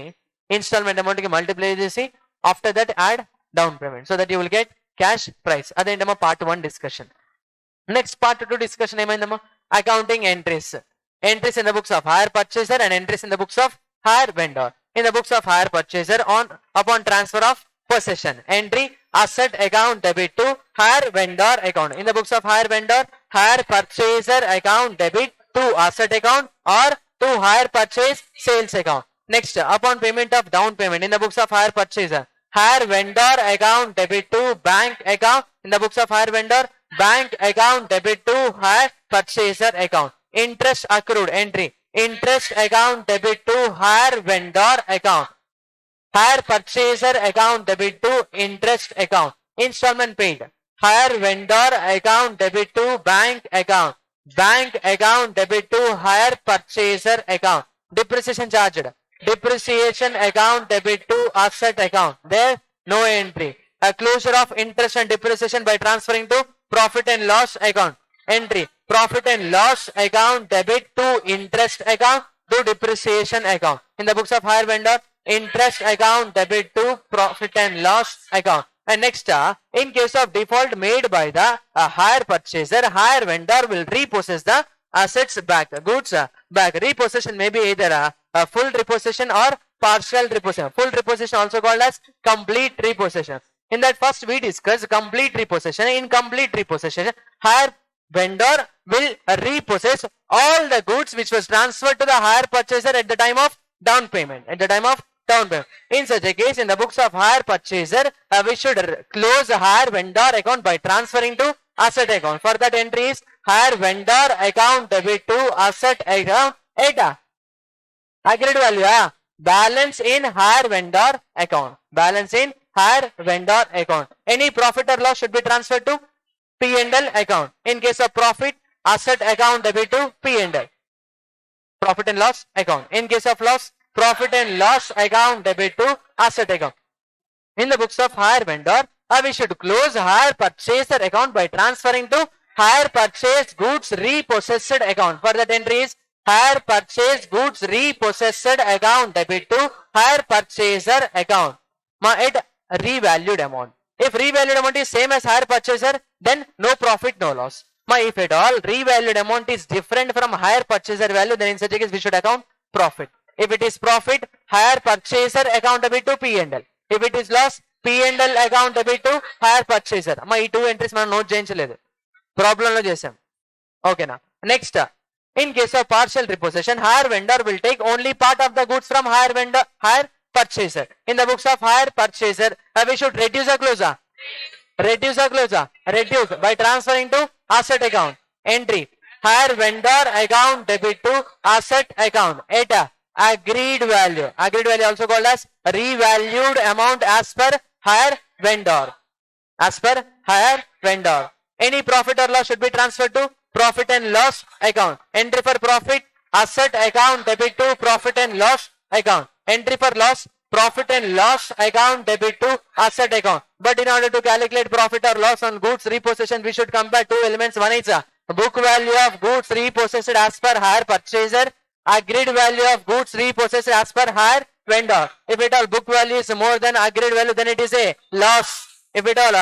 S1: installment amount కి multiply చేసి after that add down payment so that you will get cash price. అదేంటమ్మా part 1 discussion. Next part 2 discussion ఏమైందమ్మా? Accounting entries. Entries in the books of hire purchaser and entries in the books of hire vendor. In the books of hire purchaser upon transfer of possession. Entry asset account debit to hire vendor account. In the books of hire vendor, hire purchaser account debit to asset account or to hire purchase sales account. Next, upon payment of down payment. In the books of hire purchaser, hire vendor account debit to bank account. In the books of hire vendor, bank account debit to hire purchaser account. Interest accrued entry. Interest account debit to hire vendor account. Hire purchaser account debit to interest account. Installment paid. Hire vendor account debit to bank account. Bank account debit to hire purchaser account. Depreciation charged. Depreciation account debit to asset account. There no entry. A closure of interest and depreciation by transferring to profit and loss account. Entry. Profit and loss account debit to interest account to depreciation account. In the books of hire vendor, interest account debit to profit and loss account. And next, in case of default made by the hire purchaser, hire vendor will repossess the assets back, goods back. Repossession may be either a full repossession or partial repossession. Full repossession also called as complete repossession. In that first we discussed complete repossession. In complete repossession, hire vendor will repossess all the goods which was transferred to the hire purchaser at the time of down payment. At the time of down payment. In such a case, in the books of hire purchaser, we should close hire vendor account by transferring to asset account. For that entry is hire vendor account debit to asset account at agreed value. Balance in hire vendor account. Balance in hire vendor account. Any profit or loss should be transferred to P&L account. In case of profit, asset account debit to P&L. Profit and loss account. In case of loss, profit and loss account debit to asset account. In the books of hire vendor, we should close hire purchaser account by transferring to hire purchase goods repossessed account. For that entry is hire purchase goods repossessed account debit to hire purchaser account. At revalued amount. If revalued amount is same as hire purchaser, then no profit, no loss. If at all revalued amount is different from hire purchaser value, then in such a case we should account profit. If it is profit, hire purchaser account debit to P&L. If it is loss, P&L account debit to hire purchaser. ఈ 2 entries మనం note చేయించలేదు, problem లో చేసాం. ఓకేనా? Next, in case of partial repossession, hire vendor will take only part of the goods from hire purchaser. In the books of hire purchaser, we should reduce or close. Reduce or close. Reduce by transferring to asset account. Entry. Hire vendor account debit to asset account at agreed value. Agreed value also called as revalued amount as per hire vendor. As per hire vendor. Any profit or loss should be transferred to profit and loss account. Entry for profit, asset account debit to profit and loss account. Entry for loss, profit and loss account debit to asset account. But in order to calculate profit or loss on goods repossession, we should compare 2 elements. One is book value of goods repossessed as per hire purchaser, agreed value of goods repossessed as per hire vendor. If at all book value is more than agreed value, then it is a loss. If at all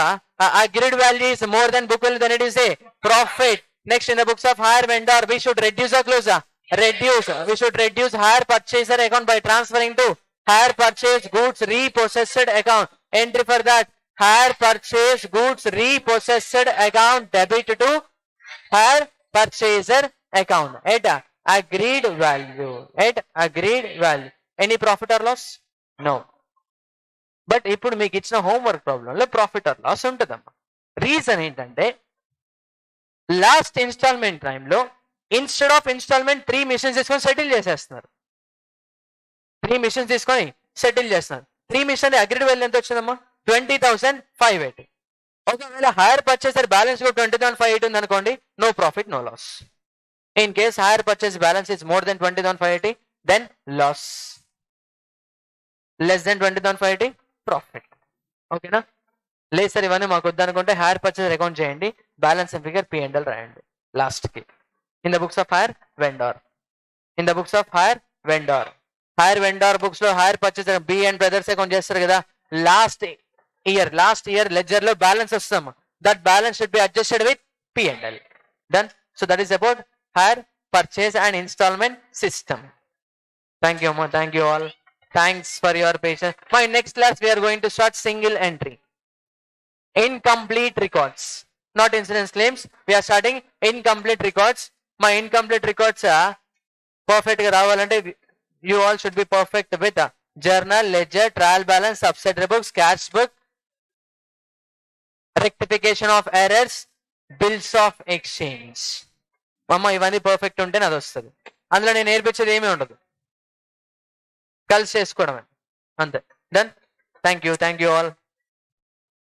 S1: agreed value is more than book value, then it is a profit. Next, in the books of hire vendor, we should reduce or close. Reduce. We should reduce hire purchaser account by transferring to hire purchase goods repossessed account. Entry for that, hire purchase goods repossessed account debit to hire purchaser account at agreed value. At agreed value. Any profit or loss? No. But ఇప్పుడు మీకు ఇచ్చిన homework ప్రాబ్లంలో profit or loss ఉంటుందమ్మా. Reason ఏంటంటే last instalment టైంలో instead of instalment 3 machines తీసుకొని settle చేసేస్తున్నారు. 3 machines తీసుకొని సెటిల్ చేస్తున్నారు. 3 మిషన్ అగ్రిడ్ వాల్యూ ఎంత వచ్చిందమ్మా? 20,580. ఒకవేళ హైర్ పర్చేసర్ బ్యాలెన్స్ 20,580 ఉంది అనుకోండి, no profit, no loss. In case hire purchase balance is more than 20,580, then loss. Less than 20,580, profit. ఓకేనా? లేదు సార్ ఇవన్నీ మాకు వద్దనుకుంటే హైర్ పర్చేజ్ అకౌంట్ చేయండి, బ్యాలెన్స్ అండ్ ఫిగర్ P&L రాయండి లాస్ట్ కి. In the books of hire vendor, in the books of hire vendor, hire vendor books లో hire purchase B and brothers account చేస్తారు కదా, లాస్ట్ ఇయర్ లెడ్జర్ లో balance వస్తాం, that balance should be adjusted with P&L. Done. So that is about hire purchase and instalment system. Thank you, Amma. Thank you all. Thanks for your patience. My next class, we are going to start single entry. Incomplete records. Not insurance claims. We are starting incomplete records. My incomplete records are perfect. You all should be perfect with journal, ledger, trial balance, subsidiary books, cash book, rectification of errors, bills of exchange. Mama, ఇవన్నీ perfect ఉంటే నాది వస్తుంది. అందులో నేను నేర్పించేది ఏమీ ఉండదు, కలిసి చేసుకోవడమే అంతే. డన్. Thank you all.